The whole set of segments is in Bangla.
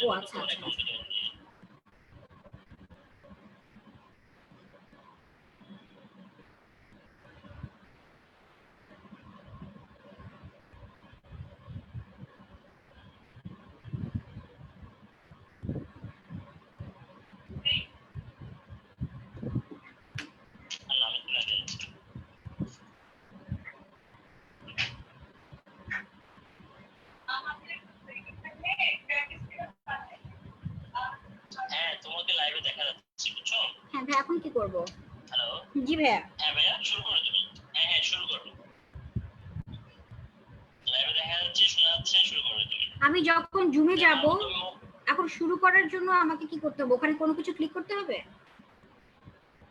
ও আচ্ছা আচ্ছা হ্যাঁ ভাই এখন কি করব? হ্যালো জি ভাইয়া। হ্যাঁ ভাইয়া শুরু করো তুমি। হ্যাঁ হ্যাঁ শুরু করো, লাইভে দেখা যাচ্ছে শোনা যাচ্ছে, শুরু করো তুমি। আমি যখন জুমে যাব এখন শুরু করার জন্য আমাকে কি করতে হবে? ওখানে কোনো কিছু ক্লিক করতে হবে?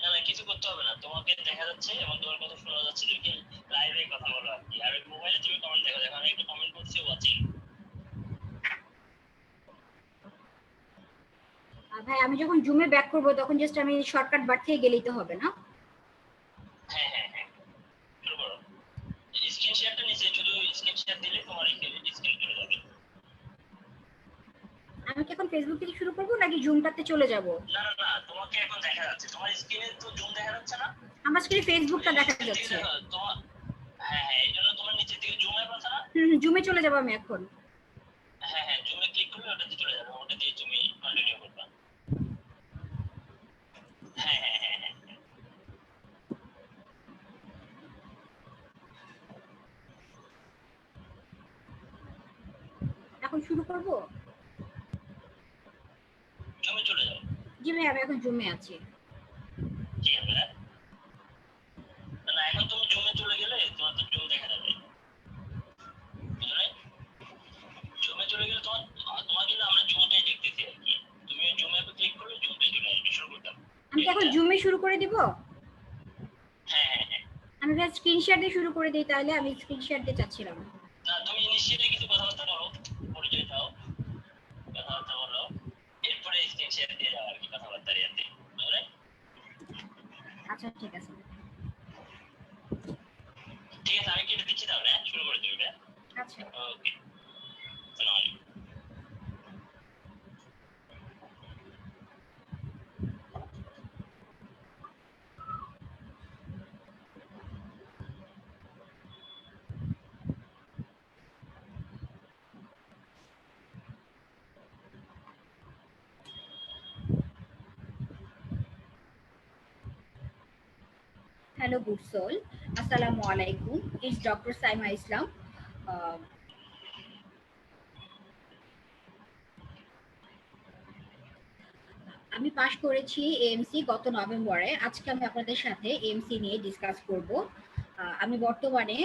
না না কিছু করতে হবে না, তোমাকে দেখা যাচ্ছে এবং তোমার কথা শোনা যাচ্ছে, তুমি লাইভে কথা বলো আর কি। আর মোবাইলে তুমি কমেন্ট দেখো, দেখো আমি একটু কমেন্ট করছি ওয়াচিং। ভাই আমি যখন জুমে ব্যাক করব তখন জাস্ট আমি শর্টকাট বার থেকে গেলেই তো হবে না? হ্যাঁ হ্যাঁ হ্যাঁ শুরু করো। স্ক্রিন শেয়ারটা নিচে শুধু স্ক্রিন শেয়ার দিলে তোমার স্ক্রিন চলে যাবে। আমি কি এখন ফেসবুক থেকে শুরু করব নাকি জুমটাতে চলে যাব? না না না তোমাকে এখন দেখা যাচ্ছে, তোমার স্ক্রিনে তো জুম দেখা যাচ্ছে না? আমার স্ক্রিনে ফেসবুকটা দেখা যাচ্ছে। তোমার হ্যাঁ হ্যাঁ এই জন্য তোমার নিচের দিকে জুম অ্যাপ আছে না? জুমে চলে যাব আমি এখন। হ্যাঁ হ্যাঁ জুমে ক্লিক করলে ওটাতে চলে যাবে, ওটা দিয়ে তুমি কন্টিনিউ করবা। হ্যাঁ হ্যাঁ হ্যাঁ হ্যাঁ এখন শুরু করব? জুমে চলে যাও। জি ভাই আমি এখন জুমে আছি। ঠিক আছে না এখন তুমি জুমে চলে গেলে তোমার তো জুম দেখা যাবে, বুঝলে? জুমে চলে গেলে তোমার কিন্তু আমরা জুমটাই দেখতেছি আর কি। তুমি জুম অ্যাপে ক্লিক করলে জুমটাই চলে আসবে, শুরু করতাম। আমি এখন জুমে শুরু করে দিব? হ্যাঁ হ্যাঁ হ্যাঁ আমি ভাই স্ক্রিনশট দিয়ে শুরু করে দিই তাহলে, আমি স্ক্রিনশট দিয়ে চাচ্ছিলাম। না তুমি ইনিশিয়ালি কিছু কথাবার্তা বলো, পরিচয় দাও, কথাবার্তা বলো, এরপরে স্ক্রিন শেয়ার দিয়ে যাও আর কি, কথাবার্তা ইয়াতে, বুঝলে? আচ্ছা ঠিক আছে ঠিক আছে আমি কেটে দিচ্ছি তাহলে, শুরু করে দিবে। আচ্ছা ওকে আসসালামু আলাইকুম। Hello, good soul. Assalamu alaikum. It's Dr. Saima Islam. আমি পাশ করেছি এএমসি গত নভেম্বরে। আজকে আমি আপনাদের সাথে এএমসি নিয়ে ডিসকাস করব। আমি বর্তমানে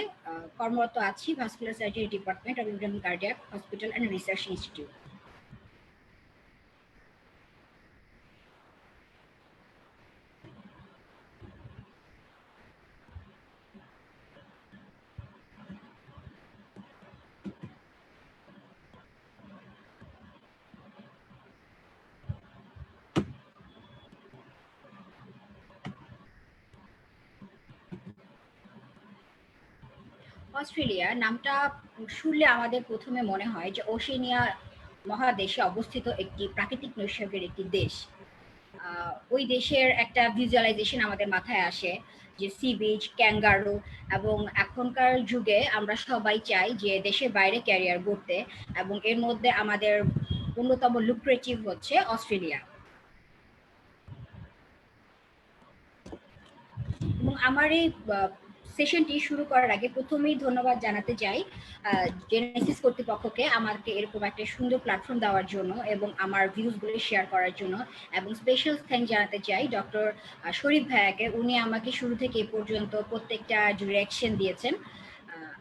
কর্মরত আছি vascular surgery department of international cardiac hospital and research institute. Australia নামটা শুনলে আমাদের প্রথমে মনে হয় যে ওশেনিয়া মহাদেশে অবস্থিত একটি প্রাকৃতিক নৈসর্গের একটি দেশ। ওই দেশের একটা ভিজুয়ালাইজেশন আমাদের মাথায় আসে যে সি বিচ, ক্যাঙ্গারু, এবং এখনকার যুগে আমরা সবাই চাই যে দেশের বাইরে ক্যারিয়ার করতে, এবং এর মধ্যে আমাদের অন্যতম লুক্রেটিভ হচ্ছে অস্ট্রেলিয়া। এবং আমার এই সেশনটি শুরু করার আগে প্রথমেই ধন্যবাদ জানাতে চাই জেনেসিস কর্তৃপক্ষকে আমাকে এরকম একটা সুন্দর প্ল্যাটফর্ম দেওয়ার জন্য এবং আমার ভিউজগুলো শেয়ার করার জন্য, এবং স্পেশাল থ্যাঙ্ক জানাতে চাই ডক্টর শরীফ ভাইয়াকে। উনি আমাকে শুরু থেকে এ পর্যন্ত প্রত্যেকটা ডিরেকশন দিয়েছেন।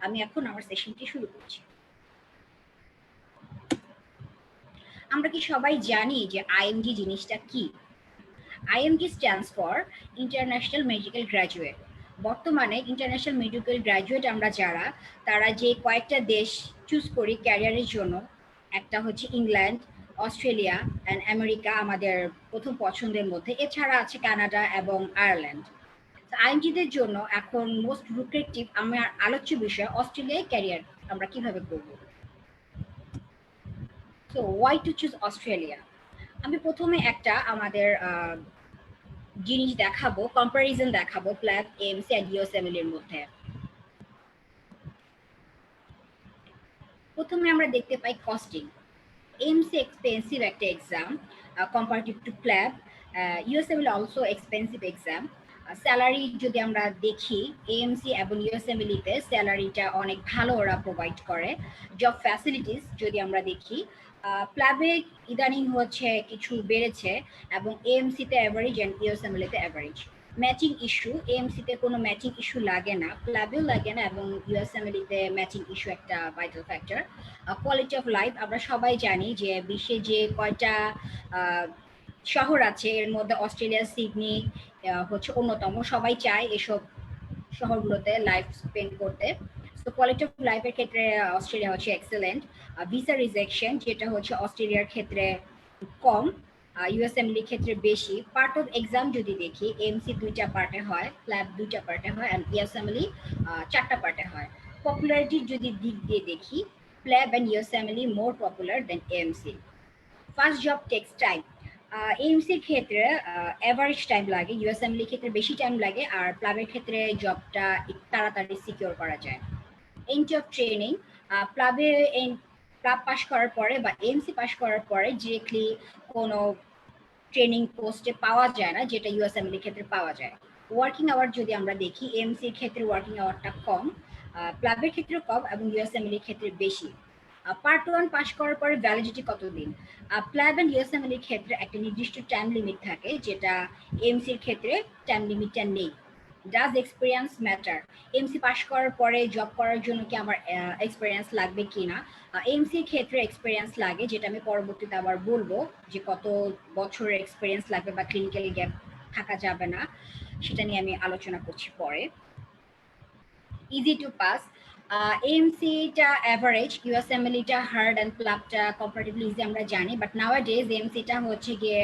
আমি এখন আমার সেশনটি শুরু করছি। আমরা কি সবাই জানি যে আইএমজি জিনিসটা কি? IMG stands for international medical graduate. বর্তমানে ইন্টারন্যাশনাল মেডিকেল গ্র্যাজুয়েট আমরা যারা, তারা যে কয়েকটা দেশ চুজ করি ক্যারিয়ারের জন্য, একটা হচ্ছে ইংল্যান্ড, অস্ট্রেলিয়া অ্যান্ড আমেরিকা আমাদের প্রথম পছন্দের মধ্যে। এছাড়া আছে কানাডা এবং আয়ারল্যান্ড। আইএমজিদের জন্য এখন মোস্ট লুক্রেটিভ আমার আলোচ্য বিষয় অস্ট্রেলিয়ায় ক্যারিয়ার আমরা কিভাবে করব। So why to choose Australia? আমি প্রথমে একটা আমাদের জিনিস দেখাবো, কম্পারিজন দেখাবো প্ল্যাব, এএমসি আর ইউএসএমএল মধ্যে। প্রথমে আমরা দেখতে পাই কস্টিং। এএমসি এক্সপেন্সিভ একটা exam comparative to PLAB. USMLE also expensive exam. Salary যদি আমরা দেখি, এএমসি এবং ইউএসএমএলিতে স্যালারিটা অনেক ভালো ওরা প্রোভাইড করে। জব ফ্যাসিলিটিস যদি আমরা দেখি, প্ল্যাবে ইদানিং হচ্ছে কিছু বেড়েছে এবং এএমসিতে অ্যাভারেজ অ্যান্ড ইউএসএমএলিতে অ্যাভারেজ। ম্যাচিং ইস্যু, এএমসিতে কোনো ম্যাচিং ইস্যু লাগে না, প্ল্যাবেও লাগে না, এবং ইউএসএমএলিতে ম্যাচিং ইস্যু একটা vital factor. Quality of life, আমরা সবাই জানি যে বিশ্বে যে কয়টা শহর আছে এর মধ্যে অস্ট্রেলিয়ার সিডনি হচ্ছে অন্যতম। সবাই চায় এসব শহরগুলোতে লাইফ স্পেন্ড করতে। তো কোয়ালিটি অফ লাইফের ক্ষেত্রে অস্ট্রেলিয়া হচ্ছে এক্সেলেন্ট। ভিসা রিজেকশন যেটা হচ্ছে অস্ট্রেলিয়ার ক্ষেত্রে কম, ইউএসএমএলির ক্ষেত্রে বেশি। পার্ট অফ এক্সাম যদি দেখি, এমসি 2টা পার্টে হয়, প্ল্যাব 2টা পার্টে হয়, অ্যান্ড ইউএসএমএলি 4টা পার্টে হয়। পপুলারিটির যদি দিক দিয়ে দেখি, PLAB and USMLE more popular than AMC. First job takes time, এএমসির ক্ষেত্রে অ্যাভারেজ টাইম লাগে, ইউএসএমএলির ক্ষেত্রে বেশি টাইম লাগে, আর প্লাবের ক্ষেত্রে জবটা তাড়াতাড়ি সিকিউর করা যায়। এন্ড অফ ট্রেনিং, প্লাবে প্লাব পাস করার পরে বা এএমসি পাস করার পরে ডিরেক্টলি কোনো ট্রেনিং পোস্টে পাওয়া যায় না, যেটা ইউএসএমএলির ক্ষেত্রে পাওয়া যায়। ওয়ার্কিং আওয়ার যদি আমরা দেখি, এএমসির ক্ষেত্রে ওয়ার্কিং আওয়ারটা কম, প্লাবের ক্ষেত্রে কম, এবং ইউএসএমএলির ক্ষেত্রে বেশি। পার্ট 1 পাস করার পরে ভ্যালিডিটি কতদিন? প্ল্যাব অ্যান্ড ইউএসএমএলির ক্ষেত্রে একটা নির্দিষ্ট টাইম লিমিট থাকে, যেটা এএমসির ক্ষেত্রে টাইম লিমিটটা নেই। Does experience matter? MC pass করার পরে জব করার জন্য কি আমার এক্সপিরিয়েন্স লাগবে কিনা? এমসির ক্ষেত্রে এক্সপিরিয়েন্স লাগে, যেটা আমি পরবর্তীতে আবার বলবো যে কত বছরের এক্সপিরিয়েন্স লাগবে বা ক্লিনিক্যাল গ্যাপ থাকা যাবে না, সেটা নিয়ে আমি আলোচনা করছি পরে। ইজি টু পাস, এএমসিটা অ্যাভারেজ, ইউএসএমএলিটা হার্ড, অ্যান্ড প্লাবটা কম্পারেটিভলি ইজি আমরা জানি। বাট নাওয়া ডেজ এএমসিটা হচ্ছে গিয়ে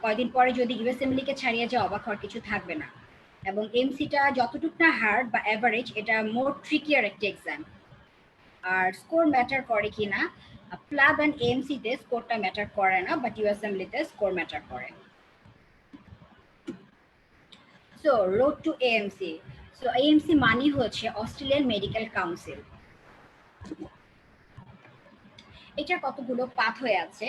কয়দিন পরে যদি ইউএসএমএলিকে ছাড়িয়ে যায় অবাক হওয়ার কিছু থাকবে না। এবং এমসিটা যতটুকু না হার্ড বা অ্যাভারেজ, এটা মোর ট্রিকিয়ার একটা এক্সাম। আর স্কোর ম্যাটার করে কিনা, প্লাব অ্যান্ড এএমসিতে স্কোরটা ম্যাটার করে না, বাট ইউএসএমএলিতে স্কোর ম্যাটার করে। So road to AMC. So AMC মানে হচ্ছে অস্ট্রেলিয়ান মেডিকেল কাউন্সিল। এটার কতগুলো পাথওয়ে আছে,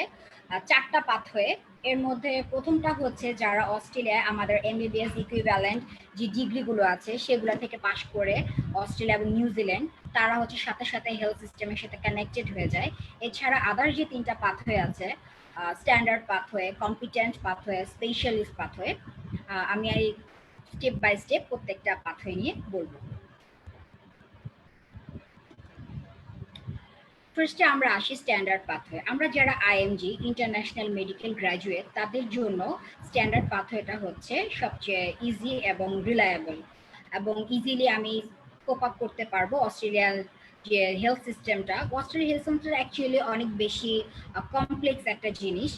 4টা পাথওয়ে। এর মধ্যে প্রথমটা হচ্ছে যারা অস্ট্রেলিয়ায় আমাদের এমবিবিএস ইকুইভ্যালেন্ট যে ডিগ্রিগুলো আছে সেগুলো থেকে পাশ করে অস্ট্রেলিয়া এবং নিউজিল্যান্ড, তারা হচ্ছে সাথে সাথে হেলথ সিস্টেমের সাথে কানেক্টেড হয়ে যায়। এছাড়া আদার যে 3টা পাথওয়ে আছে, standard pathway, competent pathway, specialist pathway, আমি এই স্টেপ বাই স্টেপ প্রত্যেকটা পাথওয়ে নিয়ে বলবো। ফার্স্টে আমরা আসি স্ট্যান্ডার্ড পাথওয়ে। আমরা যারা আইএমজি ইন্টারন্যাশনাল মেডিকেল গ্র্যাজুয়েট, তাদের জন্য স্ট্যান্ডার্ড পাথওয়েটা হচ্ছে সবচেয়ে ইজি এবং রিলায়েবল, এবং ইজিলি আমি কোপ আপ করতে পারবো অস্ট্রেলিয়ার যে হেলথ সিস্টেমটা। অস্ট্রেলিয়ার হেলথ সিস্টেমটা অ্যাকচুয়ালি অনেক বেশি কমপ্লেক্স একটা জিনিস।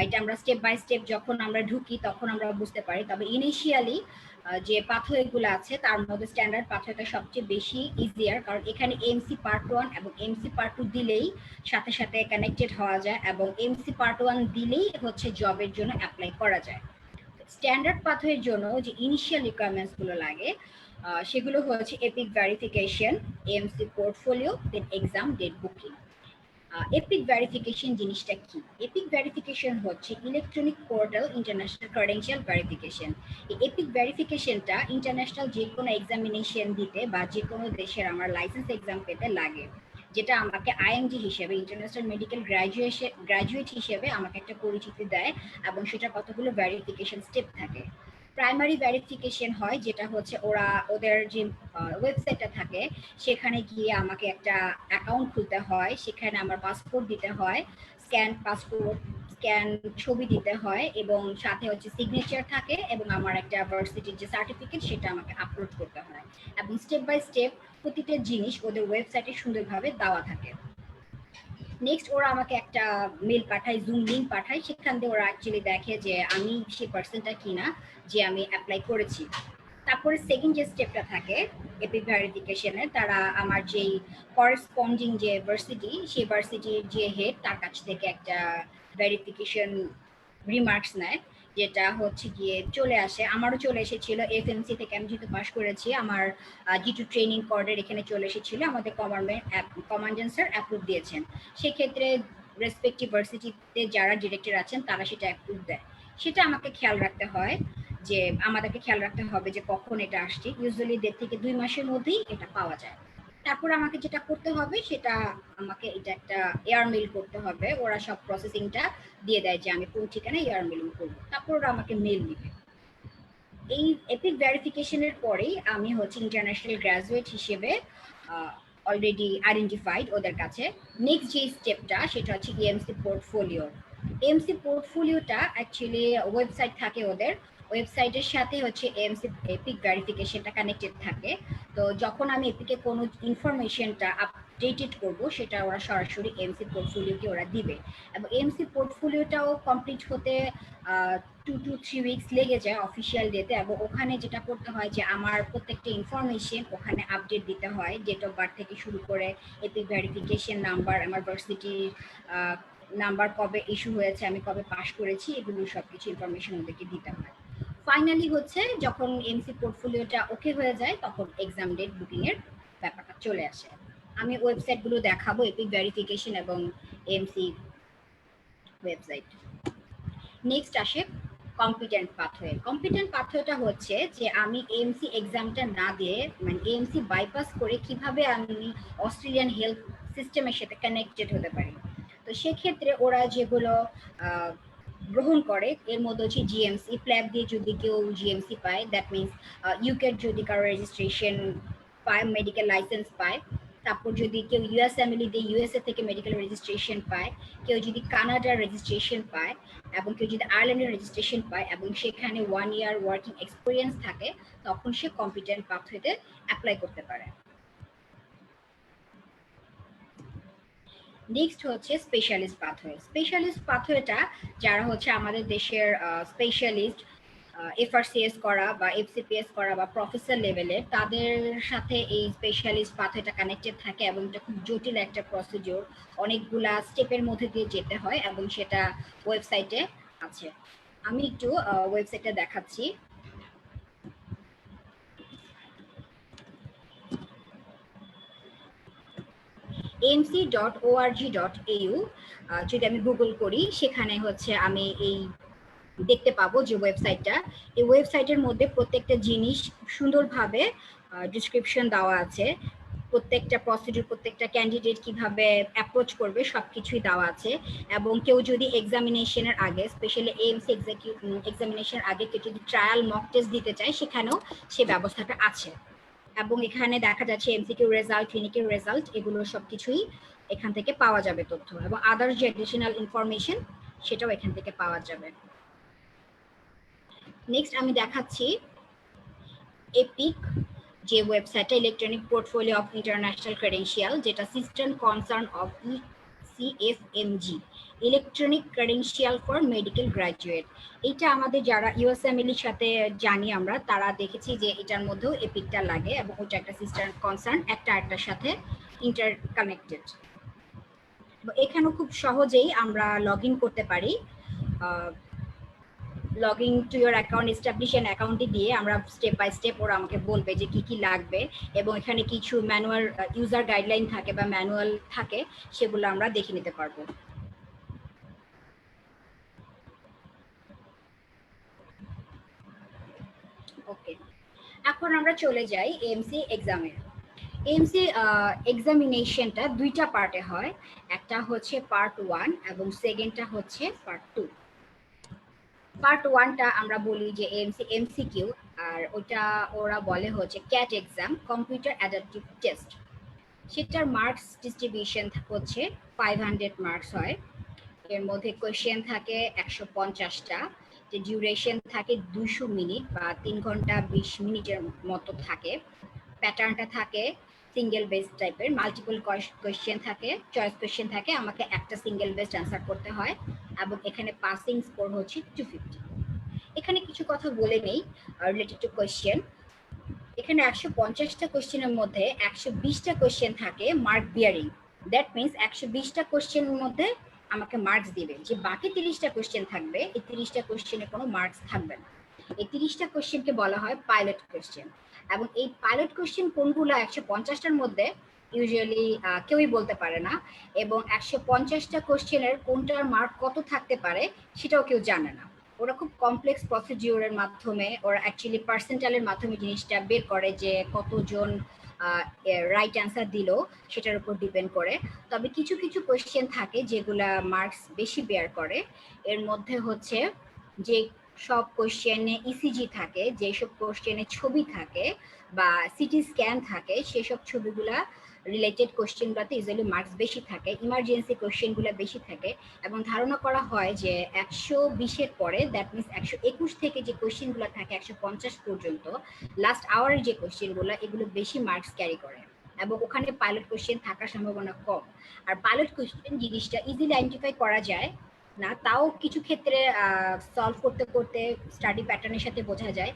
এটা আমরা স্টেপ বাই স্টেপ যখন আমরা ঢুকি তখন আমরা বুঝতে পারি। তবে ইনিশিয়ালি যে পাথওয়েগুলো আছে তার মধ্যে স্ট্যান্ডার্ড পাথওয়েটা সবচেয়ে বেশি ইজিয়ার, কারণ এখানে এমসি পার্ট 1 এবং এমসি পার্ট 2 দিলেই সাথে সাথে কানেক্টেড হওয়া যায়, এবং এমসি পার্ট 1 দিলেই হচ্ছে জবের জন্য অ্যাপ্লাই করা যায়। স্ট্যান্ডার্ড পাথওয়ের জন্য যে ইনিশিয়াল রিকোয়ারমেন্টস গুলো লাগে, সেগুলো হচ্ছে EPIC verification, AMC portfolio, then exam date booking. EPIC verification জিনিসটা কি? এপিক ভেরিফিকেশন হচ্ছে electronic portal international credential verification. এই এপিক ভেরিফিকেশনটা ইন্টারন্যাশনাল যে কোনো এক্সামিনেশন দিতে বা যে কোনো দেশের আমার লাইসেন্স এক্সাম পেতে লাগে, যেটা আমাকে আইএমজি হিসেবে, ইন্টারন্যাশনাল মেডিকেল গ্র্যাজুয়েট হিসেবে আমাকে একটা পরিচিতি দেয়, এবং সেটা কতগুলো ভেরিফিকেশন স্টেপ থাকে। প্রাইমারি ভেরিফিকেশন হয়, যেটা হচ্ছে ওরা ওদের যে ওয়েবসাইটটা থাকে সেখানে গিয়ে আমাকে একটা অ্যাকাউন্ট খুলতে হয়, সেখানে আমার পাসপোর্ট দিতে হয়, স্ক্যান পাসপোর্ট, স্ক্যান ছবি দিতে হয়, এবং সাথে হচ্ছে সিগনেচার থাকে, এবং আমার একটা ভার্সিটির যে সার্টিফিকেট সেটা আমাকে আপলোড করতে হয়, এবং স্টেপ বাই স্টেপ প্রতিটা জিনিস ওদের ওয়েবসাইটে সুন্দরভাবে দেওয়া থাকে। নেক্সট ওরা আমাকে একটা মেল পাঠায়, জুম লিঙ্ক পাঠায়, সেখান দিয়ে ওরা অ্যাকচুয়ালি দেখে যে আমি সেই পার্সনটা কিনা যে আমি অ্যাপ্লাই করেছি। তারপরে সেকেন্ড যে স্টেপটা থাকে এপিক ভেরিফিকেশনের, তারা আমার যেই করেসপন্ডিং যে ভার্সিটি, সেই ভার্সিটির যে হেড তার কাছ থেকে একটা ভেরিফিকেশন রিমার্কস নেয়, যেটা হচ্ছে গিয়ে চলে আসে। আমারও চলে এসেছিল এফএমসি থেকে, আমি যেহেতু পাস করেছি আমার G2 ট্রেনিং কোডের এখানে চলে এসেছিল, আমাদের কমান্ডেন্ট স্যার অ্যাপ্রুভ দিয়েছেন। সেক্ষেত্রে রেসপেক্টিভ ভার্সিটিতে যারা ডিরেক্টর আছেন তারা সেটা অ্যাপ্রুভ দেয়। সেটা আমাকে খেয়াল রাখতে হয়, যে আমাদেরকে খেয়াল রাখতে হবে যে কখন এটা আসছে। ইউজুয়ালি 1.5 থেকে 2 মাসের মধ্যেই এটা পাওয়া যায়। তারপর আমাকে যেটা করতে হবে সেটা, আমাকে এটা একটা এয়ার মেইল করতে হবে। ওরা সব প্রসেসিংটা দিয়ে দেয় যে আমি কোন ঠিকানায় এয়ার মেইল করবো, তারপর ওরা আমাকে মেইল দিবে। এই এপিক ভেরিফিকেশনের পরেই আমি হচ্ছে ইন্টারন্যাশনাল গ্রাজুয়েট হিসেবে অলরেডি আইডেন্টিফাইড ওদের কাছে। নেক্সট যে স্টেপটা সেটা হচ্ছে এএমসি পোর্টফোলিও। এএমসি পোর্টফোলিওটা অ্যাকচুয়ালি ওয়েবসাইট থাকে ওদের, ওয়েবসাইটের সাথে হচ্ছে এএমসি এপিক ভেরিফিকেশনটা কানেক্টেড থাকে। তো যখন আমি এপিকে কোনো ইনফরমেশনটা আপডেটেড করব, সেটা ওরা সরাসরি এএমসি পোর্টফোলিওকে ওরা দিবে। এবং এএমসি পোর্টফোলিওটাও কমপ্লিট হতে 2 to 3 উইকস লেগে যায় অফিসিয়াল ডেতে। এবং ওখানে যেটা করতে হয় যে আমার প্রত্যেকটা ইনফরমেশন ওখানে আপডেট দিতে হয়, ডেট অফ বার্থ থেকে শুরু করে এপিক ভেরিফিকেশন নাম্বার, আমার ভার্সিটির নাম্বার, কবে ইস্যু হয়েছে, আমি কবে পাস করেছি, এগুলো সবকিছু ইনফরমেশন ওদেরকে দিতে হয়। ফাইনালি হচ্ছে যখন এমসি পোর্টফোলিওটা ওকে হয়ে যায়, তখন এক্সাম ডেট বুকিং এর ব্যাপারটা চলে আসে। আমি ওয়েবসাইটগুলো দেখাবো, এপিক ভেরিফিকেশন এবং এমসি ওয়েবসাইট। নেক্সট আসে কম্পিটেন্ট পাথওয়ে। কম্পিটেন্ট পাথওয়েটা হচ্ছে যে আমি এএমসি এক্সামটা না দিয়ে, মানে এএমসি বাইপাস করে কিভাবে আমি অস্ট্রেলিয়ান হেলথ সিস্টেমের সাথে কানেক্টেড হতে পারি। তো সেক্ষেত্রে ওরা যেগুলো গ্রহণ করে এর মধ্যে হচ্ছে জিএমসি প্ল্যাব দিয়ে যদি কেউ জিএমসি পায়, দ্যাট মিনস ইউকের যদি কারো রেজিস্ট্রেশন পায়, মেডিকেল লাইসেন্স পায়। তারপর যদি কেউ ইউএসএমএলই দিয়ে ইউএসএ থেকে মেডিকেল রেজিস্ট্রেশন পায়, কেউ যদি কানাডার রেজিস্ট্রেশন পায়, এবং কেউ যদি আয়ারল্যান্ডের রেজিস্ট্রেশন পায় এবং সেখানে 1 ইয়ার ওয়ার্কিং এক্সপিরিয়েন্স থাকে, তখন সে কম্পিটেন্ট পাথওয়েতে অ্যাপ্লাই করতে পারে। নেক্সট হচ্ছে স্পেশালিস্ট পাথওয়ে। স্পেশালিস্ট পাথওয়েটা যারা হচ্ছে আমাদের দেশের স্পেশালিস্ট, এফআরসিএস করা বা এফসিপিএস করা বা প্রফেসর লেভেলের, তাদের সাথে এই স্পেশালিস্ট পাথওয়েটা কানেক্টেড থাকে। এবং এটা খুব জটিল একটা প্রসিডিওর, অনেকগুলা স্টেপের মধ্যে দিয়ে যেতে হয়, এবং সেটা ওয়েবসাইটে আছে। আমি একটু ওয়েবসাইটটা দেখাচ্ছি। amc.org.au যদি আমি গুগল করি, সেখানে হচ্ছে আমি এই দেখতে পাবো যে ওয়েবসাইটটা, এই ওয়েবসাইটের মধ্যে প্রত্যেকটা জিনিস সুন্দরভাবে ডিসক্রিপশন দেওয়া আছে। প্রত্যেকটা প্রসিডিউর, প্রত্যেকটা ক্যান্ডিডেট কিভাবে অ্যাপ্রোচ করবে সবকিছুই দেওয়া আছে। এবং কেউ যদি এক্সামিনেশনের আগে, স্পেশালি এএমসি এক্সামিনেশনের আগে কেউ যদি ট্রায়াল মক টেস্ট দিতে চায়, সেখানেও সে ব্যবস্থাটা আছে। এবং এখানে দেখা যাচ্ছে এমসিকিউ রেজাল্ট, ক্লিনিকের রেজাল্ট, এগুলো সবকিছুই এখান থেকে পাওয়া যাবে তথ্য। এবং আদার্স যে অ্যাডিশনাল ইনফরমেশন, সেটাও এখান থেকে পাওয়া যাবে। নেক্সট আমি দেখাচ্ছি এপিক যে ওয়েবসাইটটা, electronic portfolio of international credential, যেটা system concern of ECFMG, electronic credential for medical graduate. এটা আমাদের যারা ইউএসএমএল-এর সাথে জানি আমরা, তারা দেখেছি যে এটার মধ্যেও এপিকটা লাগে, এবং ওটা একটা সিস্টেম কনসার্ন, একটা আরেকটার সাথে ইন্টারকানেক্টেড। এখানেও খুব সহজেই আমরা লগ ইন করতে পারি। Login to your account, establish an অ্যাকাউন্টে দিয়ে আমরা স্টেপ বাই স্টেপ ওরা আমাকে বলবে যে কি কি লাগবে, এবং এখানে কিছু ম্যানুয়াল ইউজার গাইডলাইন থাকে বা ম্যানুয়াল থাকে, সেগুলো আমরা দেখে নিতে পারবো। ওকে, এখন আমরা চলে যাই এএমসি এক্সামে। এএমসি এক্সামিনেশনটা দুইটা পার্টে হয়, একটা হচ্ছে পার্ট 1 এবং সেকেন্ডটা হচ্ছে পার্ট 2। পার্ট 1টা আমরা বলি যে এএমসি এমসিকিউ, আর ওটা ওরা বলে হচ্ছে cat exam, computer adaptive test. সেটার মার্কস ডিস্ট্রিবিউশন হচ্ছে 500 মার্কস হয়। এর মধ্যে কোয়েশ্চেন থাকে 150টা, যে ডিউরেশন থাকে 200 মিনিট বা 3 ঘন্টা 20 মিনিটের মতো থাকে। প্যাটার্নটা থাকে সিঙ্গেল বেসড টাইপের, মাল্টিপল কোয়েশ্চেন থাকে, চয়েস কোয়েশ্চেন থাকে, আমাকে একটা সিঙ্গেল বেসড অ্যান্সার করতে হয়, এবং এখানে পাসিং স্কোর হচ্ছে 250। এখানে কিছু কথা বলে নেই রিলেটেড টু কোয়েশ্চেন। এখানে 150টা কোশ্চেনের মধ্যে 120টা কোশ্চেন থাকে মার্ক বিয়ারিং। দ্যাট মিনস 120টা কোশ্চেনের মধ্যে আমাকে মার্কস দিবে, যে বাকি 30টা কোশ্চেন থাকবে এই 30টা কোশ্চেনে কোনো মার্কস থাকবে না। এই 30টা কোশ্চেনকে বলা হয় পাইলট কোশ্চেন। এবং এই পাইলট কোশ্চেন কোনগুলো 150টার মধ্যে ইউজুয়ালি কেউই বলতে পারে না, এবং 150টা কোশ্চেনের কোনটার মার্ক কত থাকতে পারে সেটাও কেউ জানে না। ওরা খুব কমপ্লেক্স প্রসিডিউরের মাধ্যমে, ওরা অ্যাকচুয়ালি পার্সেন্টাইলের মাধ্যমে জিনিসটা বের করে যে কতজন রাইট অ্যান্সার দিল সেটার উপর ডিপেন্ড করে। তবে কিছু কিছু কোয়েশ্চেন থাকে যেগুলা মার্কস বেশি বেয়ার করে। এর মধ্যে হচ্ছে যে সব কোয়েশ্চেনে ইসিজি থাকে, যেসব কোয়েশ্চেনে ছবি থাকে বা সিটি স্ক্যান থাকে, সেসব ছবিগুলা রিলেটেড কোয়েশ্চেনগুলোতে ইউজুয়ালি মার্কস বেশি থাকে, ইমার্জেন্সি কোয়েশ্চেনগুলো বেশি থাকে। এবং ধারণা করা হয় যে 120-এর পরে, দ্যাট মিনস 121 থেকে যে কোয়েশ্চেনগুলো থাকে 150 পর্যন্ত, লাস্ট আওয়ারের যে কোয়েশ্চেনগুলো, এগুলো বেশি মার্কস ক্যারি করে এবং ওখানে পাইলট কোয়েশ্চেন থাকার সম্ভাবনা কম। আর পাইলট কোয়েশ্চেন জিনিসটা ইজিলি আইডেন্টিফাই করা যায় না, তাও কিছু ক্ষেত্রে সলভ করতে করতে স্টাডি প্যাটার্নের সাথে বোঝা যায়।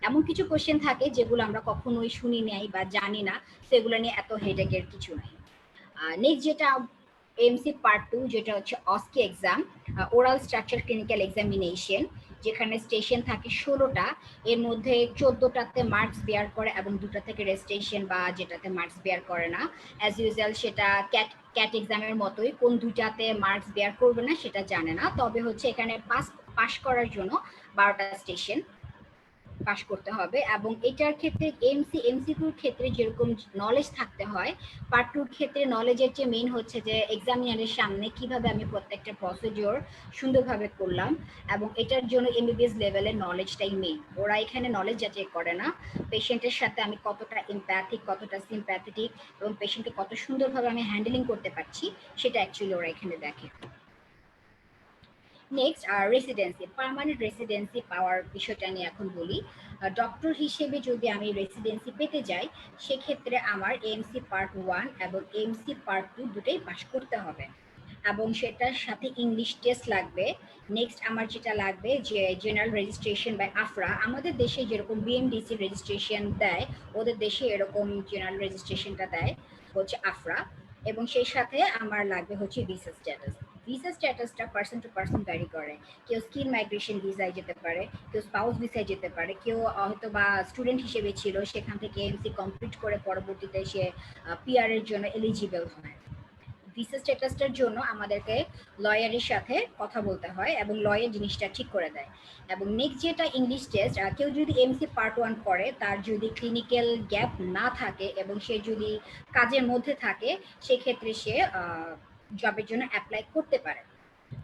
এমন কিছু কোয়েশ্চেন থাকে যেগুলো আমরা কখনোই শুনি নাই বা জানি না, সেগুলো নিয়ে এত হেডেকের কিছু নাই। নেক্সট যেটা এমসি পার্ট 2, যেটা হচ্ছে OSCE exam, oral structure clinical examination, যেখানে স্টেশন থাকে 16টা। এর মধ্যে 14টাতে মার্কস বেয়ার করে এবং 2টা থেকে রেজিস্ট্রেশন বা যেটাতে মার্কস বেয়ার করে না। অ্যাজ ইউজুয়াল সেটা ক্যাট এক্সামের মতোই, কোন 2টাতে মার্কস বেয়ার করবে না সেটা জানে না। তবে হচ্ছে এখানে পাস করার জন্য 12টা স্টেশন পাস করতে হবে। এবং এটার ক্ষেত্রে এমসিকিউর ক্ষেত্রে যেরকম নলেজ থাকতে হয়, পার্ট 2 ক্ষেত্রে নলেজের যে মেইন হচ্ছে যে এক্সামিনারের সামনে কিভাবে আমি প্রত্যেকটা প্রসিডিওর সুন্দরভাবে করলাম, এবং এটার জন্য এমবিবিএস লেভেলের নলেজটাই মেইন। ওরা এখানে নলেজ যাচাই করে না, পেশেন্টের সাথে আমি কতটা এমপ্যাথিক, কতটা সিম্প্যাথেটিক এবং পেশেন্টকে কত সুন্দরভাবে আমি হ্যান্ডেলিং করতে পারছি সেটা অ্যাকচুয়ালি ওরা এখানে দেখে। নেক্সট রেসিডেন্সি, পার্মানেন্ট রেসিডেন্সি পাওয়ার বিষয়টা নিয়ে এখন বলি। ডক্টর হিসেবে যদি আমি রেসিডেন্সি পেতে যাই, সেক্ষেত্রে আমার এমসি পার্ট 1 এবং এমসি পার্ট 2 দুটোই পাস করতে হবে, এবং সেটার সাথে ইংলিশ টেস্ট লাগবে। নেক্সট আমার যেটা লাগবে যে জেনারেল রেজিস্ট্রেশন বাই আফরা, আমাদের দেশে যেরকম বিএমডিসি রেজিস্ট্রেশন দেয়, ওদের দেশে এরকম জেনারেল রেজিস্ট্রেশনটা দেয় হচ্ছে আফরা। এবং সেই সাথে আমার লাগবে হচ্ছে ভিসা স্ট্যাটাস। ভিসা স্ট্যাটাসটা পার্সন টু পার্সন ভ্যারি করে, কেউ স্কিল মাইগ্রেশন ভিসায় যেতে পারে, কেউ স্পাউস ভিসায় যেতে পারে, কেউ হয়তো বা স্টুডেন্ট হিসেবে ছিল, সেখান থেকে এমসি কমপ্লিট করে পরবর্তীতে সে পিআর এর জন্য এলিজিবল হয়। ভিসা স্ট্যাটাসটার জন্য আমাদেরকে লয়ারের সাথে কথা বলতে হয় এবং লয়ার জিনিসটা ঠিক করে দেয়। এবং নেক্সট যেটা ইংলিশ টেস্ট, কেউ যদি এমসি পার্ট 1 করে, তার যদি ক্লিনিক্যাল গ্যাপ না থাকে এবং সে যদি কাজের মধ্যে থাকে, সেক্ষেত্রে সে জবের জন্য অ্যাপ্লাই করতে পারে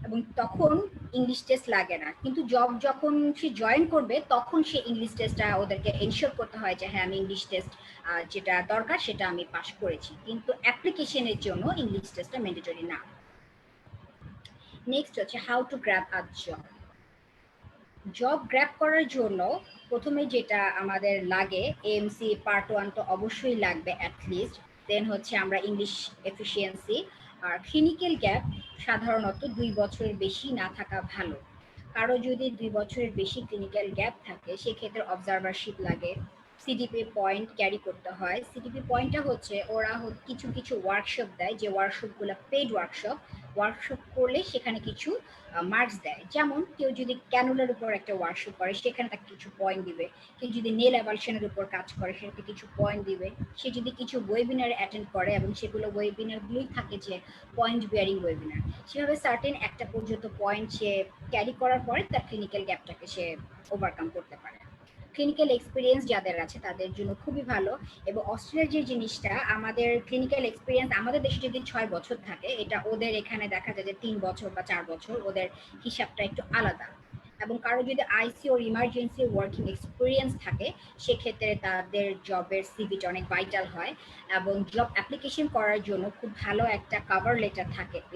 এবং তখন ইংলিশ টেস্ট লাগে না। কিন্তু জব যখন সে জয়েন করবে, তখন সে ইংলিশ টেস্টটা ওদেরকে এনশিওর করতে হয় যে হ্যাঁ আমি ইংলিশ টেস্ট যেটা দরকার সেটা আমি পাস করেছি, কিন্তু অ্যাপ্লিকেশনের জন্য ইংলিশ টেস্টটা ম্যান্ডেটরি না। নেক্সট হচ্ছে how to grab a job. Job grab করার জন্য প্রথমে যেটা আমাদের লাগে, এমসি পার্ট 1 তো অবশ্যই লাগবে অ্যাটলিস্ট। দেন হচ্ছে আমরা ইংলিশ এফিসিয়েন্সি। আর ক্লিনিক্যাল গ্যাপ সাধারণত 2 বছরের বেশি না থাকা ভালো। কারো যদি 2 বছরের বেশি ক্লিনিক্যাল গ্যাপ থাকে, সেক্ষেত্রে অবজারভারশিপ লাগে, সিডিপি পয়েন্ট ক্যারি করতে হয়। সিডিপি পয়েন্টটা হচ্ছে ওরা কিছু কিছু ওয়ার্কশপ দেয়, যে ওয়ার্কশপগুলো পেইড ওয়ার্কশপ। ওয়ার্কশপ করলে সেখানে কিছু মার্কস দেয়, যেমন কেউ যদি ক্যানুলার উপর একটা ওয়ার্কশপ করে সেখানে তাকে কিছু পয়েন্ট দিবে, কেউ যদি নেল অ্যাভালশনের উপর কাজ করে সেটাতে কিছু পয়েন্ট দিবে, সে যদি কিছু ওয়েবিনার অ্যাটেন্ড করে এবং সেগুলো ওয়েবিনারগুলোই থাকে যে পয়েন্ট বিয়ারিং ওয়েবিনার, সেভাবে সার্টেন একটা পর্যন্ত পয়েন্ট সে ক্যারি করার পরে তার ক্লিনিক্যাল গ্যাপটাকে সে ওভারকাম করতে পারে। ক্লিনিক্যাল এক্সপিরিয়েন্স যাদের আছে তাদের জন্য খুবই ভালো। এবং অস্ট্রেলিয়ার যে জিনিসটা, আমাদের ক্লিনিক্যাল এক্সপিরিয়েন্স আমাদের দেশে যদি 6 বছর থাকে, এটা ওদের এখানে দেখা যায় যে 3 বছর বা 4 বছর, ওদের হিসাবটা একটু আলাদা। এবং কারো যদি আইসি ওর ইমার্জেন্সি ওয়ার্কিং এক্সপিরিয়েন্স থাকে, সেক্ষেত্রে তাদের জবের সিভিটা অনেক ভাইটাল হয়। এবং জব অ্যাপ্লিকেশন করার জন্য খুব ভালো একটা কভার লেটার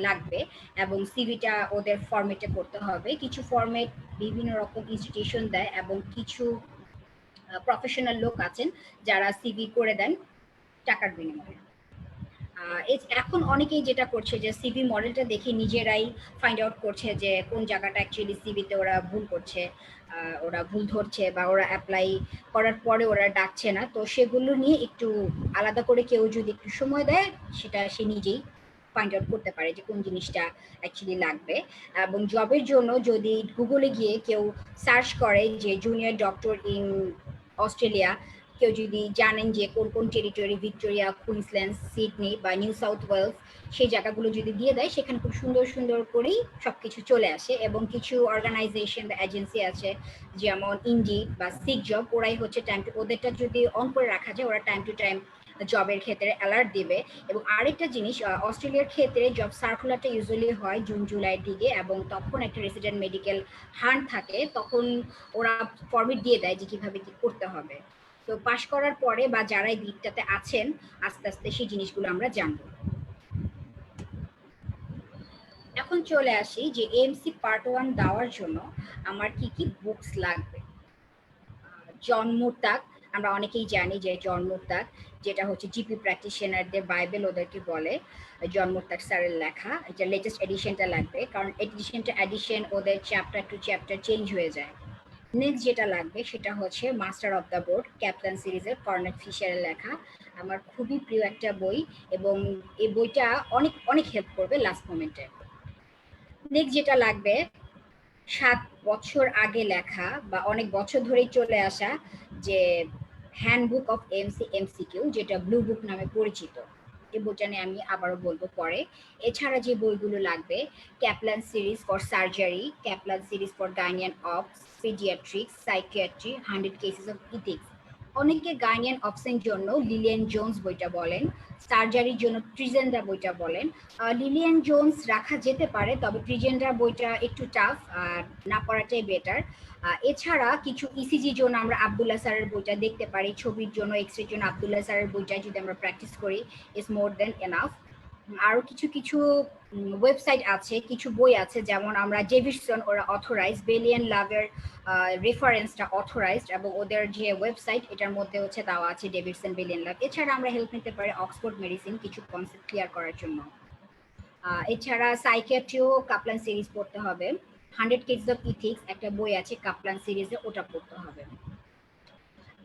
লাগবে, এবং সিভিটা ওদের ফরম্যাটে করতে হবে। কিছু ফরম্যাট বিভিন্ন রকম ইনস্টিটিউশন দেয় এবং কিছু প্রফেশনাল লোক আছেন যারা সিভি করে দেন টাকার বিনিময়ে। এখন অনেকেই যেটা করছে যে সিভি মডেলটা দেখে নিজেরাই ফাইন্ড আউট করছে যে কোন জায়গাটা অ্যাকচুয়ালি সিভিতে ওরা ভুল করছে, ওরা ভুল ধরছে বা ওরা অ্যাপ্লাই করার পরে ওরা ডাকছে না। তো সেগুলো নিয়ে একটু আলাদা করে কেউ যদি একটু সময় দেয়, সেটা সে নিজেই ফাইন্ড আউট করতে পারে যে কোন জিনিসটা অ্যাকচুয়ালি লাগবে। এবং জবের জন্য যদি গুগলে গিয়ে কেউ সার্চ করে যে জুনিয়র ডক্টর ইন অস্ট্রেলিয়া, কেউ যদি জানেন যে কোন কোন টেরিটরি, ভিক্টোরিয়া, কুইন্সল্যান্ড, সিডনি বা নিউ সাউথ ওয়েলস, সেই জায়গাগুলো যদি দিয়ে দেয়, সেখানে খুব সুন্দর সুন্দর করেই সবকিছু চলে আসে। এবং কিছু অর্গানাইজেশন বা এজেন্সি আছে যেমন ইন্ডি বা সিক জব, ওরাই হচ্ছে টাইম টু, ওদেরটা যদি অন করে রাখা যায়, ওরা টাইম টু টাইম জবের ক্ষেত্রে অ্যালার্ট দিবে। এবং আরেকটা জিনিস, অস্ট্রেলিয়ার ক্ষেত্রে জব সার্কুলারটা ইউজুয়ালি হয় জুন জুলাইয়ের দিকে, এবং তখন একটা রেসিডেন্ট মেডিকেল হান্ট থাকে, তখন ওরা ফরমেট দিয়ে দেয় যে কিভাবে কি করতে হবে। তো পাশ করার পরে বা যারা এই দিকটাতে আছেন, আস্তে আস্তে সেই জিনিসগুলো আমরা জানবো। এখন চলে আসি যে এমসি পার্ট 1 দেওয়ার জন্য আমার কি কি বুকস লাগবে। জন মুরতাগ, আমরা অনেকেই জানি যে জন মুরতাগ, যেটা হচ্ছে জিপি প্র্যাকটিশনারদের বাইবেল ওদেরকে বলে, জন মুরতাগ স্যারের লেখা, এটা লেটেস্ট এডিশনটা লাগবে, কারণ এডিশন ওদের চ্যাপ্টার টু চ্যাপ্টার চেঞ্জ হয়ে যায়। নেক্সট যেটা লাগবে সেটা হচ্ছে master of the board, captain সিরিজের কর্নেট ফিশারের লেখা, আমার খুবই প্রিয় একটা বই, এবং এই বইটা অনেক অনেক হেল্প করবে লাস্ট মোমেন্টে। নেক্সট যেটা লাগবে, 7 বছর আগে লেখা বা অনেক বছর ধরেই চলে আসা যে হ্যান্ডবুক অফ এমসিকিউ, যেটা ব্লু বুক নামে পরিচিত। এই বইটা নিয়ে আমি আবারও বলবো পরে। এছাড়া যে বইগুলো লাগবে, Kaplan series for surgery, Kaplan series for গাইনিয়ান obs, paediatrics, psychiatry, 100 cases of ethics. অনেকে গাইনিয়ান অপসের জন্য লিলিয়ান জোন্স বইটা বলেন, সার্জারির জন্য ট্রিজেন্ডা বইটা বলেন। লিলিয়ান জোন্স রাখা যেতে পারে, তবে ট্রিজেন্ডা বইটা একটু টাফ, আর না পড়াটাই বেটার। এছাড়া কিছু ইসিজি জন্য আমরা আবদুল্লাহ স্যারের বইটা দেখতে পারি, ছবির জন্য, এক্সরের জন্য আবদুল্লাহ স্যারের বইটা যদি আমরা প্র্যাকটিস করি, ইজ মোর দেন এনাফ। আরো কিছু কিছু ওয়েবসাইট আছে, কিছু বই আছে, যেমন আমরা ডেভিডসন, ওরা অথরাইজ, বেলিয়ান লাভের রেফারেন্সটা অথরাইজড, এবং ওদের যে ওয়েবসাইট এটার মধ্যে হচ্ছে দেওয়া আছে ডেভিডসন, বেলিয়ান লাভ। এছাড়া আমরা হেল্প নিতে পারি অক্সফোর্ড মেডিসিন কিছু কনসেপ্ট ক্লিয়ার করার জন্য। এছাড়া সাইকিয়াট্রিও কাপলান সিরিজ পড়তে হবে। 100 কেসেস অফ ইথিক্স একটা বই আছে কাপলান সিরিজে, ওটা পড়তে হবে।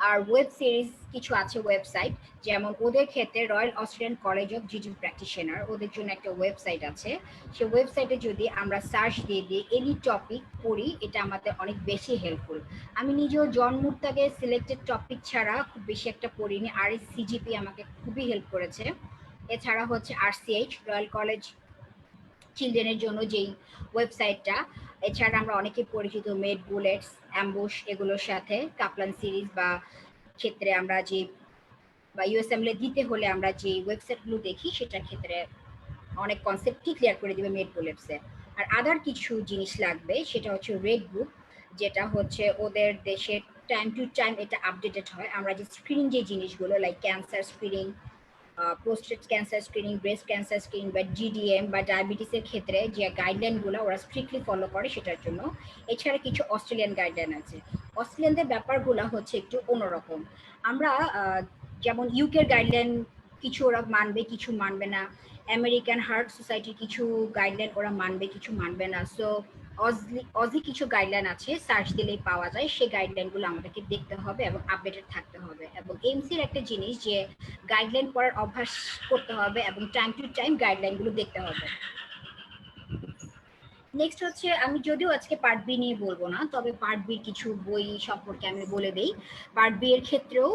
আর ওয়েব সিরিজ কিছু আছে ওয়েবসাইট, যেমন ওদের ক্ষেত্রে Royal Australian College of GG practitioner, ওদের জন্য একটা ওয়েবসাইট আছে। সেই ওয়েবসাইটে যদি আমরা সার্চ দিয়ে দিই এনি টপিক পড়ি, এটা আমাদের অনেক বেশি হেল্পফুল। আমি নিজেও জন মুরতাগের সিলেক্টেড টপিক ছাড়া খুব বেশি একটা পড়িনি, আর সিজিপি আমাকে খুবই হেল্প করেছে। এছাড়া হচ্ছে আরসিএইচ, রয়্যাল কলেজ চিলড্রেনের জন্য যেই ওয়েবসাইটটা। এছাড়া আমরা অনেকে পরিচিত মেড বুলেটস, অ্যাম্বুশ, এগুলোর সাথে কাপলান সিরিজ বা ক্ষেত্রে আমরা যে বা ইউএসএমএল দিতে হলে আমরা যে ওয়েবসাইটগুলো দেখি, সেটার ক্ষেত্রে অনেক কনসেপ্টই ক্লিয়ার করে দিবে মেড বুলেটসে। আর আদার কিছু জিনিস লাগবে, সেটা হচ্ছে রেড বুক, যেটা হচ্ছে ওদের দেশের টাইম টু টাইম এটা আপডেটেড হয়। আমরা যে স্ক্রিনিং যে জিনিসগুলো like cancer screening, prostate cancer screening, breast cancer screening বা জিডিএম বা ডায়াবেটিসের ক্ষেত্রে যে গাইডলাইনগুলো ওরা স্ট্রিক্টলি ফলো করে সেটার জন্য। এছাড়া কিছু অস্ট্রেলিয়ান গাইডলাইন আছে। অস্ট্রেলিয়ানদের ব্যাপারগুলো হচ্ছে একটু অন্যরকম। আমরা যেমন ইউকের গাইডলাইন কিছু ওরা মানবে, কিছু মানবে না। আমেরিকান হার্ট সোসাইটির কিছু গাইডলাইন ওরা মানবে, কিছু মানবে না। সো অজি কিছু গাইডলাইন আছে, সার্চ দিলেই পাওয়া যায়, সেই গাইডলাইনগুলো আমাদেরকে দেখতে হবে এবং আপডেটেড থাকতে হবে। এবং এমসির একটা জিনিস যে গাইডলাইন পড়ার অভ্যাস করতে হবে এবং টাইম টু টাইম গাইডলাইনগুলো দেখতে হবে। নেক্সট হচ্ছে, আমি যদিও আজকে পার্ট বি নিয়ে বলবো না, তবে পার্ট বির কিছু বই সম্পর্কে আমি বলে দিই। পার্ট বি এর ক্ষেত্রেও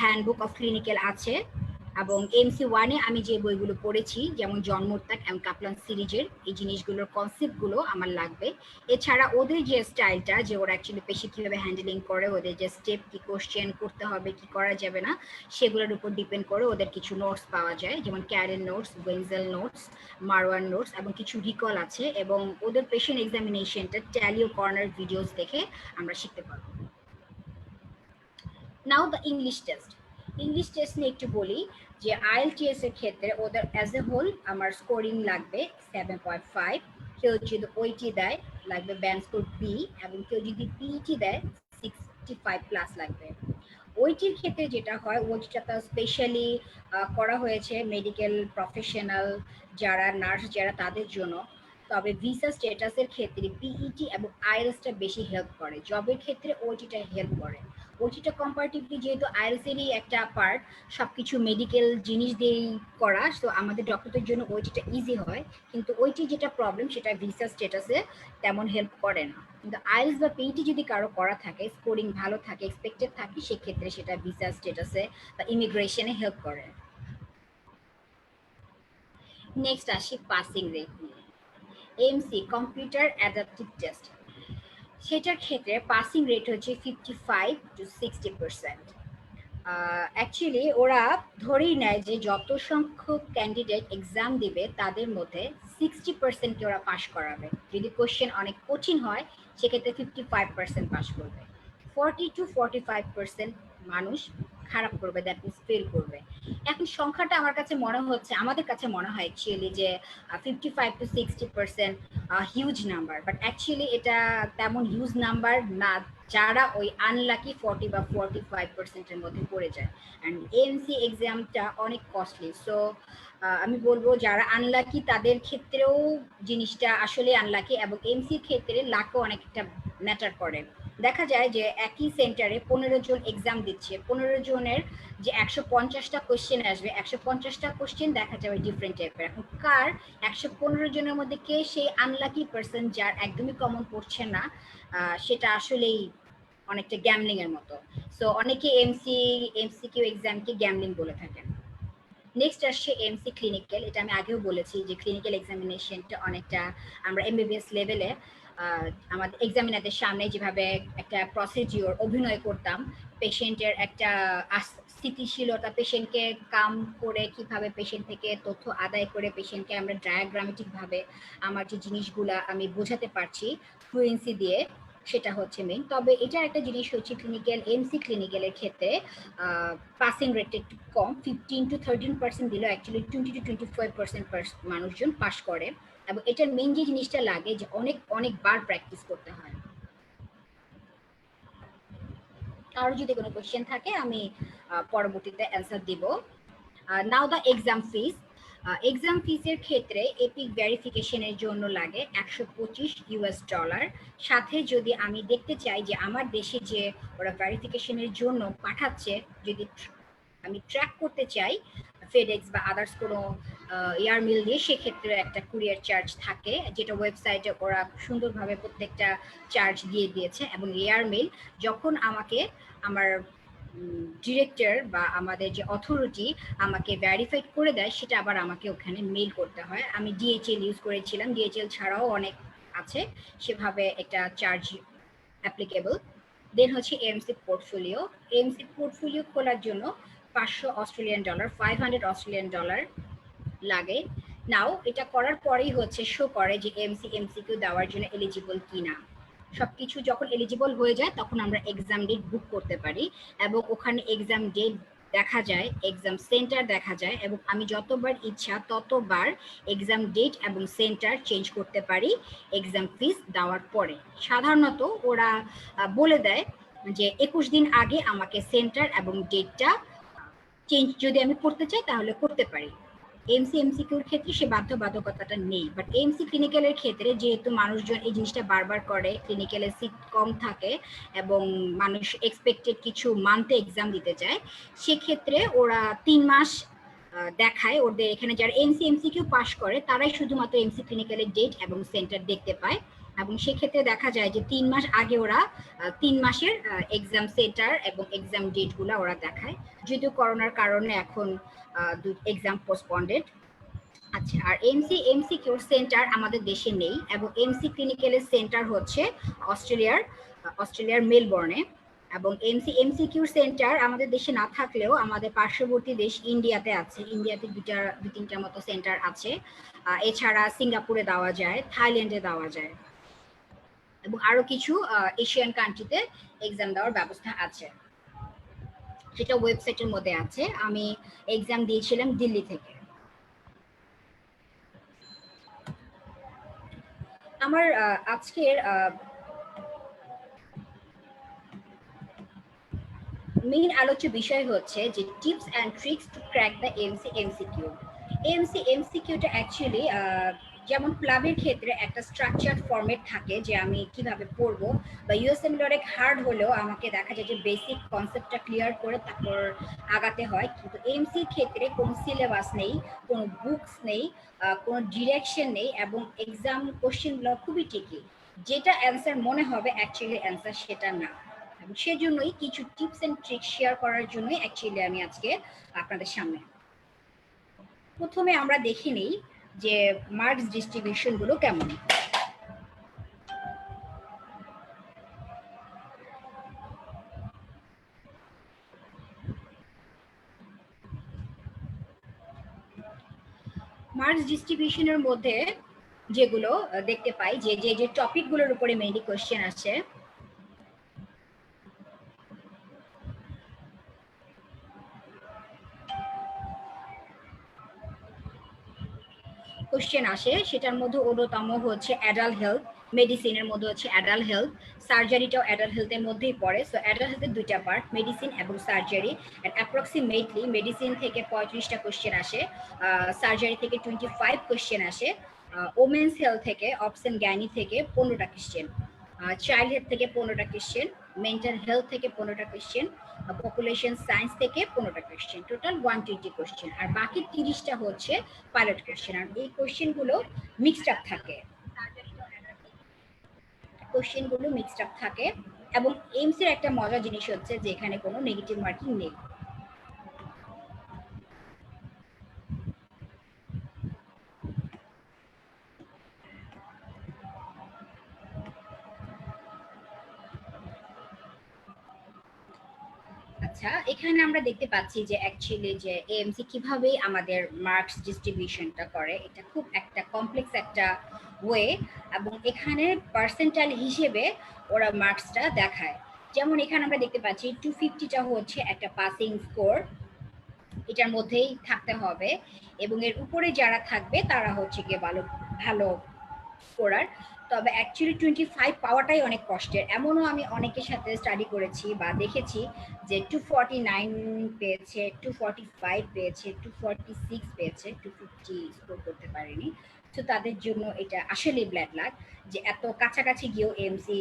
হ্যান্ডবুক অফ ক্লিনিক্যাল আছে, এবং এমসি ওয়ানে আমি যে বইগুলো পড়েছি, যেমন জন মুরতাগ এবং কাপলান সিরিজের এই জিনিসগুলোর কনসেপ্টগুলো আমার লাগবে। এছাড়া ওদের যে স্টাইলটা, যে ওরা অ্যাকচুয়ালি পেশি কীভাবে হ্যান্ডেলিং করে, ওদের যে স্টেপ, কি কোশ্চেন করতে হবে, কি করা যাবে না, সেগুলোর উপর ডিপেন্ড করে ওদের কিছু নোটস পাওয়া যায়, যেমন Karen notes, Wenzel notes, Marwan notes, এবং কিছু রিকল আছে। এবং ওদের পেশেন্ট এক্সামিনেশনটা ট্যালি ও কর্নার ভিডিওস দেখে আমরা শিখতে পারবো। Now the English test. English test নিয়ে একটু বলি যে আইএলটিএস এর ক্ষেত্রে ওদের অ্যাজ এ হোল আমার স্কোরিং লাগবে 7.5। কেউ যদি ওইটি দেয় লাগবে ব্যান্ড স্কোর বি, এবং কেউ যদি পিইটি দেয় 65 প্লাস লাগবে। ওইটির ক্ষেত্রে যেটা হয়, ওইটিটা তো স্পেশালি করা হয়েছে মেডিকেল প্রফেশনাল যারা নার্স যারা তাদের জন্য। তবে ভিসা স্ট্যাটাসের ক্ষেত্রে পিইটি এবং আইএলটিএসটা বেশি হেল্প করে, জবের ক্ষেত্রে ওইটিটা হেল্প করে। ওইটিটা কম্পারেটিভলি যেহেতু আইএলটিএসেরই একটা পার্ট, সবকিছু মেডিকেল জিনিস দিয়েই করা, তো আমাদের ডক্টরদের জন্য ওইটিটা ইজি হয়। কিন্তু ওইটি যেটা প্রবলেম সেটা ভিসা স্ট্যাটাসে তেমন হেল্প করে না। কিন্তু আইএলটিএস বা পিইটি যদি কারো করা থাকে, স্কোরিং ভালো থাকে, এক্সপেক্টেড থাকে, সেক্ষেত্রে সেটা ভিসা স্ট্যাটাসে বা ইমিগ্রেশনে হেল্প করে। নেক্সট আসি পাসিং রেট নিয়ে। এমসি কম্পিউটার অ্যাডাপটিভ টেস্ট, সেটার ক্ষেত্রে পাসিং রেট হচ্ছে 55 to 60%। অ্যাকচুয়ালি ওরা ধরেই নেয় যে যত সংখ্যক ক্যান্ডিডেট এক্সাম দিবে তাদের মধ্যে 60%কে ওরা পাশ করাবে। যদি কোশ্চেন অনেক কঠিন হয় সেক্ষেত্রে 55% পাশ করবে, 40 to 45% মানুষ খারাপ করবে, দ্যাট মিনস ফেল করবে। এখন সংখ্যাটা আমার কাছে মনে হচ্ছে, আমাদের কাছে মনে হয় অ্যাকচুয়ালি যে 55 to 60% huge number, but actually এটা তেমন হিউজ নাম্বার না যারা ওই আনলাকি 40 বা 45%-এর মধ্যে পড়ে যায়। অ্যান্ড এএমসি এক্সামটা অনেক কস্টলি, সো আমি বলবো যারা আনলাকি তাদের ক্ষেত্রেও জিনিসটা আসলে আনলাকি, এবং এমসির ক্ষেত্রে লাকও অনেকটা ম্যাটার করে। দেখা যায় যে একই সেন্টারে 15 জন এক্সাম দিচ্ছে, 15 জনের যে 150টা কোশ্চেন আসবে, 150টা কোশ্চেন দেখা যাবে ডিফারেন্ট টাইপের। এখন কার 115 জনের মধ্যে কে সেই আনলাকি পার্সন যার একদমই কমন পড়ছে না, সেটা আসলেই অনেকটা গ্যামলিং এর মতো। সো অনেকে এমসিকিউ এক্সামকে গ্যামলিং বলে থাকেন। নেক্সট আসছে এমসি ক্লিনিক্যাল। এটা আমি আগেও বলেছি যে ক্লিনিক্যাল এক্সামিনেশনটা অনেকটা আমরা এমবিবিএস লেভেলে আমাদের এক্সামিনারদের সামনে যেভাবে একটা প্রসিডিওর অভিনয় করতাম, পেশেন্টের একটা স্থিতিশীলতা, পেশেন্টকে কাম করে কিভাবে পেশেন্ট থেকে তথ্য আদায় করে পেশেন্টকে আমরা ডায়াগ্রামেটিক ভাবে আমার যে জিনিসগুলা আমি বোঝাতে পারছি ফ্লুয়েন্সি দিয়ে, সেটা হচ্ছে মেইন। তবে এটার একটা জিনিস হচ্ছে ক্লিনিক্যাল, এমসি ক্লিনিক্যালের ক্ষেত্রে পাসিং রেট একটু কম, 15 to 13% দিলেও অ্যাকচুয়ালি 20 to 25% মানুষজন পাস করে। এবং এটার মেইন যে জিনিসটা লাগে যে অনেক অনেকবার প্র্যাকটিস করতে হয়। আর যদি কোনো কোয়েশ্চেন থাকে আমি পরবর্তীতে অ্যান্সার দিব। নাও দ্য এক্সাম ফিস। এক্সাম ফিসের ক্ষেত্রে এপিক ভেরিফিকেশনের জন্য লাগে $125। সাথে যদি আমি দেখতে চাই যে আমার দেশে যে ওরা ভেরিফিকেশনের জন্য পাঠাচ্ছে, যদি আমি ট্র্যাক করতে চাই ফেডেক্স বা আদার্স কোনো এয়ার মিল দিয়ে, সেক্ষেত্রে একটা কুরিয়ার চার্জ থাকে, যেটা ওয়েবসাইটে ওরা সুন্দরভাবে প্রত্যেকটা চার্জ দিয়ে দিয়েছে। এবং এয়ার মিল যখন আমাকে আমার ডিরেক্টর বা আমাদের যে অথরিটি আমাকে ভেরিফাইড করে দেয়, সেটা আবার আমাকে ওখানে মেইল করতে হয়। আমি ডিএইচএল ইউজ করেছিলাম, ডিএইচএল ছাড়াও অনেক আছে, সেভাবে একটা চার্জ অ্যাপ্লিকেবল। দেন হচ্ছে এএমসি পোর্টফোলিও। এএমসি পোর্টফোলিও খোলার জন্য $500, $500 লাগে। নাও এটা করার পরেই হচ্ছে শো করে যে এমসিকিউ দেওয়ার জন্য এলিজিবল কিনা। সবকিছু যখন এলিজিবল হয়ে যায় তখন আমরা এক্সাম ডেট বুক করতে পারি, এবং ওখানে এক্সাম ডেট দেখা যায়, এক্সাম সেন্টার দেখা যায়, এবং আমি যতবার ইচ্ছা ততবার এক্সাম ডেট এবং সেন্টার চেঞ্জ করতে পারি এক্সাম ফিস দেওয়ার পরে। সাধারণত ওরা বলে দেয় যে 21 দিন আগে আমাকে সেন্টার এবং ডেটটা চেঞ্জ যদি আমি করতে চাই তাহলে করতে পারি। এমসিকিউর ক্ষেত্রে সে বাধ্যবাধকতাটা নেই, বাট এমসি ক্লিনিক্যালের ক্ষেত্রে যেহেতু মানুষজন এই জিনিসটা বারবার করে, ক্লিনিক্যালের সিট কম থাকে এবং মানুষ এক্সপেক্টেড কিছু মান্থে এক্সাম দিতে চায়, সেক্ষেত্রে ওরা 3 মাস দেখায়। ওদের এখানে যারা এমসিকিউ পাস করে তারাই শুধুমাত্র এমসি ক্লিনিক্যালের ডেট এবং সেন্টার দেখতে পায়, এবং সেক্ষেত্রে দেখা যায় যে 3 মাস আগে ওরা 3 মাসের এক্সাম সেন্টার এবং এক্সাম ডেটগুলো ওরা দেখায়। যদিও করোনার কারণে এখন এক্সাম পোস্টপন্ডেড। আচ্ছা, আর এমসিকিউর সেন্টার আমাদের দেশে নেই, এবং এমসি ক্লিনিক্যালের সেন্টার হচ্ছে অস্ট্রেলিয়ার মেলবোর্নে। এবং এমসিকিউর সেন্টার আমাদের দেশে না থাকলেও আমাদের পার্শ্ববর্তী দেশ ইন্ডিয়াতে আছে, ইন্ডিয়াতে দুই তিনটার মতো সেন্টার আছে। এছাড়া সিঙ্গাপুরে দেওয়া যায়, থাইল্যান্ডে দেওয়া যায়, এবং আরো কিছু এশিয়ান কান্ট্রিতে এক্সাম দেওয়ার ব্যবস্থা আছে, সেটা ওয়েবসাইটের মধ্যে আছে। আমি এক্সাম দিয়েছিলাম দিল্লি থেকে। আমার আজকের মেইন আলোচ্য বিষয় হচ্ছে যে tips and tricks to crack the AMC MCQ. এমসিকিউটা অ্যাকচুয়ালি যেমন প্লাবের ক্ষেত্রে একটা স্ট্রাকচার ফরম্যাট থাকে যে আমি কিভাবে পড়বো, বা ইউএসএমএল অনেক হার্ড হলেও আমাকে দেখা যায় যে বেসিক কনসেপ্টটা ক্লিয়ার করে তারপর আগাতে হয়। কিন্তু এমসির ক্ষেত্রে কোনো সিলেবাস নেই, কোনো বুকস নেই, কোনো ডিরেকশন নেই, এবং এক্সাম কোশ্চেনগুলো খুবই টিকি। যেটা অ্যান্সার মনে হবে অ্যাকচুয়ালি অ্যান্সার সেটা না। এবং সেজন্যই কিছু টিপস এন্ড ট্রিক্স শেয়ার করার জন্যই অ্যাকচুয়ালি আমি আজকে আপনাদের সামনে। প্রথমে আমরা দেখে নিই যে মার্কস ডিস্ট্রিবিউশন গুলো কেমন। মার্কস ডিস্ট্রিবিউশনের মধ্যে যেগুলো দেখতে পাই যে যে যে টপিকগুলোর উপরে মেইনলি কোশ্চেন আসে, সেটার মধ্যে অন্যতম হচ্ছে অ্যাডাল্ট হেলথ, মেডিসিনের মধ্যে হচ্ছে অ্যাডাল্ট হেলথ, সার্জারিটাও অ্যাডাল্ট হেলথের মধ্যেই পড়ে। সো অ্যাডাল্ট হেলথের দুইটা পার্ট, মেডিসিন এবং সার্জারি। অ্যাপ্রক্সিমেটলি মেডিসিন থেকে 35টা কোশ্চেন আসে, সার্জারি থেকে 25 কোশ্চেন আসে, ওমেন্স হেলথ থেকে অপশন জ্ঞানী থেকে 15টা কোশ্চেন, চাইল্ড হেলথ থেকে 15টা কোশ্চেন, মেন্টাল হেলথ থেকে 15টা কোশ্চেন, পপুলেশন সায়েন্স থেকে 15টা কোশ্চেন, টোটাল 120 কোশ্চেন। আর বাকি 30টা হচ্ছে পাইলট কোশ্চেন। আর এই কোশ্চেনগুলো মিক্সড আপ থাকে, এবং এইমস এর একটা মজার জিনিস হচ্ছে যে এখানে কোনো নেগেটিভ মার্কিং নেই। আচ্ছা, এখানে আমরা দেখতে পাচ্ছি যে অ্যাকচুয়ালি যে এএমসি কিভাবে আমাদের মার্কস ডিস্ট্রিবিউশনটা করে। এটা খুব একটা কমপ্লেক্স একটা ওয়ে, এবং এখানে পার্সেন্টাইল হিসেবে ওরা মার্কসটা দেখায়। যেমন এখানে আমরা দেখতে পাচ্ছি 250টা হচ্ছে একটা পাসিং স্কোর, এটার মধ্যেই থাকতে হবে, এবং এর উপরে যারা থাকবে তারা হচ্ছে গিয়ে ভালো ভালো করার। তবে অ্যাকচুয়ালি 25 পাওয়াটাই অনেক কষ্টের। এমনও আমি অনেকের সাথে স্টাডি করেছি বা দেখেছি যে 249 পেয়েছে, 245 পেয়েছে, 246 পেয়েছে, 250 স্কোর করতে পারেনি। তো তাদের জন্য এটা আসলে ব্ল্যাড লাক যে এত কাছাকাছি গিয়েও এমসি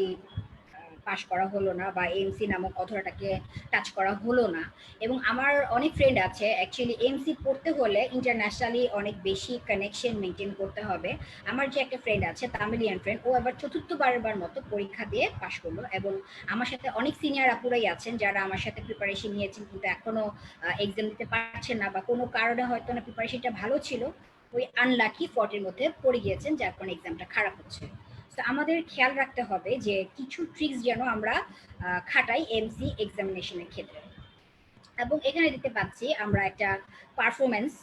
পাশ করা হলো না, বা এমসি নামক অথরাটাকে টাচ করা হলো না। এবং আমার অনেক ফ্রেন্ড আছে অ্যাকচুয়ালি এমসি পড়তে হলে ইন্টারন্যাশনালি অনেক বেশি কানেকশন মেনটেন করতে হবে। আমার যে একটা ফ্রেন্ড আছে তামিলিয়ান ফ্রেন্ড, ও এবার চতুর্থবারের মতো পরীক্ষা দিয়ে পাশ করলো। এবং আমার সাথে অনেক সিনিয়র আপুরাই আছেন যারা আমার সাথে প্রিপারেশন নিয়েছেন কিন্তু এখনো এক্সাম দিতে পারছেন না, বা কোনো কারণে হয়তো না প্রিপারেশনটা ভালো ছিল, ওই আনলাকি 40 মধ্যে পড়ে গিয়েছেন, যার কারণে এক্সামটা খারাপ হচ্ছে। তো আমাদের খেয়াল রাখতে হবে যে কিছু ট্রিক্স যেন আমরা খাটাই এমসি এক্সামিনেশনের ক্ষেত্রে। এবং এখানে দেখতে পাচ্ছি আমরা একটা পারফরমেন্স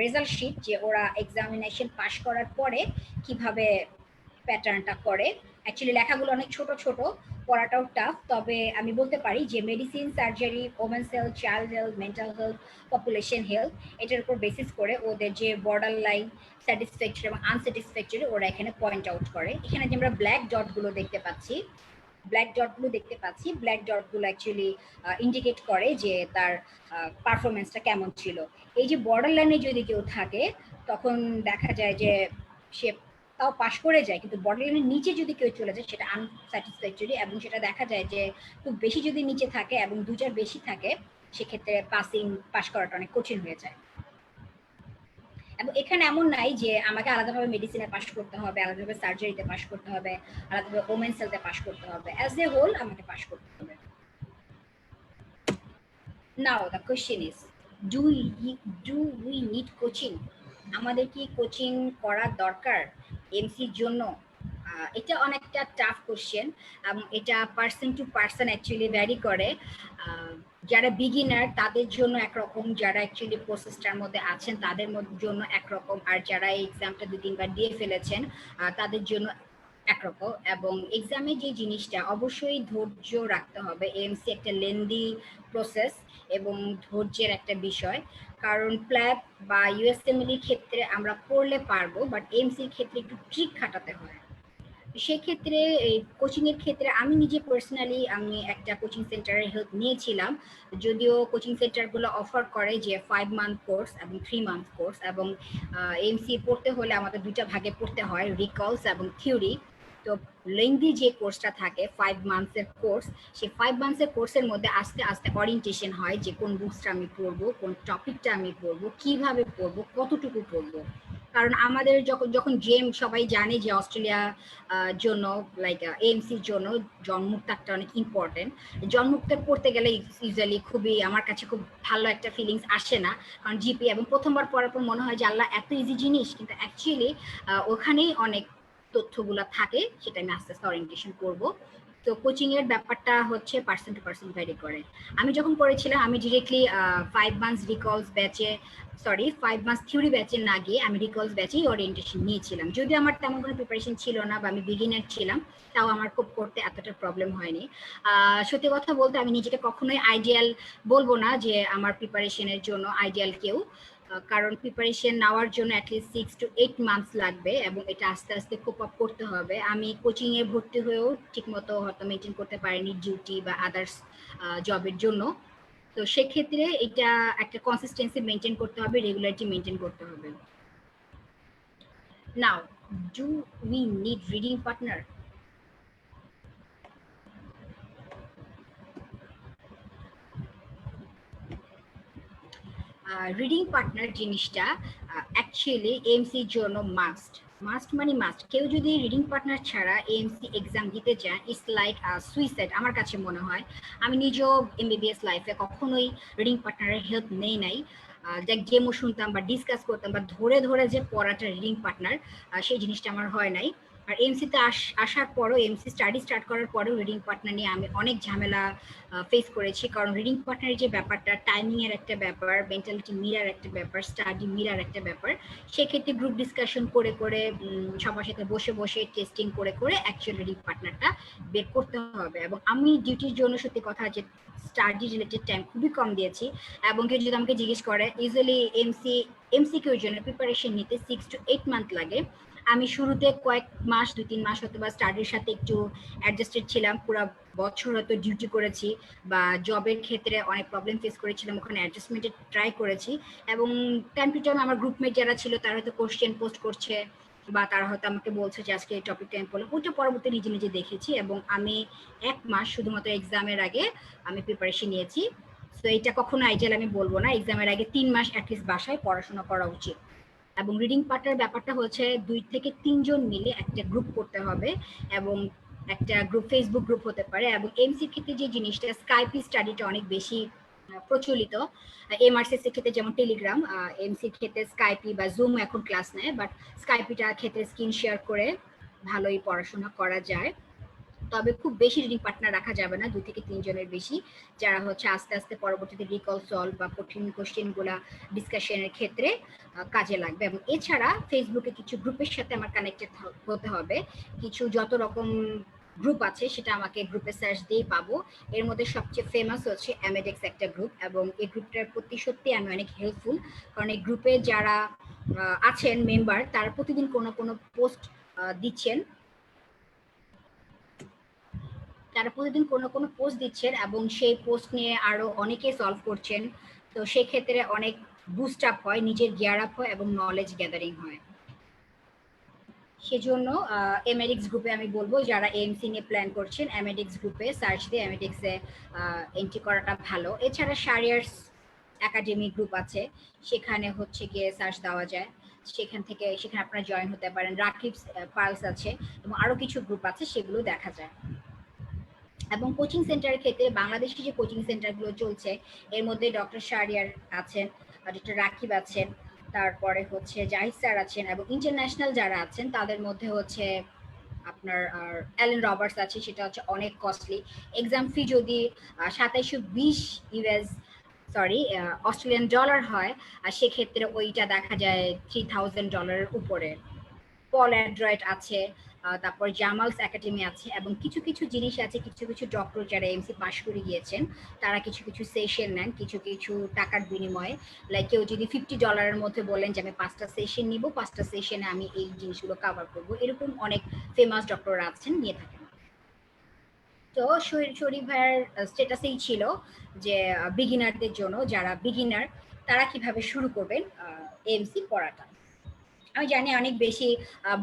রেজাল্ট শিট, যে ওরা এক্সামিনেশন পাশ করার পরে কিভাবে প্যাটার্নটা করে। অ্যাকচুয়ালি লেখাগুলো অনেক ছোট ছোট, পড়াটাও টাফ। তবে আমি বলতে পারি যে medicine, surgery, women's health, child health, mental health, population health, এটার উপর বেসিস করে ওদের যে বর্ডার লাইন, স্যাটিসফ্যাক্টরি এবং আনস্যাটিসফ্যাক্টরি ওরা এখানে পয়েন্ট আউট করে। এখানে যে আমরা ব্ল্যাক ডটগুলো দেখতে পাচ্ছি, ব্ল্যাক ডটগুলো অ্যাকচুয়ালি ইন্ডিকেট করে যে তার পারফরমেন্সটা কেমন ছিল। এই যে বর্ডার লাইনে যদি কেউ থাকে তখন দেখা যায় যে সে তাও পাশ করে যায়, কিন্তু বর্ডার লাইনের নিচে যদি কেউ চলে যায় সেটা আনস্যাটিসফ্যাক্টরি, এবং সেটা দেখা যায় যে খুব বেশি যদি নিচে থাকে এবং 2-4 বেশি থাকে সেক্ষেত্রে পাস করাটা অনেক কঠিন হয়ে যায়। এবং এখানে এমন নাই যে আমাকে আলাদাভাবে মেডিসিনে পাশ করতে হবে, আলাদাভাবে সার্জারিতে পাশ করতে হবে, আলাদাভাবে ওমেন্স হেলথে পাশ করতে হবে, অ্যাজ এ হোল আমাকে পাশ করতে হবে। Now the question is, do do we need coaching? আমাদের কি কোচিং করার দরকার এমসির জন্য? এটা অনেকটা টাফ কোশ্চেন, এবং এটা person to person actually vary করে। যারা বিগিনার তাদের জন্য একরকম, যারা অ্যাকচুয়ালি প্রসেসটার মধ্যে আছেন তাদের জন্য একরকম, আর যারা এই এক্সামটা 2-3 বার দিয়ে ফেলেছেন তাদের জন্য একরকম। এবং এক্সামে যে জিনিসটা অবশ্যই ধৈর্য রাখতে হবে। এমসি একটা লেন্দি প্রসেস এবং ধৈর্যের একটা বিষয়, কারণ প্ল্যাব বা ইউএসএমএল ক্ষেত্রে আমরা পড়লে পারবো, বাট এমসির ক্ষেত্রে একটু ট্রিক খাটাতে হয়। সেক্ষেত্রে এই কোচিং এর ক্ষেত্রে আমি নিজে পার্সোনালি আমি একটা কোচিং সেন্টারের হেল্প নিয়েছিলাম। যদিও কোচিং সেন্টারগুলো অফার করে যে 5 মান্থ কোর্স এবং 3 মান্থ কোর্স, এবং এমসি পড়তে হলে আমাদের দুইটা ভাগে পড়তে হয়, রিকলস এবং থিওরি। তো লেংদি যে কোর্সটা থাকে 5 মান্থসের কোর্স, সেই 5 মান্থসের কোর্সের মধ্যে আস্তে আস্তে অরিয়েন্টেশন হয় যে কোন বুকসটা আমি পড়বো, কোন টপিকটা আমি পড়বো, কিভাবে পড়বো, কতটুকু পড়বো। কারণ আমাদের যখন যখন জেম সবাই জানে যে অস্ট্রেলিয়া জন্য লাইক এএমসির জন্য জন্মুক্তাটা অনেক ইম্পর্টেন্ট। জন্মুক্তা পড়তে গেলে ইউজুয়ালি খুবই আমার কাছে খুব ভালো একটা ফিলিংস আসে না, কারণ জিপি এবং প্রথমবার পড়ার পর মনে হয় যে আল্লাহ এত ইজি জিনিস, কিন্তু অ্যাকচুয়ালি ওখানেই অনেক তথ্যগুলো থাকে, সেটা আমি আস্তে আস্তে অরিয়েন্টেশন করবো। তো কোচিং এর ব্যাপারটা হচ্ছে পার্সন টু পার্সন ভ্যারি করে। আমি যখন করেছিলাম আমি ডিরেক্টলি 5 মান্থস রিকলস ব্যাচে, সরি 5 মান্থস থিওরি ব্যাচে না গিয়ে আমি রিকলস ব্যাচেই ওরিয়েন্টেশন নিয়েছিলাম। যদিও আমার তেমন কোনো প্রিপারেশন ছিল না বা আমি বিগিনার ছিলাম, তাও আমার খুব করতে এতটা প্রবলেম হয়নি। সত্যি কথা বলতে আমি নিজেকে কখনোই আইডিয়াল বলবো না যে আমার প্রিপারেশনের জন্য আইডিয়াল কেউ, কারণ প্রিপারেশন নেওয়ার জন্য অ্যাটলিস্ট 6 to 8 মান্থস লাগবে এবং এটা আস্তে আস্তে কোপ আপ করতে হবে। আমি কোচিং এ ভর্তি হয়েও ঠিকমতো হয়তো মেনটেন করতে পারিনি ডিউটি বা আদার্স জবের জন্য। তো সেক্ষেত্রে এটা একটা কনসিস্টেন্সি মেনটেন করতে হবে, রেগুলারিটি মেনটেন করতে হবে। Now, do we need reading partner? Reading partner জিনিসটা অ্যাকচুয়ালি এমসির জন্য মাস্ট। মাস্ট মানে মাস্ট। কেউ যদি রিডিং পার্টনার ছাড়া এএমসি এক্সাম দিতে চায়, ইটস লাইক সুইসাইড আমার কাছে মনে হয়। আমি নিজেও এমবিবিএস লাইফে কখনোই রিডিং পার্টনারের হেল্প নেই নাই। দেখ গেমও শুনতাম বা ডিসকাস করতাম বা ধরে ধরে যে পড়াটা রিডিং পার্টনার, সেই জিনিসটা আমার হয় নাই। আর এমসিতে আসার পরও, এমসি স্টাডি স্টার্ট করার পরেও রিডিং পার্টনার নিয়ে আমি অনেক ঝামেলা ফেস করেছি। কারণ রিডিং পার্টনারের যে ব্যাপারটা, টাইমিং এর একটা ব্যাপার, মেন্টালিটি মিরার একটা ব্যাপার, স্টাডি মিরার একটা ব্যাপার। সেক্ষেত্রে গ্রুপ ডিসকাশন করে করে সবার সাথে বসে বসে টেস্টিং করে করে অ্যাকচুয়াল রিডিং পার্টনারটা বের করতে হবে। এবং আমি ডিউটির জন্য সত্যি কথা যে স্টাডি রিলেটেড টাইম খুবই কম দিয়েছি। এবং কেউ যদি আমাকে জিজ্ঞেস করে, ইউজুয়ালি এমসিকিউর জন্য প্রিপারেশন নিতে 6 to 8 মান্থ লাগে। আমি শুরুতে কয়েক মাস, 2-3 মাস হয়তো বা স্টাডির সাথে একটু অ্যাডজাস্টেড ছিলাম, পুরো বছর হয়তো ডিউটি করেছি বা জবের ক্ষেত্রে অনেক প্রবলেম ফেস করেছিলাম, ওখানে অ্যাডজাস্টমেন্টের ট্রাই করেছি। এবং টাইম টু টাইম আমার গ্রুপমেট যারা ছিল তারা হয়তো কোশ্চেন পোস্ট করছে বা তারা হয়তো আমাকে বলছে যে আজকে এই টপিকটা আমি পড়লাম, ওইটা পরবর্তী নিজে নিজে দেখেছি। এবং আমি 1 মাস শুধুমাত্র এক্সামের আগে আমি প্রিপারেশন নিয়েছি। তো এটা কখনো আইডিয়াল আমি বলবো না। এক্সামের আগে 3 মাস অ্যাটলিস্ট বাসায় পড়াশোনা করা উচিত। এবং রিডিং পার্টের ব্যাপারটা হচ্ছে 2 থেকে 3 জন মিলে একটা গ্রুপ করতে হবে, এবং একটা গ্রুপ ফেসবুক গ্রুপ হতে পারে। এবং এমসির ক্ষেত্রে যে জিনিসটা, স্কাইপি স্টাডিটা অনেক বেশি প্রচলিত। এমআরসিসির ক্ষেত্রে যেমন টেলিগ্রাম, এমসির ক্ষেত্রে স্কাইপি বা জুম এখন ক্লাস নেয়, বাট স্কাইপিটার ক্ষেত্রে স্ক্রিন শেয়ার করে ভালোই পড়াশোনা করা যায়। তবে খুব বেশি রিডিং পার্টনার রাখা যাবে না, 2 থেকে 3 জনের বেশি, যারা হচ্ছে আস্তে আস্তে পরবর্তীতে রিকল সলভ বা কঠিন কোশ্চেন গুলা ডিসকাশনের ক্ষেত্রে কাজে লাগবে। এবং এছাড়া ফেসবুকে কিছু গ্রুপের সাথে আমার কানেক্টেড হতে হবে। কিছু যত রকম গ্রুপ আছে সেটা আমাকে গ্রুপে সার্চ দিয়ে পাবো। এর মধ্যে সবচেয়ে ফেমাস হচ্ছে অ্যামেডেক্স একটা গ্রুপ, এবং এই গ্রুপটার প্রতি সত্যি আমি অনেক হেল্পফুল। কারণ এই গ্রুপে যারা আছেন মেম্বার, তারা প্রতিদিন কোনো কোনো পোস্ট দিচ্ছেন, তারা প্রতিদিন কোনো কোনো পোস্ট দিচ্ছেন এবং সেই পোস্ট নিয়ে আরো অনেকে সলভ করছেন। তো সেক্ষেত্রে অনেক বুস্ট আপ হয়, নিজের গিয়ার আপ হয় এবং নলেজ গ্যাদারিং হয়। সেজন্য এমএডিক্স গ্রুপে আমি বলবো, যারা এএমসি নিয়ে প্ল্যান করছেন এমএডিক্স গ্রুপে সার্চ দিয়ে এমএডিক্সে এন্ট্রি করাটা ভালো। এছাড়া শারিয়ার্স একাডেমি গ্রুপ আছে, সেখানে হচ্ছে গিয়ে সার্চ দেওয়া যায়, সেখানে আপনারা জয়েন হতে পারেন। রাকিব পালস আছে এবং আরো কিছু গ্রুপ আছে, সেগুলো দেখা যায়। এবং কোচিং সেন্টারের ক্ষেত্রে বাংলাদেশি যে কোচিং সেন্টারগুলো চলছে, এর মধ্যে ডক্টর শাহরিয়ার আছেন, ডক্টর রাকিব আছেন, তারপরে হচ্ছে জাহিদ স্যার আছেন, এবং ইন্টারন্যাশনাল যারা আছেন তাদের মধ্যে হচ্ছে আপনার অ্যালেন রবার্টস আছে, সেটা হচ্ছে অনেক কস্টলি। এক্সাম ফি যদি 2720 ইউএস, সরি অস্ট্রেলিয়ান ডলার হয়, আর সেক্ষেত্রে ওইটা দেখা যায় $3000 উপরে। পল অ্যান্ড্রয়েড আছে, তারপর জামালস একাডেমি আছে, এবং কিছু কিছু জিনিস আছে, কিছু কিছু ডক্টর যারা এমসি পাশ করে গিয়েছেন তারা কিছু কিছু সেশন নেন কিছু কিছু টাকার বিনিময়ে। লাইক কেউ যদি $50 মধ্যে বলেন যে আমি 5টা সেশন নিব, 5টা সেশনে আমি এই জিনিসগুলো কভার করব, এরকম অনেক ফেমাস ডক্টর আছেন, নিয়ে থাকেন। তো শরীফ ভাইয়ের স্ট্যাটাসেই ছিল যে বিগিনারদের জন্য, যারা বিগিনার তারা কিভাবে শুরু করবেন এমসি পড়াটা। আমি জানি অনেক বেশি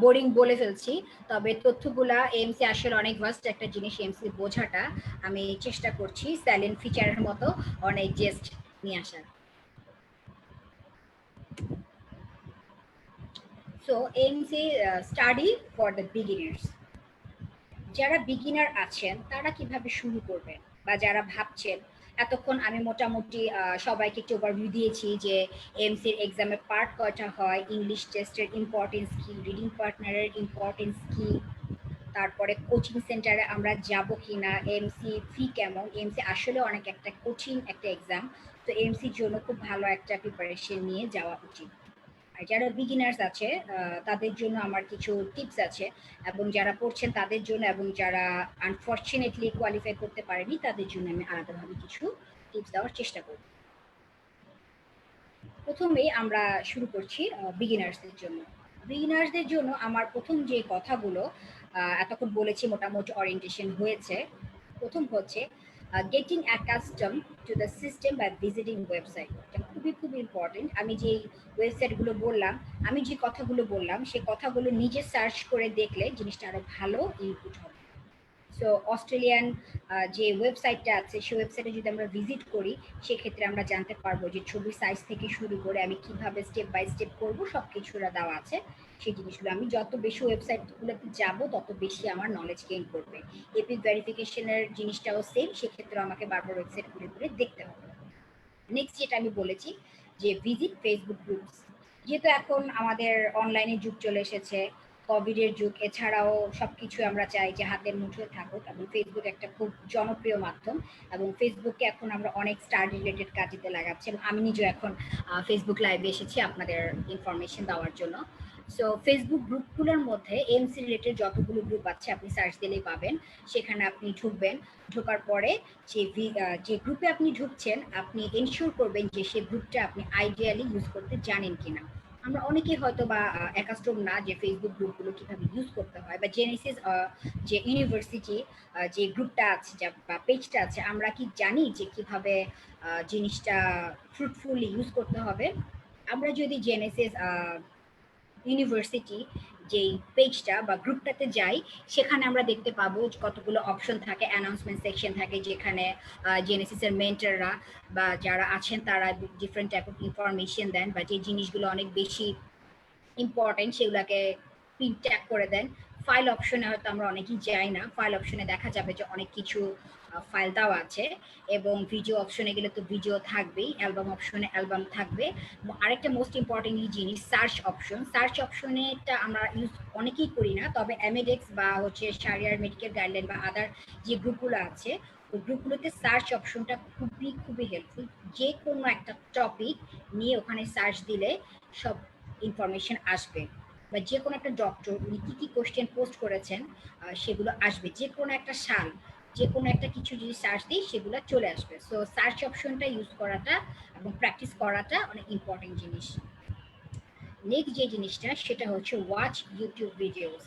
বোরিং বলে ফেলছি, তবে তথ্যগুলা এমসি আসলে অনেক ভাস্ট একটা জিনিস, এমসি বোঝাটা আমি চেষ্টা করছি সাইলেন্ট ফিচারের মতো অনেক জেস্ট নিয়ে আসার। So MC study for the beginners. যারা বিগিনার আছেন তারা কিভাবে শুরু করবেন, বা যারা ভাবছেন, এতক্ষণ আমি মোটামুটি সবাইকে একটু ওভারভিউ দিয়েছি যে এমসির এক্সামের পার্ট কয়টা হয়, ইংলিশ টেস্টের ইম্পর্টেন্স কি, রিডিং পার্টনারের ইম্পর্টেন্স কি, তারপরে কোচিং সেন্টারে আমরা যাব কি না, এমসি ফি কেমন, এমসি আসলে অনেক একটা কঠিন একটা এক্সাম, তো এমসির জন্য খুব ভালো একটা প্রিপারেশন নিয়ে যাওয়া উচিত। আর যারা বিগিনার্স আছে তাদের জন্য আমার কিছু টিপস আছে, এবং যারা পড়ছেন তাদের জন্য, এবং যারা আনফর্চুনেটলি কোয়ালিফাই করতে পারেনি তাদের জন্য আমি আলাদাভাবে কিছু টিপস দেওয়ার চেষ্টা করব। প্রথমেই আমরা শুরু করছি বিগিনার্সদের জন্য। বিগিনার্সদের জন্য আমার প্রথম যে কথাগুলো এতক্ষণ বলেছি, মোটামুটি ওরিয়েন্টেশন হয়েছে। প্রথম হচ্ছে getting accustom to the system by visiting website. এটা খুবই খুবই ইম্পর্টেন্ট। আমি যে ওয়েবসাইটগুলো বললাম, আমি যে কথাগুলো বললাম, সেই কথাগুলো নিজে সার্চ করে দেখলে জিনিসটা আরো ভালো ইনপুট হবে। সো অস্ট্রেলিয়ান যে ওয়েবসাইটটা আছে, সেই ওয়েবসাইটে যদি আমরা ভিজিট করি, সেক্ষেত্রে আমরা জানতে পারবো যে ছবির সাইজ থেকে শুরু করে আমি কিভাবে স্টেপ বাই স্টেপ করবো, সব কিছুরা দেওয়া আছে। সেই জিনিসগুলো আমি যত বেশি ওয়েবসাইটগুলোতে যাব তত বেশি আমার নলেজ গেইন করবে। এপিক ভেরিফিকেশনের জিনিসটাও সেম, সেক্ষেত্রে আমাকে বারবার ওয়েবসাইট ঘুরে ঘুরে দেখতে হবে। নেক্সট যেটা আমি বলেছি যে ভিজিট ফেসবুক গ্রুপস। যেহেতু এখন আমাদের অনলাইনে যুগ চলে এসেছে, কোভিডের যুগ, এছাড়াও সবকিছু আমরা চাই যে হাতের মুঠোয় থাকুক, এবং ফেসবুক একটা খুব জনপ্রিয় মাধ্যম, এবং ফেসবুকে এখন আমরা অনেক স্টার রিলেটেড কাজেতে লাগাচ্ছি, এবং আমি নিজেও এখন ফেসবুক লাইভে এসেছি আপনাদের ইনফরমেশন দেওয়ার জন্য। সো ফেসবুক গ্রুপগুলোর মধ্যে এমসি রিলেটেড যতগুলো গ্রুপ আছে আপনি সার্চ দিলেই পাবেন, সেখানে আপনি ঢুকবেন। ঢোকার পরে যে গ্রুপে আপনি ঢুকছেন, আপনি এনশিওর করবেন যে সেই গ্রুপটা আপনি আইডিয়ালি ইউজ করতে জানেন কিনা। আমরা অনেকেই হয়তো বা অ্যাকাস্টম না যে ফেসবুক গ্রুপগুলো কিভাবে ইউজ করতে হয়, বা জেনেসিস যে ইউনিভার্সিটি যে গ্রুপটা আছে বা পেজটা আছে, আমরা কি জানি যে কিভাবে জিনিসটা ফ্রুটফুলি ইউজ করতে হবে। আমরা যদি জেনেসিস ইউনিভার্সিটি যেই পেজটা বা গ্রুপটাতে যাই, সেখানে আমরা দেখতে পাবো কতগুলো অপশন থাকে, অ্যানাউন্সমেন্ট সেকশন থাকে, যেখানে জেনেসিসের মেন্টররা বা যারা আছেন তারা ডিফারেন্ট টাইপ অফ ইনফরমেশন দেন, বা যে জিনিসগুলো অনেক বেশি ইম্পর্টেন্ট সেগুলোকে প্রিন্ট ট্যাগ করে দেন। ফাইল অপশনে হয়তো আমরা অনেকেই যাই না, ফাইল অপশনে দেখা যাবে যে অনেক কিছু ফাইল দেওয়া আছে, এবং ভিডিও অপশনে গেলে তো ভিডিও থাকবেই, অ্যালবাম অপশনে অ্যালবাম থাকবে। আরেকটা মোস্ট ইম্পর্টেন্টলি জিনিস সার্চ অপশন। সার্চ অপশনেটা আমরা ইউজ অনেকেই করি না, তবে এমএডেক্স বা হচ্ছে শারিয়ার মেডিকেল গাইডলাইন বা আদার যে গ্রুপগুলো আছে, ওই গ্রুপগুলোতে সার্চ অপশনটা খুবই খুবই হেল্পফুল। যে কোনো একটা টপিক নিয়ে ওখানে সার্চ দিলে সব ইনফরমেশন আসবে, বা যে কোনো একটা ডক্টর উনি কী কী কোশ্চেন পোস্ট করেছেন সেগুলো আসবে। যে কোনো একটা সাল, যে কোনো একটা কিছু যদি সার্চ দিই সেগুলো চলে আসবে। সো সার্চ অপশনটা ইউজ করাটা এবং প্র্যাকটিস করাটা অনেক ইম্পর্টেন্ট জিনিস। নেক্সট যে জিনিসটা সেটা হচ্ছে ওয়াচ ইউটিউব ভিডিওস।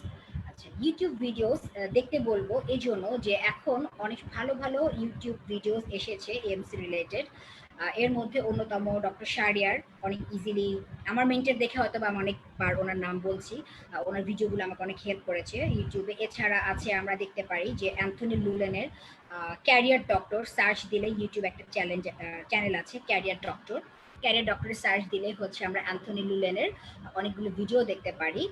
আচ্ছা, ইউটিউব ভিডিওস দেখতে বলবো এই জন্য যে এখন অনেক ভালো ভালো ইউটিউব ভিডিওস এসেছে এমসি রিলেটেড। এর মধ্যে অন্যতম ডক্টর শারিয়ার, অনেক ইজিলি আমার মেন্টার দেখে হয়তো বা আমি অনেকবার ওনার নাম বলছি, ওনার ভিডিওগুলো আমাকে অনেক হেল্প করেছে ইউটিউবে। এছাড়া আছে আমরা দেখতে পারি যে অ্যান্থনি লুলেনের ক্যারিয়ার ডক্টর, সার্চ দিলে ইউটিউব একটা চ্যানেল আছে ক্যারিয়ার ডক্টর। ক্যারিয়ার ডক্টরের সার্চ দিলে হচ্ছে আমরা অ্যান্থনি লুলেনের অনেকগুলো ভিডিও দেখতে পারি,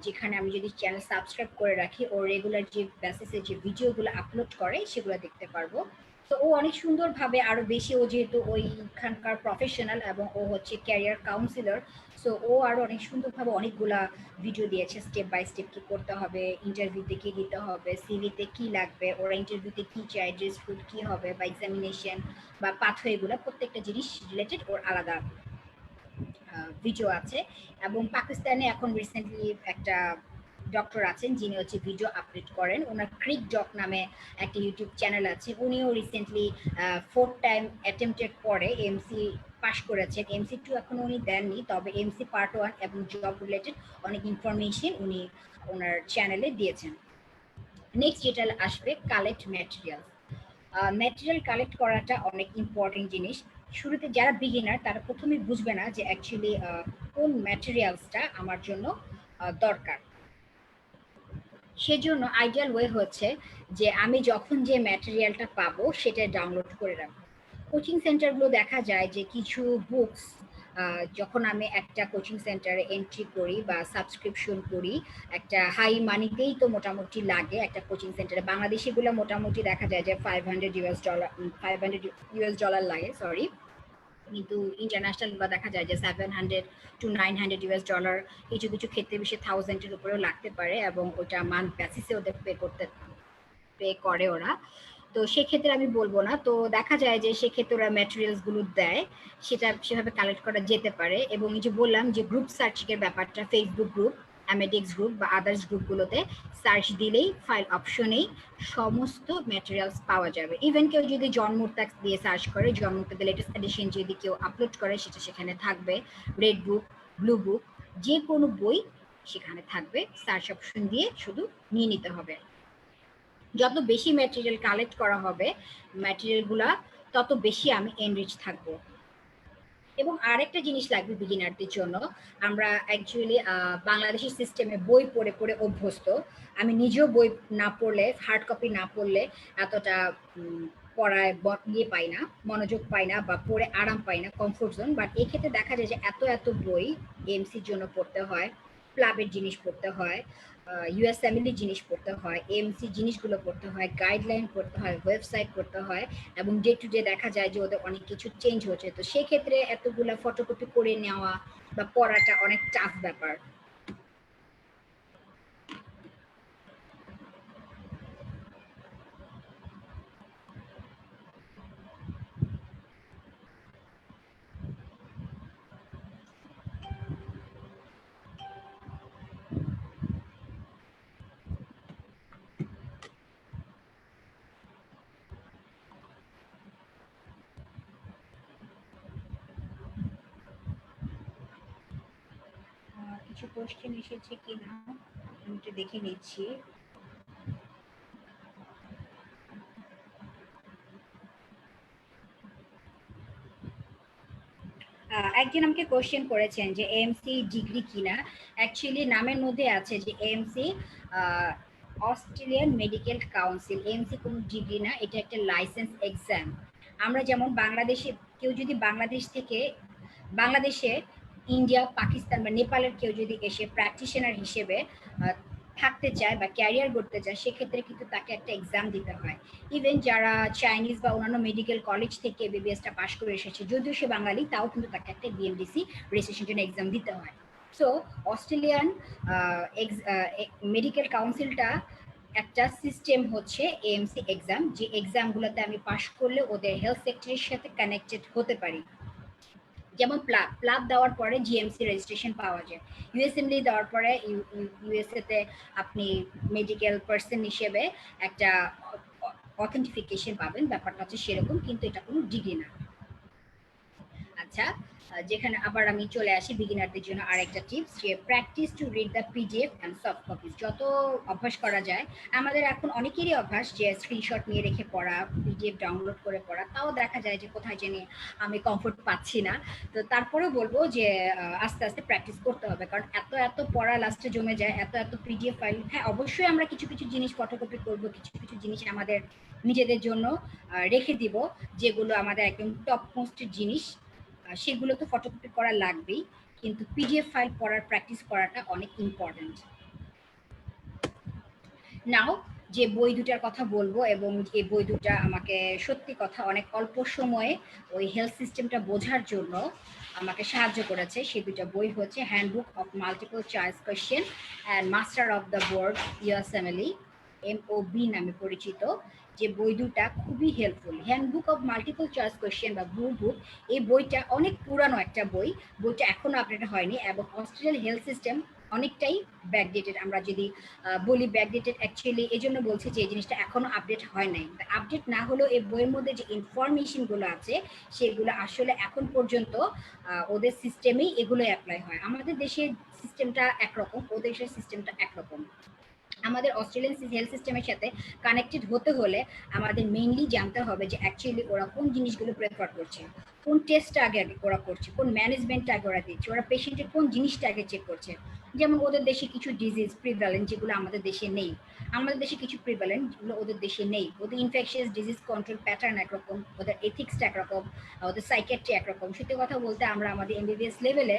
যেখানে আমি যদি চ্যানেল সাবস্ক্রাইব করে রাখি, ও রেগুলার যে বেসিসে যে ভিডিওগুলো আপলোড করে সেগুলো দেখতে পারবো। তো ও অনেক সুন্দরভাবে, আরো বেশি, ও যেহেতু ওইখানকার প্রফেশনাল এবং ও হচ্ছে ক্যারিয়ার কাউন্সিলর, সো ও আরো অনেক সুন্দরভাবে অনেকগুলা ভিডিও দিয়েছে, স্টেপ বাই স্টেপ কি করতে হবে, ইন্টারভিউতে কি দিতে হবে, সিভিতে কি লাগবে, ওরা ইন্টারভিউতে কি চায়, ড্রেস কোড কি হবে, বা এক্সামিনেশন বা পাথওয়েগুলো প্রত্যেকটা জিনিস রিলেটেড ওর আলাদা ভিডিও আছে। এবং পাকিস্তানে এখন রিসেন্টলি একটা ডক্টর আছেন যিনি হচ্ছে ভিডিও আপলোড করেন, ওনার ক্রিক ডক নামে একটা ইউটিউব চ্যানেল আছে। উনিও রিসেন্টলি 4th টাইম অ্যাটেম্পটেড পরে এমসি পাশ করেছেন। এমসি 2 এখনো উনি দেননি, তবে এমসি পার্ট 1 এবং জব রিলেটেড অনেক ইনফরমেশন উনি ওনার চ্যানেলে দিয়েছেন। নেক্সট যেটা আসবে কালেক্ট ম্যাটেরিয়ালস। ম্যাটেরিয়াল কালেক্ট করাটা অনেক ইম্পর্টেন্ট জিনিস। শুরুতে যারা বিগিনার তারা প্রথমে বুঝবে না যে অ্যাকচুয়ালি কোন ম্যাটেরিয়ালসটা আমার জন্য দরকার। সেজন্য আইডিয়াল ওয়ে হচ্ছে যে আমি যখন যে ম্যাটেরিয়ালটা পাবো সেটা ডাউনলোড করে রাখবো। কোচিং সেন্টারগুলো দেখা যায় যে কিছু বুকস যখন আমি একটা কোচিং সেন্টারে এন্ট্রি করি বা সাবস্ক্রিপশন করি, একটা হাই মানিতেই তো মোটামুটি লাগে একটা কোচিং সেন্টারে। বাংলাদেশিগুলো মোটামুটি দেখা যায় যে $500 $500 লাগে, সরি। কিন্তু ইন্টারন্যাশনাল বা দেখা যায় যে $700 to $900, কিছু কিছু ক্ষেত্রে বেশি 1000-এর উপরেও লাগতে পারে, এবং ওটা মান্থ বেসিসে ওদের পে করে ওরা। তো সেক্ষেত্রে আমি বলবো না, তো দেখা যায় যে সেক্ষেত্রে ওরা ম্যাটেরিয়ালস গুলো দেয়, সেটা সেভাবে কালেক্ট করা যেতে পারে। এবং এই যে বললাম যে গ্রুপ সার্চিং এর ব্যাপারটা, ফেসবুক গ্রুপ, অ্যামেডিক্স গ্রুপ বা আদার্স গ্রুপগুলোতে সার্চ দিলেই ফাইল অপশনেই সমস্ত ম্যাটেরিয়ালস পাওয়া যাবে। ইভেন কেউ যদি জন্মতাক দিয়ে সার্চ করে, জন্মতাকে লেটেস্ট এডিশন যদি কেউ আপলোড করে সেটা সেখানে থাকবে। রেড বুক, ব্লু বুক, যে কোনো বই সেখানে থাকবে। সার্চ অপশন দিয়ে শুধু নিয়ে নিতে হবে। যত বেশি ম্যাটেরিয়াল কালেক্ট করা হবে ম্যাটেরিয়ালগুলা, তত বেশি আমি এনরিচ থাকবো। এবং আরেকটা জিনিস লাগবে বিগিনারদের জন্য। আমরা অ্যাকচুয়ালি বাংলাদেশের সিস্টেমে বই পড়ে পড়ে অভ্যস্ত। আমি নিজেও বই না পড়লে, হার্ড কপি না পড়লে এতটা পড়ায় ইয়ে পাই না, মনোযোগ পাই না, বা পড়ে আরাম পাই না, কমফোর্ট জোন। বাট এক্ষেত্রে দেখা যায় যে এত এত বই এমসির জন্য পড়তে হয়, ক্লাবের জিনিস পড়তে হয়, ইউএস ফ্যামিলির জিনিস পড়তে হয়, এমসি জিনিসগুলো পড়তে হয়, গাইডলাইন পড়তে হয়, ওয়েবসাইট পড়তে হয়, এবং ডে টু ডে দেখা যায় যে ওদের অনেক কিছু চেঞ্জ হচ্ছে। তো সেক্ষেত্রে এতগুলা ফটোকপি করে নেওয়া বা পড়াটা অনেক টাফ ব্যাপার। কিছু কোশ্চেন এসেছে কিনা আমি একটু দেখে নিচ্ছি। একজন আমাকে কোশ্চেন করেছেন যে এএমসি ডিগ্রি কিনা। অ্যাকচুয়ালি নামের মধ্যে আছে যে AMC, Australian medical council. AMC কোনো ডিগ্রি না, এটা একটা লাইসেন্স এক্সাম। আমরা যেমন বাংলাদেশে, কেউ যদি বাংলাদেশ থেকে, বাংলাদেশে, ইন্ডিয়া, পাকিস্তান বা নেপালের কেউ যদি এসে প্র্যাকটিশনার হিসেবে থাকতে চায় বা ক্যারিয়ার করতে চায়, সেক্ষেত্রে কিন্তু তাকে একটা এক্সাম দিতে হয়। ইভেন যারা চাইনিজ বা অন্যান্য মেডিকেল কলেজ থেকে বিবিএসটা পাশ করে এসেছে, যদিও সে বাঙালি, তাও কিন্তু তাকে একটা বিএমডিসি রেজিস্ট্রেশন জন্য এক্সাম দিতে হয়। সো অস্ট্রেলিয়ান মেডিকেল কাউন্সিলটা একটা সিস্টেম হচ্ছে এএমসি এক্সাম, যে এক্সামগুলোতে আমি পাশ করলে ওদের হেলথ সেক্টরের সাথে কানেক্টেড হতে পারি। যেমন প্লাব প্লাব দেওয়ার পরে জিএমসি রেজিস্ট্রেশন পাওয়া যায়। ইউএসএমডি দেওয়ার পরে ইউএসএ তে আপনি মেডিকেল পার্সন হিসেবে একটা অথেন্টিফিকেশন পাবেন। ব্যাপারটা হচ্ছে সেরকম, কিন্তু এটা কোনো ডিগ্রি না। আচ্ছা, যেখানে আবার আমি চলে আসি বিগিনারদের জন্য আরেকটা টিপস, যে practice to read the PDF and soft copies. যত অভ্যাস করা যায়, আমাদের এখন অনেকেরই অভ্যাস যে স্ক্রিনশট নিয়ে রেখে পড়া, পিডিএফ ডাউনলোড করে পড়া, তাও দেখা যায় যে কোথায় জানি আমি কমফোর্ট পাচ্ছি না। তো তারপরেও বলবো যে আস্তে আস্তে প্র্যাকটিস করতে হবে, কারণ এত এত পড়া লাস্টে জমে যায়, এত এত পিডিএফ ফাইল। হ্যাঁ, অবশ্যই আমরা কিছু কিছু জিনিস ফটোকপি করবো, কিছু কিছু জিনিস আমাদের নিজেদের জন্য রেখে দিব, যেগুলো আমাদের একদম টপ মোস্ট জিনিস, সেগুলো তো ফটোকপি করা লাগবেই। কিন্তু পিডিএফ ফাইল পড়ার প্র্যাকটিস করাটা অনেক ইম্পর্ট্যান্ট। নাও, যে বই দুটার কথা বলবো, এবং এই বই দুটা আমাকে সত্যি কথা অনেক অল্প সময়ে ওই হেলথ সিস্টেমটা বোঝার জন্য আমাকে সাহায্য করেছে, সেই দুটা বই হচ্ছে handbook of multiple choice question and master of the board ইউএসএমএলই, MOB নামে পরিচিত। যে বই দুটা খুবই helpful. Handbook of multiple choice question বা ব্লু বুক, এই বইটা অনেক পুরানো একটা বই, বইটা এখনো আপডেট হয়নি, এবং অস্ট্রেলিয়ান হেলথ সিস্টেম অনেকটাই ব্যাকডেটেড। আমরা যদি বলি ব্যাকডেটেড, অ্যাকচুয়ালি এই জন্য বলছি যে এই জিনিসটা এখনো আপডেট হয় নাই। আপডেট না হলেও এই বইয়ের মধ্যে যে ইনফরমেশনগুলো আছে সেগুলো আসলে এখন পর্যন্ত ওদের সিস্টেমেই এগুলো অ্যাপ্লাই হয়। আমাদের দেশের সিস্টেমটা একরকম, ওদের দেশের সিস্টেমটা একরকম। আমাদের অস্ট্রেলিয়ান হেলথ সিস্টেমের সাথে কানেক্টেড হতে হলে আমাদের মেইনলি জানতে হবে যে অ্যাকচুয়ালি ওরা কোন জিনিসগুলো প্রেফার করছে, কোন টেস্টটা আগে আগে ওরা করছে, কোন ম্যানেজমেন্টটা আগে ওরা দিচ্ছে, ওরা পেশেন্টের কোন জিনিসটা আগে চেক করছে। যেমন ওদের দেশে কিছু ডিজিজ প্রিভ্যালেন্ট যেগুলো আমাদের দেশে নেই, আমাদের দেশে কিছু প্রিভ্যালেন্ট যেগুলো ওদের দেশে নেই। ওদের ইনফেকশিয়াস ডিজিজ কন্ট্রোল প্যাটার্ন একরকম, ওদের এথিক্সটা একরকম, ওদের সাইকেট্রি একরকম। সত্যি কথা বলতে আমরা আমাদের এমবিবিএস লেভেলে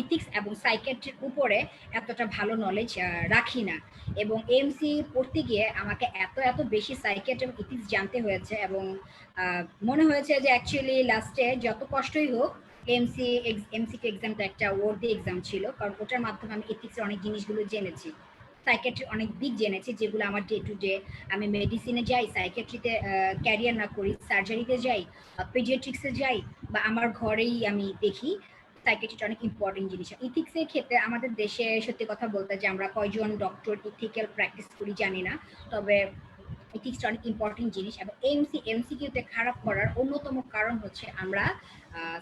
ইথিক্স এবং সাইকেট্রির উপরে এতটা ভালো নলেজ রাখি না। এবং এমসি পড়তে গিয়ে আমাকে এত এত বেশি সাইকিয়াট্রি এবং ইথিক্স জানতে হয়েছে, এবং মনে হয়েছে যে অ্যাকচুয়ালি লাস্টে যত কষ্টই হোক এমসিকিউ এক্সামটা একটা ওয়ার্দি এক্সাম ছিল, কারণ ওটার মাধ্যমে আমি ইথিক্সের অনেক জিনিসগুলো জেনেছি, সাইকিয়াট্রি অনেক দিক জেনেছি যেগুলো আমার ডে টু ডে, আমি মেডিসিনে যাই, সাইকিয়াট্রিতে ক্যারিয়ার না করি, সার্জারিতে যাই, পেডিয়াট্রিক্সে যাই, বা আমার ঘরেই আমি দেখি, সাইকিয়াট্রিটা অনেক ইম্পর্টেন্ট জিনিস। ইথিক্সের ক্ষেত্রে আমাদের দেশে সত্যি কথা বলতে যে আমরা কয়জন ডক্টর ইথিক্যাল প্র্যাকটিস করি জানি না, তবে ইথিক্সটা অনেক ইম্পর্টেন্ট জিনিস। এবং এমসিকিউতে খারাপ করার অন্যতম কারণ হচ্ছে আমরা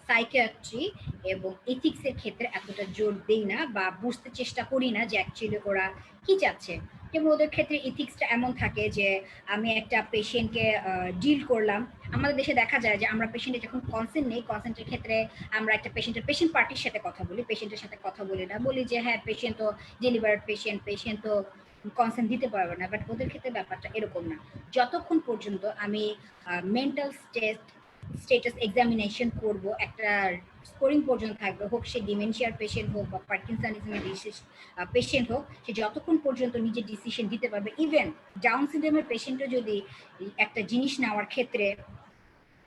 সাইকিয়াট্রি এবং ইথিক্সের ক্ষেত্রে এতটা জোর দেই না বা বুঝতে চেষ্টা করি না যে অ্যাকচুয়ালি ওরা কি চাচ্ছে। যেমন ওদের ক্ষেত্রে ইথিক্সটা এমন থাকে যে আমি একটা পেশেন্টকে ডিল করলাম, আমাদের দেশে দেখা যায় যে আমরা পেশেন্টের যখন কনসেন্ট নেই, কনসেন্টের ক্ষেত্রে আমরা একটা পেশেন্ট পার্টির সাথে কথা বলি, পেশেন্টের সাথে কথা বলি না, বলি যে হ্যাঁ পেশেন্ট তো ডেলিভার্ড পেশেন্ট, পেশেন্ট তো কনসেন্ট দিতে পারবে না। বাট ওদের ক্ষেত্রে ব্যাপারটা এরকম না। যতক্ষণ পর্যন্ত আমি মেন্টাল স্টেটাস এক্সামিনেশন করব, একটা স্কোরিং পর্যন্ত থাকবে, হোক সে ডিমেনশিয়ার পেশেন্ট হোক বা পার্কিনসনিজমের পেশেন্ট হোক, সে যতক্ষণ পর্যন্ত নিজের ডিসিশন দিতে পারবে। ইভেন ডাউন সিনড্রোমের পেশেন্টও যদি একটা জিনিস নেওয়ার ক্ষেত্রে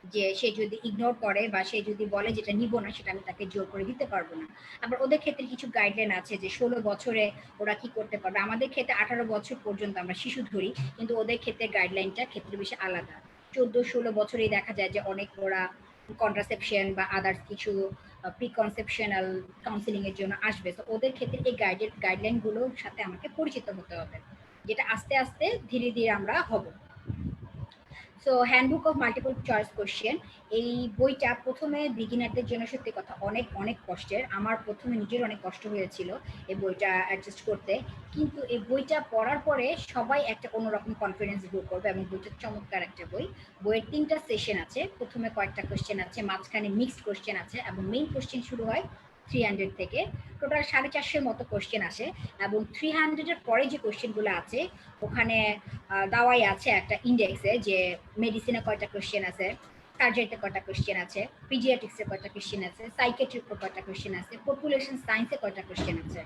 যে সে যদি ইগনোর করে বা সে যদি বলে যেটা নিব না, সেটা আমি তাকে জোর করে দিতে পারবো না। আবার ওদের ক্ষেত্রে কিছু গাইডলাইন আছে যে 16 বছরে ওরা কি করতে পারবে। আমাদের ক্ষেত্রে 18 বছর পর্যন্ত আমরা শিশু ধরি, কিন্তু ওদের ক্ষেত্রে গাইডলাইনটা ক্ষেত্রে বেশি আলাদা। 14-16 বছরেই দেখা যায় যে অনেক ওরা কন্ট্রাসেপশন বা আদার্স কিছু প্রিকনসেপশনাল কাউন্সিলিং এর জন্য আসবে। তো ওদের ক্ষেত্রে এই গাইডলাইন গুলোর সাথে আমাকে পরিচিত হতে হবে, যেটা আস্তে আস্তে ধীরে ধীরে আমরা হব। So handbook of multiple choice question, এই বইটা প্রথমে বিগিনারদের জন্য সত্যি কথা অনেক অনেক কষ্টের। আমার প্রথমে নিজের অনেক কষ্ট হয়েছিল এই বইটা অ্যাডজাস্ট করতে, কিন্তু এই বইটা পড়ার পরে সবাই একটা অন্যরকম কনফিডেন্স গ্রো করবে। এবং বইটা চমৎকার একটা বই। বইয়ের 3টা সেশন আছে, প্রথমে কয়েকটা কোশ্চেন আছে, মাঝখানে মিক্সড কোশ্চেন আছে, এবং মেইন কোশ্চেন শুরু হয় 300 থেকে। টোটাল 450 মতো কোশ্চেন আসে, এবং 300-এর পরে যে কোশ্চেনগুলো আছে ওখানে দেওয়াই আছে একটা ইন্ডেক্সে যে মেডিসিনে কয়টা কোশ্চেন আছে, সার্জারিতে কয়টা কোশ্চেন আছে, পিডিয়াট্রিক্সে কয়টা কোশ্চেন আছে, সাইকেট্রিক কয়টা কোশ্চেন আছে, পপুলেশন সায়েন্সে কয়টা কোশ্চেন আছে।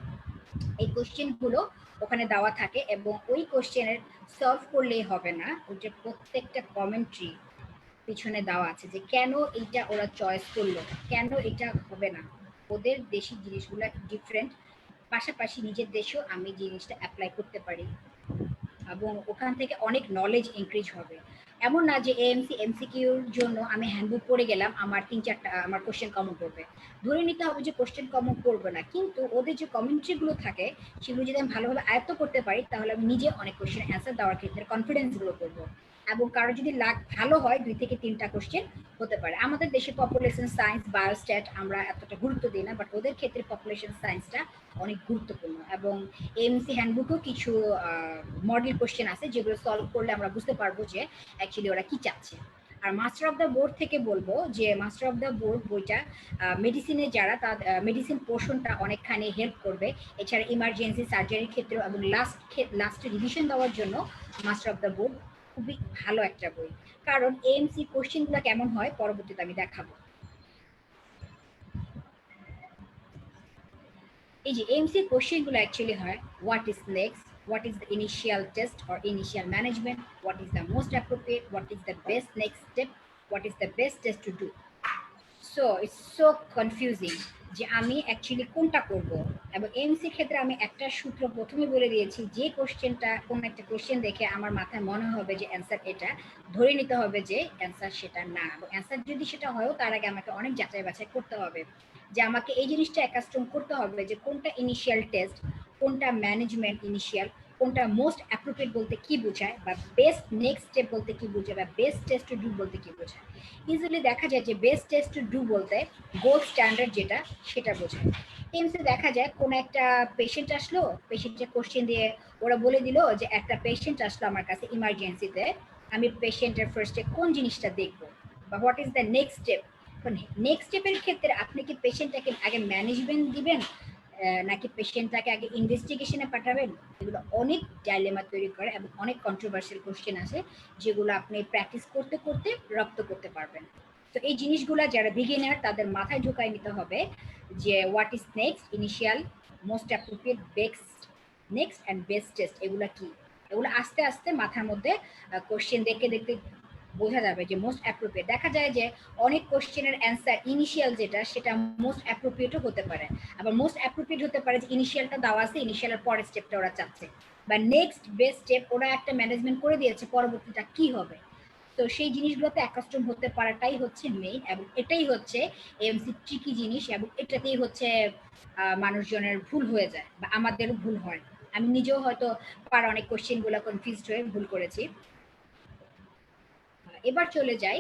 এই কোশ্চেনগুলো ওখানে দেওয়া থাকে, এবং ওই কোশ্চেনের সলভ করলেই হবে না, ওইটা প্রত্যেকটা কমেন্ট্রি পিছনে দেওয়া আছে যে কেন এইটা ওরা চয়েস করলো, কেন এটা হবে না। ওদের দেশি জিনিসগুলো ডিফারেন্ট, পাশাপাশি নিজের দেশেও আমি জিনিসটা অ্যাপ্লাই করতে পারি, এবং ওখান থেকে অনেক নলেজ ইনক্রিজ হবে। এমন না যে এএমসি এমসিকিউর জন্য আমি হ্যান্ডবুক পড়ে গেলাম, আমার 3-4টা আমার কোশ্চেন কমন পড়বে। ধরে নিতে হবে যে কোশ্চেন কমন পড়বে না, কিন্তু ওদের যে কমেন্ট্রিগুলো থাকে সেগুলো যদি আমি ভালোভাবে আয়ত্ত করতে পারি, তাহলে আমি নিজে অনেক কোশ্চেন অ্যান্সার দেওয়ার ক্ষেত্রে কনফিডেন্স গ্রো করবো। এবং কারো যদি লাক ভালো হয় 2 থেকে 3টা কোশ্চেন হতে পারে। আমাদের দেশে পপুলেশন সায়েন্স বায়োস্ট্যাট আমরা এতটা গুরুত্ব দিই না, বাট ওদের ক্ষেত্রে পপুলেশন সায়েন্সটা অনেক গুরুত্বপূর্ণ। এবং এমসি হ্যান্ডবুকেও কিছু মডেল কোশ্চেন আছে যেগুলো সলভ করলে আমরা বুঝতে পারবো যে অ্যাকচুয়ালি ওরা কি চাচ্ছে। আর মাস্টার অফ দ্য বোর্ড থেকে বলবো যে মাস্টার অফ দ্য বোর্ড বইটা মেডিসিনে যারা তাদের মেডিসিন পোর্শনটা অনেকখানি হেল্প করবে। এছাড়া ইমার্জেন্সি সার্জারির ক্ষেত্রেও এবং লাস্টে রিভিশন দেওয়ার জন্য মাস্টার অফ দ্য বোর্ড খুবই ভালো একটা বই। কারণ এএমসি কোশ্চেনগুলো কেমন হয় পরবর্তীতে আমি দেখাবো। এই যে এমসি কোশ্চেনগুলো অ্যাকচুয়ালি হয় what is next, what is the initial test or initial management, what is the most appropriate, what is the best next step, what is the best test to do. So it's so confusing যে আমি অ্যাকচুয়ালি কোনটা করব। এবং এমসি ক্ষেত্রে আমি একটা সূত্র প্রথমে বলে দিয়েছি, যে কোশ্চেনটা কোন একটা কোশ্চেন দেখে আমার মাথায় মনে হবে যে অ্যান্সার এটা, ধরে নিতে হবে যে অ্যান্সার সেটা না। এবং অ্যান্সার যদি সেটা হয়ও, তার আগে আমাকে অনেক যাচাই বাছাই করতে হবে, যে আমাকে এই জিনিসটা অ্যাকাস্টম করতে হবে যে কোনটা ইনিশিয়াল টেস্ট, কোনটা ম্যানেজমেন্ট ইনিশিয়াল, কোনটা মোস্ট অ্যাপ্রোপ্রিয়েট বলতে কি বোঝায়, বা বেস্ট নেক্সট স্টেপ বলতে কি বোঝায়, বা বেস্ট টেস্ট টু ডু বলতে কি বোঝায়। ইজিলি দেখা যায় যে বেস্ট টেস্ট টু ডু বলতে গোল্ড স্ট্যান্ডার্ড যেটা সেটা বোঝায়। টিমসে দেখা যায় কোনো একটা পেশেন্ট আসলো, পেশেন্টের কোশ্চেন দিয়ে ওরা বলে দিল যে একটা পেশেন্ট আসলো আমার কাছে ইমার্জেন্সিতে, আমি পেশেন্টের ফার্স্টে কোন জিনিসটা দেখবো বা what is the next step. Next স্টেপের ক্ষেত্রে আপনি কি পেশেন্টটাকে আগে ম্যানেজমেন্ট দিবেন নাকি পেশেন্টটাকে আগে ইনভেস্টিগেশনে পাঠাবেন? এগুলো অনেক ডাইলেমা তৈরি করে এবং অনেক কন্ট্রোভার্সিয়াল কোশ্চেন আছে যেগুলো আপনি প্র্যাকটিস করতে করতে রপ্ত করতে পারবেন। তো এই জিনিসগুলো যারা বিগিনার তাদের মাথায় ঢুকাই নিতে হবে যে what is next, initial, most appropriate, best next and best test, এগুলো কি। এগুলো আস্তে আস্তে মাথার মধ্যে কোশ্চেন দেখতে দেখতে বোঝা যাবে যে মোস্ট অ্যাপ্রোপ্রিয়েট। দেখা যায় যে অনেক কোশ্চেনের অ্যান্সার ইনিশিয়াল যেটা সেটা মোস্ট অ্যাপ্রোপ্রিয়েটও হতে পারে, আবার মোস্ট অ্যাপ্রোপ্রিয়েট হতে পারে যে ইনিশিয়ালটা দেওয়া আছে, ইনিশিয়ালের পরের স্টেপটা ওরা চাচ্ছে, বা নেক্সট বেস্ট স্টেপ ওরা একটা ম্যানেজমেন্ট করে দিয়েছে, পরবর্তীটা কি হবে। তো সেই জিনিসগুলোতে অ্যাকাস্টম হতে পারাটাই হচ্ছে মেইন, এবং এটাই হচ্ছে এমসি ট্রিকি জিনিস, এবং এটাতেই হচ্ছে মানুষজনের ভুল হয়ে যায় বা আমাদেরও ভুল হয়। আমি নিজেও হয়তো অনেক কোশ্চেনগুলো কনফিউজড হয়ে ভুল করেছি। এবার চলে যাই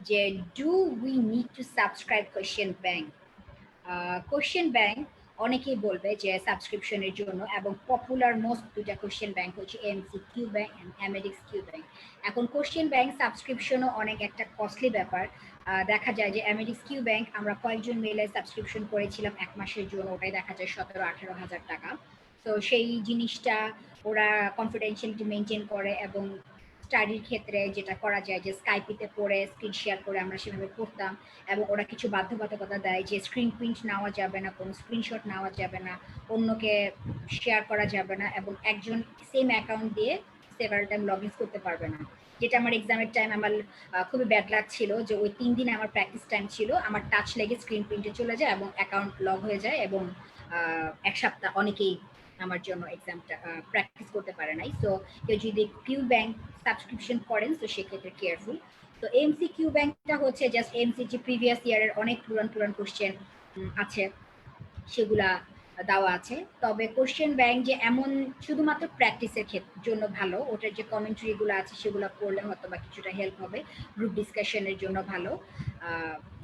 যে do we need to subscribe question bank. Question bank অনেকেই বলবে যে সাবস্ক্রিপশনের জন্য, এবং পপুলার মোস্ট দুটা কোশ্চেন ব্যাংক হচ্ছে AMC Q bank and Amedex Q bank. এখন কোশ্চেন ব্যাংক সাবস্ক্রিপশনও অনেক একটা কস্টলি ব্যাপার। দেখা যায় যে অ্যামেডিক্স কিউ ব্যাংক আমরা কয়েকজন মিলে সাবস্ক্রিপশন করেছিলাম 1 মাসের জন্য, ওটাই দেখা যায় 17-18 হাজার টাকা। তো সেই জিনিসটা ওরা কনফিডেন্সিয়ালিটি মেনটেন করে, এবং স্টাডির ক্ষেত্রে যেটা করা যায় যে স্কাইপিতে পড়ে স্ক্রিন শেয়ার করে আমরা সেভাবে পড়তাম, এবং ওরা কিছু বাধ্যবাধকতা দেয় যে স্ক্রিন প্রিন্ট নেওয়া যাবে না, কোনো স্ক্রিনশট নেওয়া যাবে না, অন্যকে শেয়ার করা যাবে না, এবং একজন সেম অ্যাকাউন্ট দিয়ে সেভারাল টাইম লগ ইন করতে পারবে না। যেটা আমার এক্সামের টাইম আমার খুবই ব্যাড লাগ ছিল যে ওই 3 দিন আমার প্র্যাকটিস টাইম ছিল, আমার টাচ লেগে স্ক্রিন প্রিন্টে চলে যায় এবং অ্যাকাউন্ট লগ হয়ে যায়, এবং 1 সপ্তাহ অনেকেই আমার জন্য এক্সামটা প্র্যাকটিস করতে পারে নাই। সো কেউ যদি কিউ ব্যাংক সাবস্ক্রিপশন করেন তো সেক্ষেত্রে কেয়ারফুল। তো এমসি কিউ ব্যাংকটা হচ্ছে জাস্ট এমসি যে প্রিভিয়াস ইয়ারের অনেক পুরান কোশ্চেন আছে সেগুলা দেওয়া আছে। তবে কোশ্চেন ব্যাংক যে এমন শুধুমাত্র প্র্যাকটিসের জন্য ভালো, ওটার যে কমেন্ট্রিগুলো আছে সেগুলো পড়লে হয়তো বা কিছুটা হেল্প হবে, গ্রুপ ডিসকাশনের জন্য ভালো।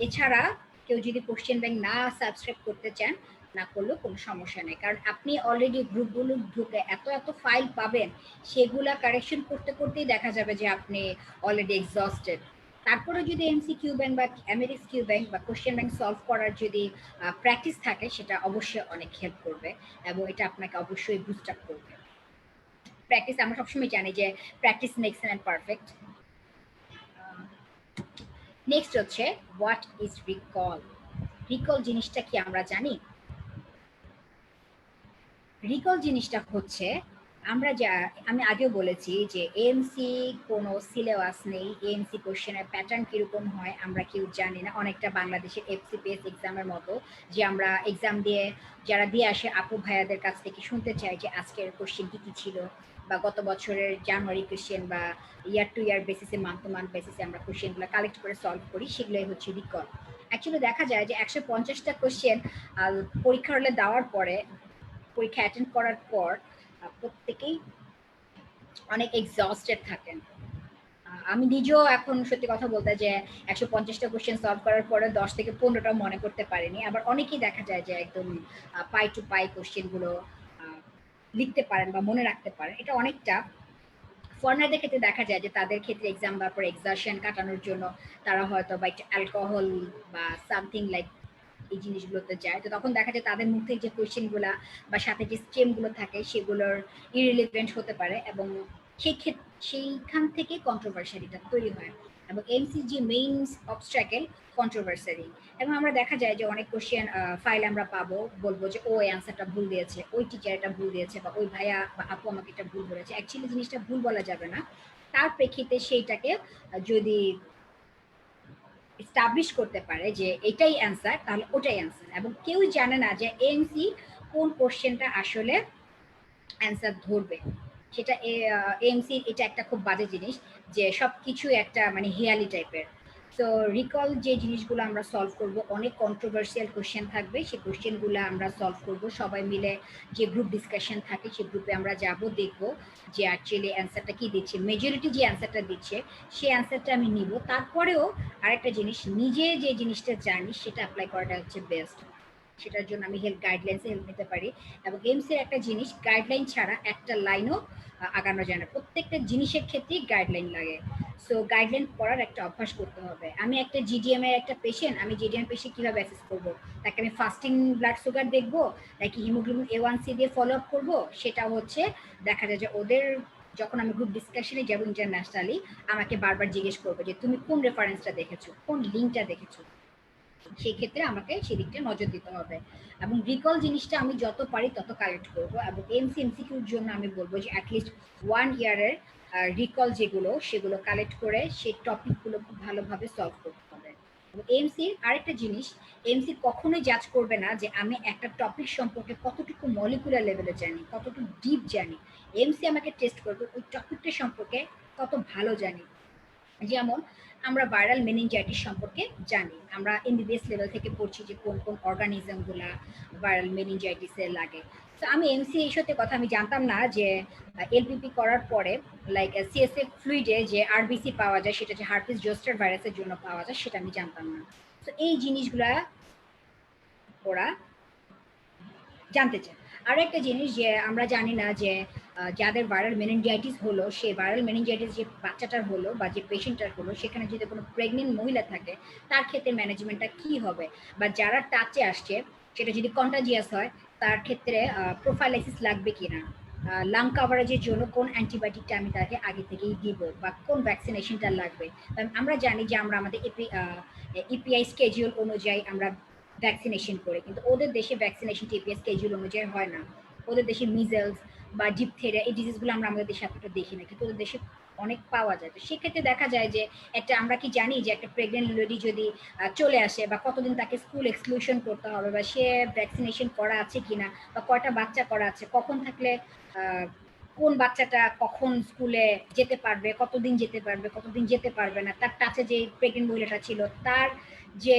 এছাড়া কেউ যদি কোশ্চেন ব্যাংক না সাবস্ক্রাইব করতে চান, না করলেও কোনো সমস্যা নেই, কারণ আপনি অলরেডি গ্রুপগুলো ঢুকে এত এত ফাইল পাবেন, সেগুলা কারেকশন করতে করতেই দেখা যাবে যে আপনি অলরেডি এক্সস্টেড। তারপরে যদি এমসি কিউ ব্যাংক বা অ্যামেরিক্স কিউ ব্যাংক বা কোশ্চেন ব্যাংক সলভ করার যদি প্র্যাকটিস থাকে, সেটা অবশ্যই অনেক হেল্প করবে, এবং এটা আপনাকে অবশ্যই বুস্ট আপ করবে। প্র্যাকটিস আমরা সবসময় জানি যে practice makes man perfect. Next হচ্ছে হোয়াট ইজ রিকল। রিকল জিনিসটা কি আমরা জানি? রিকল জিনিসটা হচ্ছে আমরা যা আমি আগেও বলেছি যে এএমসি কোনো সিলেবাস নেই, এএমসি কোশ্চেনের প্যাটার্ন কিরকম হয় আমরা কেউ জানি না, অনেকটা বাংলাদেশের এফসিপিএস এক্সামের মতো, যে আমরা এক্সাম দিয়ে যারা দিয়ে আসে আপু ভাইয়াদের কাছ থেকে শুনতে চাই যে আজকের কোশ্চেন কী কী ছিল, বা গত বছরের জানুয়ারি কোশ্চেন, বা ইয়ার টু ইয়ার বেসিসে মান্থ টু মান্থ বেসিসে আমরা কোশ্চেনগুলো কালেক্ট করে সলভ করি, সেগুলোই হচ্ছে রিকল। অ্যাকচুয়ালি দেখা যায় যে 150টা কোশ্চেন পরীক্ষা হলে দেওয়ার পরে, পরীক্ষা অ্যাটেন্ড করার পর প্রত্যেকেই অনেক এক্সস্টেড থাকেন। আমি নিজেও এখন সত্যি কথা বলতে যে 150টা কোশ্চেন সলভ করার পরে 10 থেকে 15টা মনে করতে পারিনি। আবার অনেকেই দেখা যায় যে একদম পাই টু পাই কোশ্চেনগুলো লিখতে পারেন বা মনে রাখতে পারেন। এটা অনেকটা ফরেনারদের ক্ষেত্রে দেখা যায় যে তাদের ক্ষেত্রে এক্সাম দেওয়ার পর এক্সাশন কাটানোর জন্য তারা হয়তো বা একটু অ্যালকোহল বা সামথিং লাইক এই জিনিসগুলোতে যায়। তো তখন দেখা যায় তাদের মুখ থেকে যে কোয়েশ্চেনগুলা বা সাথে যে স্টেমগুলো থাকে সেগুলোর ইরিলেভেন্ট হতে পারে, এবং সেইখান থেকে কন্ট্রোভার্সারিটা তৈরি হয়, এবং এমসি যে মেইন অবস্ট্রাকেল কন্ট্রোভার্সারি। এবং আমরা দেখা যায় যে অনেক কোশ্চেন ফাইল আমরা পাবো, বলবো যে ও এই অ্যান্সারটা ভুল দিয়েছে, ওই টিচার এটা ভুল দিয়েছে, বা ওই ভাইয়া বা আপু আমাকে এটা ভুল বলেছে। অ্যাকচুয়ালি জিনিসটা ভুল বলা যাবে না, তার প্রেক্ষিতে সেইটাকে যদি এস্টাবলিশ করতে পারে যে এটাই অ্যান্সার, তাহলে ওটাই অ্যান্সার, এবং কেউ জানে না যে এএমসি কোন কোশ্চেনটা আসলে অ্যান্সার ধরবে। সেটা এএমসি এটা একটা খুব বাজে জিনিস যে সবকিছু একটা মানে হেয়ালি টাইপের। সো রিকল যে জিনিসগুলো আমরা সলভ করব, অনেক কন্ট্রোভার্সিয়াল কোশ্চেন থাকবে, সেই কোশ্চেনগুলো আমরা সলভ করব সবাই মিলে। যে গ্রুপ ডিসকাশন থাকে সেই গ্রুপে আমরা যাব, দেখব যে অ্যাকচুয়ালি অ্যান্সারটা কি দিচ্ছে, মেজরিটি যে অ্যান্সারটা দিচ্ছে সেই অ্যান্সারটা আমি নিব। তারপরেও আরেকটা জিনিস, নিজে যে জিনিসটা জানি সেটা অ্যাপ্লাই করাটা হচ্ছে বেস্ট। সেটার জন্য আমি গাইডলাইন্সে হেল্প নিতে পারি। এবং এমসের একটা জিনিস, গাইডলাইন ছাড়া একটা লাইনও আগানো যায় না, প্রত্যেকটা জিনিসের ক্ষেত্রেই গাইডলাইন লাগে। সো গাইডলাইন পড়ার একটা অভ্যাস করতে হবে। আমি একটা জিডিএম এর একটা পেশেন্ট, আমি জিডিএম পেশেন্ট কিভাবে অ্যাসেস করব? তাকে আমি ফাস্টিং ব্লাড সুগার দেখবো নাকি হিমোগ্লোবিন A1C দিয়ে ফলো আপ করবো? সেটা হচ্ছে দেখা যায় যে ওদের যখন আমি গ্রুপ ডিসকাশনে যাবো ইন্টারন্যাশনালি, আমাকে বারবার জিজ্ঞেস করবো যে তুমি কোন রেফারেন্সটা দেখেছো, কোন লিঙ্কটা দেখেছো। সেই ক্ষেত্রে আমাকে সেদিকটা নজর দিতে হবে। এবং রিকল জিনিসটা আমি যত পারি তত কালেক্ট করব। এবং এমসিকিউর জন্য আমি বলবো যে অ্যাটলিস্ট 1 ইয়ারের রিকল যেগুলো সেগুলো কালেক্ট করে সেই টপিকগুলো খুব ভালোভাবে সলভ করতে হবে। এবং এমসির আরেকটা জিনিস, এমসি কখনোই জাজ করবে না যে আমি একটা টপিক সম্পর্কে কতটুকু মলিকুলার লেভেলে জানি, কতটুকু ডিপ জানি। এমসি আমাকে টেস্ট করবে ওই টপিকটা সম্পর্কে কত ভালো জানি। যেমন আমরা ভাইরাল মেনিনজাইটিস সম্পর্কে জানি, আমরা এমবিবিএস লেভেল থেকে পড়ছি যে কোন কোন অর্গানিজমগুলা ভাইরাল মেনিনজাইটিসে লাগে। তো আমি এমসি এই সত্যি কথা আমি জানতাম না যে এলপিপি করার পরে লাইক সিএসএফ ফ্লুইডে যে আরবিসি পাওয়া যায় সেটা যে হার্পিস জোস্টার ভাইরাসের জন্য পাওয়া যায়, সেটা আমি জানতাম না। তো এই জিনিসগুলা ওরা জানতে চায়। আরো একটা জিনিস যে আমরা জানি না যে যাদের ভাইরাল মেনিনজাইটিস হলো, সেই ভাইরাল মেনিনজাইটিস যে বাচ্চাটার হলো বা যে পেশেন্টটার হলো, সেখানে যদি কোনো প্রেগনেন্ট মহিলা থাকে তার ক্ষেত্রে ম্যানেজমেন্টটা কি হবে, বা যারা টাচে আসছে সেটা যদি কন্টাজিয়াস হয় তার ক্ষেত্রে প্রোফাইলাইসিস লাগবে কিনা, লাং কাভারেজের জন্য কোন অ্যান্টিবায়োটিকটা আমি তাকে আগে থেকেই দিব, বা কোন ভ্যাকসিনেশনটা লাগবে। কারণ আমরা জানি যে আমরা আমাদের ইপিআই স্কেডিউল অনুযায়ী আমরা ভ্যাকসিনেশন করে, কিন্তু ওদের দেশে ভ্যাকসিনেশন টিপিএস স্কেডিউল অনুযায়ী হয় না। ওদের দেশে মিজেলস বা ডিপথেরিয়া এই ডিজিজগুলো আমরা আমাদের দেশে এতটা দেখি না, কিন্তু ওদের দেশে অনেক পাওয়া যায়। তো সেক্ষেত্রে দেখা যায় যে একটা, আমরা কি জানি যে একটা প্রেগনেন্ট লেডি যদি চলে আসে বা কতদিন তাকে স্কুল এক্সক্লুশন করতে হবে, বা সে ভ্যাকসিনেশন করা আছে কিনা, বা কয়টা বাচ্চা করা আছে, কখন থাকলে কোন বাচ্চাটা কখন স্কুলে যেতে পারবে, কতদিন যেতে পারবে, কতদিন যেতে পারবে না, তার কাছে যে প্রেগনেন্ট মহিলাটা ছিল তার যে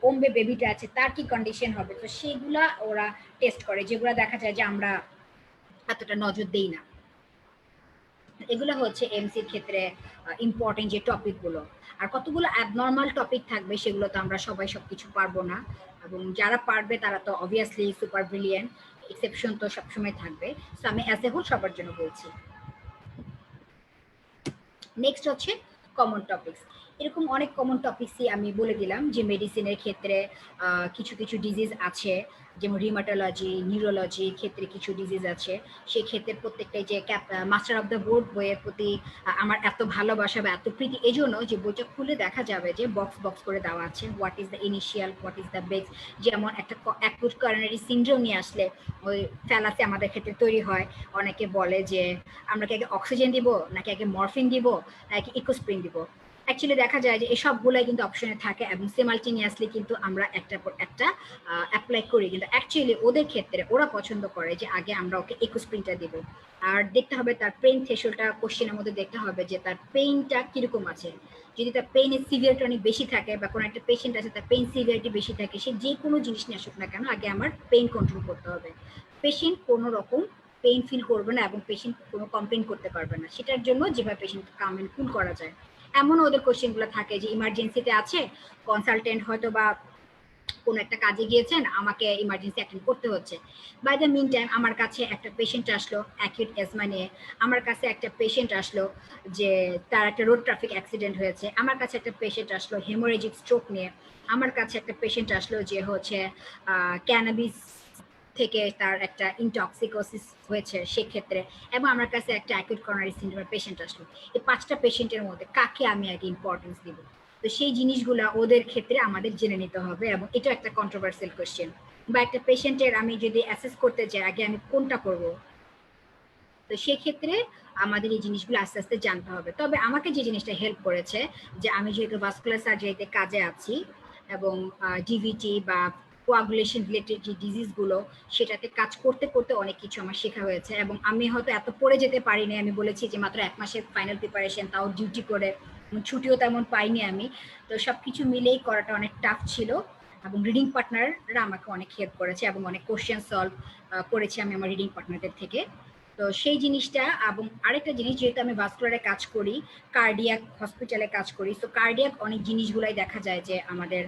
ওম্বে বেবিটা আছে তার কি কন্ডিশন হবে। তো সেগুলা ওরা টেস্ট করে, যেগুলো দেখা যায় যে আমরা এতটা নজর দেই না। এগুলো হচ্ছে এমসির ক্ষেত্রে ইম্পর্টেন্ট যে টপিকগুলো। আর কতগুলো অ্যাবনর্মাল টপিক থাকবে, সেগুলো তো আমরা সবাই সবকিছু পারবো না, এবং যারা পারবে তারা তো অবভিয়াসলি সুপার ব্রিলিয়েন্ট, এক্সেপশন তো সবসময় থাকবে। সো আমি অ্যাজ এ হোল সবার জন্য বলছি। নেক্সট হচ্ছে কমন টপিকস। এরকম অনেক কমন টপিকসই আমি বলে দিলাম যে মেডিসিনের ক্ষেত্রে কিছু কিছু ডিজিজ আছে, যেমন রিমাটোলজি, নিউরোলজি ক্ষেত্রে কিছু ডিজিজ আছে। সেই ক্ষেত্রে প্রত্যেকটাই যে মাস্টার অফ দ্য বোর্ড বইয়ের প্রতি আমার এত ভালোবাসা বা এত প্রীতি এজন্য যে বইটা খুলে দেখা যাবে যে বক্স বক্স করে দেওয়া আছে, what is the initial, what is the base. যেমন একটা অ্যাকুট করোনারি সিনড্রোম নিয়ে আসলে ওই ফ্যালাসি আমাদের ক্ষেত্রে তৈরি হয়। অনেকে বলে যে আমরা কি আগে অক্সিজেন দিব, নাকি আগে মরফিন দিব, নাকি ইকোস্প্রিন দিব। অ্যাকচুয়ালি দেখা যায় যে এসবগুলাই কিন্তু অপশনে থাকে, এবং সিমালটেনিয়াসলি কিন্তু আমরা একটা পর একটা অ্যাপ্লাই করি, কিন্তু অ্যাকচুয়ালি ওদের ক্ষেত্রে ওরা পছন্দ করে যে আগে আমরা ওকে ইকোস্প্রিনটা দিব। আর দেখতে হবে তার পেইন থ্রেশহোল্ডটা কোশ্চেনের মধ্যে দেখতে হবে যে তার পেইনটা কিরকম আছে। যদি তার পেইনের সিভিয়ারিটি অনেক বেশি থাকে, বা কোনো একটা পেশেন্ট আছে তার পেইন সিভিয়ারিটি বেশি থাকে, সে যে কোনো জিনিস নিয়ে আসুক না কেন আগে আমার পেইন কন্ট্রোল করতে হবে। পেশেন্ট কোনো রকম পেইন ফিল করবে না এবং পেশেন্ট কোনো কমপ্লেন করতে পারবে না, সেটার জন্য যেভাবে পেশেন্টকে কাম এন্ড কুল করা যায়। এমন ওদের কোশ্চেনগুলো থাকে যে ইমার্জেন্সিতে আছে, কনসালটেন্ট হয়তো বা কোনো একটা কাজে গিয়েছেন, আমাকে ইমার্জেন্সি অ্যাটেন্ড করতে হচ্ছে। বাই দ্য মিন টাইম আমার কাছে একটা পেশেন্ট আসলো অ্যাকিউট এজমা নিয়ে, আমার কাছে একটা পেশেন্ট আসলো যে তার একটা রোড ট্রাফিক অ্যাক্সিডেন্ট হয়েছে, আমার কাছে একটা পেশেন্ট আসলো হেমোরেজিক স্ট্রোক নিয়ে, আমার কাছে একটা পেশেন্ট আসলো যে হচ্ছে ক্যানাবিস থেকে তার একটা ইনটক্সিকোসিস হয়েছে সেক্ষেত্রে, এবং আমার কাছে একটা অ্যাকিউট করোনারি সিনড্রোমের পেশেন্ট আসলো। এই 5টা পেশেন্টের মধ্যে কাকে আমি আগে ইম্পর্টেন্স দিব? তো সেই জিনিসগুলা ওদের ক্ষেত্রে আমাদের জেনে নিতে হবে, এবং এটা একটা কন্ট্রোভার্সিয়াল কোশ্চেন। বা একটা পেশেন্টের আমি যদি অ্যাসেস করতে যাই আগে আমি কোনটা করব, তো সেক্ষেত্রে আমাদের এই জিনিসগুলো আস্তে আস্তে জানতে হবে। তবে আমাকে যে জিনিসটা হেল্প করেছে, যে আমি যেহেতু ভাস্কুলার সার্জারিতে কাজে আছি, এবং ডিভিটি বা কোয়াগুলেশন রিলেটেড যে ডিজিজগুলো, সেটাতে কাজ করতে করতে অনেক কিছু আমার শেখা হয়েছে। এবং আমি হয়তো এত পড়ে যেতে পারিনি, আমি বলেছি যে মাত্র 1 মাসের ফাইনাল প্রিপারেশন, তাও ডিউটি করে। ছুটিও তেমন পাইনি আমি। তো সবকিছু মিলেই করাটা অনেক টাফ ছিল এবং রিডিং পার্টনাররা আমাকে অনেক হেল্প করেছে এবং অনেক কোশ্চেন সলভ করেছি আমি আমার রিডিং পার্টনারদের থেকে। তো সেই জিনিসটা এবং আরেকটা জিনিস, যেহেতু আমি ভাস্কুলারে কাজ করি, কার্ডিয়াক হসপিটালে কাজ করি, তো কার্ডিয়াক অনেক জিনিসগুলাই দেখা যায় যে আমাদের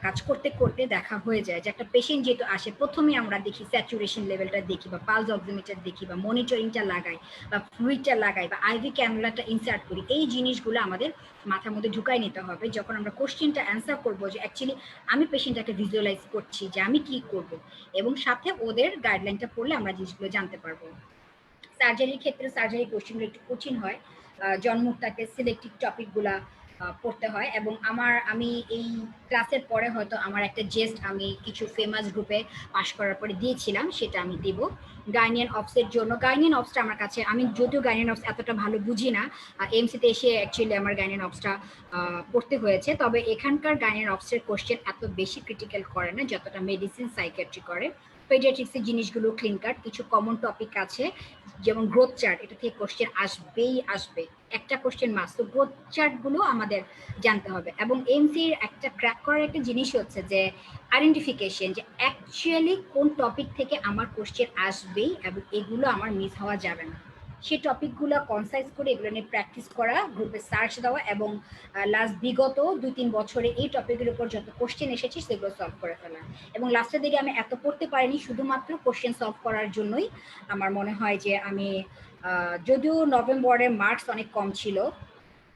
কাজ করতে করতে দেখা হয়ে যায় যে একটা পেশেন্ট যেহেতু আসে, প্রথমে আমরা দেখি স্যাচুরেশন লেভেলটা দেখি বা পালস অক্সিমিটার দেখি বা মনিটরিংটা লাগাই বা ফ্লুইডটা লাগাই বা আইভি ক্যানুলাটা ইনসার্ট করি। এই জিনিসগুলো আমাদের মাথার মধ্যে ঢুকাই নিতে হবে যখন আমরা কোশ্চেনটা অ্যান্সার করবো, যে অ্যাকচুয়ালি আমি পেশেন্টটাকে ভিজুয়ালাইজ করছি যে আমি কি করব, এবং সাথে ওদের গাইডলাইনটা পড়লে আমরা জিনিসগুলো জানতে পারবো। সার্জারির ক্ষেত্রে সার্জারি কোশ্চেনগুলো একটু কঠিন হয়, জন্মটাকে সিলেক্টিভ টপিকগুলা পড়তে হয়। এবং আমি এই ক্লাসের পরে হয়তো আমার একটা জেস্ট আমি কিছু ফেমাস গ্রুপে পাশ করার পরে দিয়েছিলাম, সেটা আমি দিব গাইনিয়ান অফসের জন্য। গাইনিয়ান অফসটা আমার কাছে, আমি যদিও গাইনিয়ান অফস এতটা ভালো বুঝি না, এমসিতে এসে অ্যাকচুয়ালি আমার গাইনিয়ান অফসটা পড়তে হয়েছে, তবে এখানকার গাইনিয়ান অফসের কোশ্চেন এত বেশি ক্রিটিক্যাল করে না যতটা মেডিসিন সাইকিয়াট্রি করে। পেডিয়াট্রিক্সের জিনিসগুলো ক্লিন কাট, কিছু কমন টপিক আছে যেমন গ্রোথ চার্ট, এটা থেকে কোশ্চেন আসবেই আসবে, একটা কোশ্চেন মাস্ট। তো গ্রোথ চার্টগুলো আমাদের জানতে হবে। এবং এমসির একটা ক্র্যাক করার একটা জিনিস হচ্ছে যে আইডেন্টিফিকেশন, যে অ্যাকচুয়ালি কোন টপিক থেকে আমার কোশ্চেন আসবেই এবং এগুলো আমার মিস হওয়া যাবে না। সেই টপিকগুলো কনসাইজ করে এগুলো নিয়ে প্র্যাকটিস করা, গ্রুপে সার্চ দেওয়া, এবং লাস্ট বিগত 2-3 বছরে এই টপিকের উপর যত কোশ্চেন এসেছে সেগুলো সলভ করে ফেলা। এবং লাস্টের দিকে আমি এত পড়তে পারিনি শুধুমাত্র কোশ্চেন সলভ করার জন্যই। আমার মনে হয় যে আমি যদিও নভেম্বরের মার্কস অনেক কম ছিল,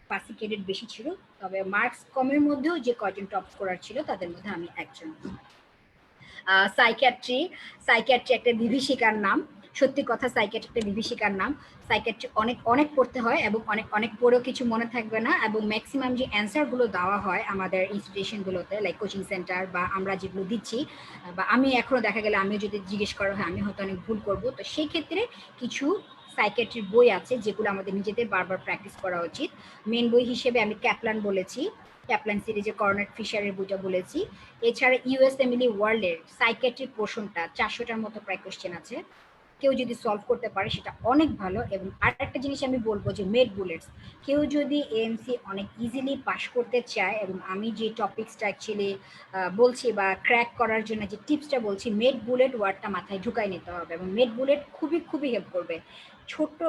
পাসিং ক্রেডিট বেশি ছিল, তবে মার্কস কমের মধ্যেও যে কয়জন টপ স্কোরার ছিল তাদের মধ্যে আমি একজন। সাইকিয়াট্রি, সাইকিয়াট্রি একটা বিভীষিকার নাম, সত্যি কথা, সাইকিয়াট্রি একটা বিভীষিকার নাম। সাইকিয়াট্রি অনেক অনেক পড়তে হয় এবং অনেক অনেক পড়েও কিছু মনে থাকবে না, এবং ম্যাক্সিমাম যে অ্যান্সারগুলো দেওয়া হয় আমাদের ইনস্টিটিউশনগুলোতে লাইক কোচিং সেন্টার বা আমরা যেগুলো দিচ্ছি, বা আমি এখনো দেখা গেলে আমিও যদি জিজ্ঞেস করা হয় আমি হয়তো অনেক ভুল করবো। তো সেই ক্ষেত্রে কিছু সাইকিয়াট্রির বই আছে যেগুলো আমাদের নিজেদের বারবার প্র্যাকটিস করা উচিত। মেন বই হিসেবে আমি ক্যাপলান বলেছি, ক্যাপলান সিরিজে কর্নেট ফিশারের বইটা বলেছি। এছাড়া ইউএস এমিলি ওয়ার্ল্ডের সাইকিয়াট্রিক পোর্শনটা 400টার মতো প্রায় কোশ্চেন আছে, কেউ যদি সলভ করতে পারে সেটা অনেক ভালো। এবং আরেকটা জিনিস আমি বলবো যে মেড বুলেটস, কেউ যদি এএমসি অনেক ইজিলি পাশ করতে চায়, এবং আমি যে টপিক্সটা অ্যাকচুয়ালি বলছি বা ক্র্যাক করার জন্য যে টিপসটা বলছি, মেড বুলেট ওয়ার্ডটা মাথায় ঢুকাই নিতে হবে, এবং মেড বুলেট খুবই খুবই হেল্প করবে। ছোট্ট,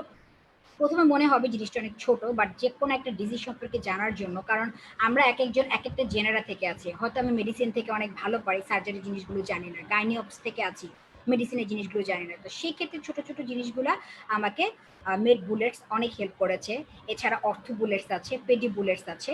প্রথমে মনে হবে জিনিসটা অনেক ছোট, বাট যে কোনো একটা ডিজিজ সম্পর্কে জানার জন্য, কারণ আমরা এক একজন এক একটা জেনারা থেকে আছি, হয়তো আমি মেডিসিন থেকে অনেক ভালো পারি, সার্জারি জিনিসগুলো জানি না, গাইনি অপস থেকে আছি, মেডিসিনের জিনিসগুলো জানি না। তো সেই ক্ষেত্রে ছোট ছোট জিনিসগুলো আমাকে মেড বুলেটস অনেক হেল্প করেছে। এছাড়া অর্থ বুলেটস আছে, পেডি বুলেটস আছে,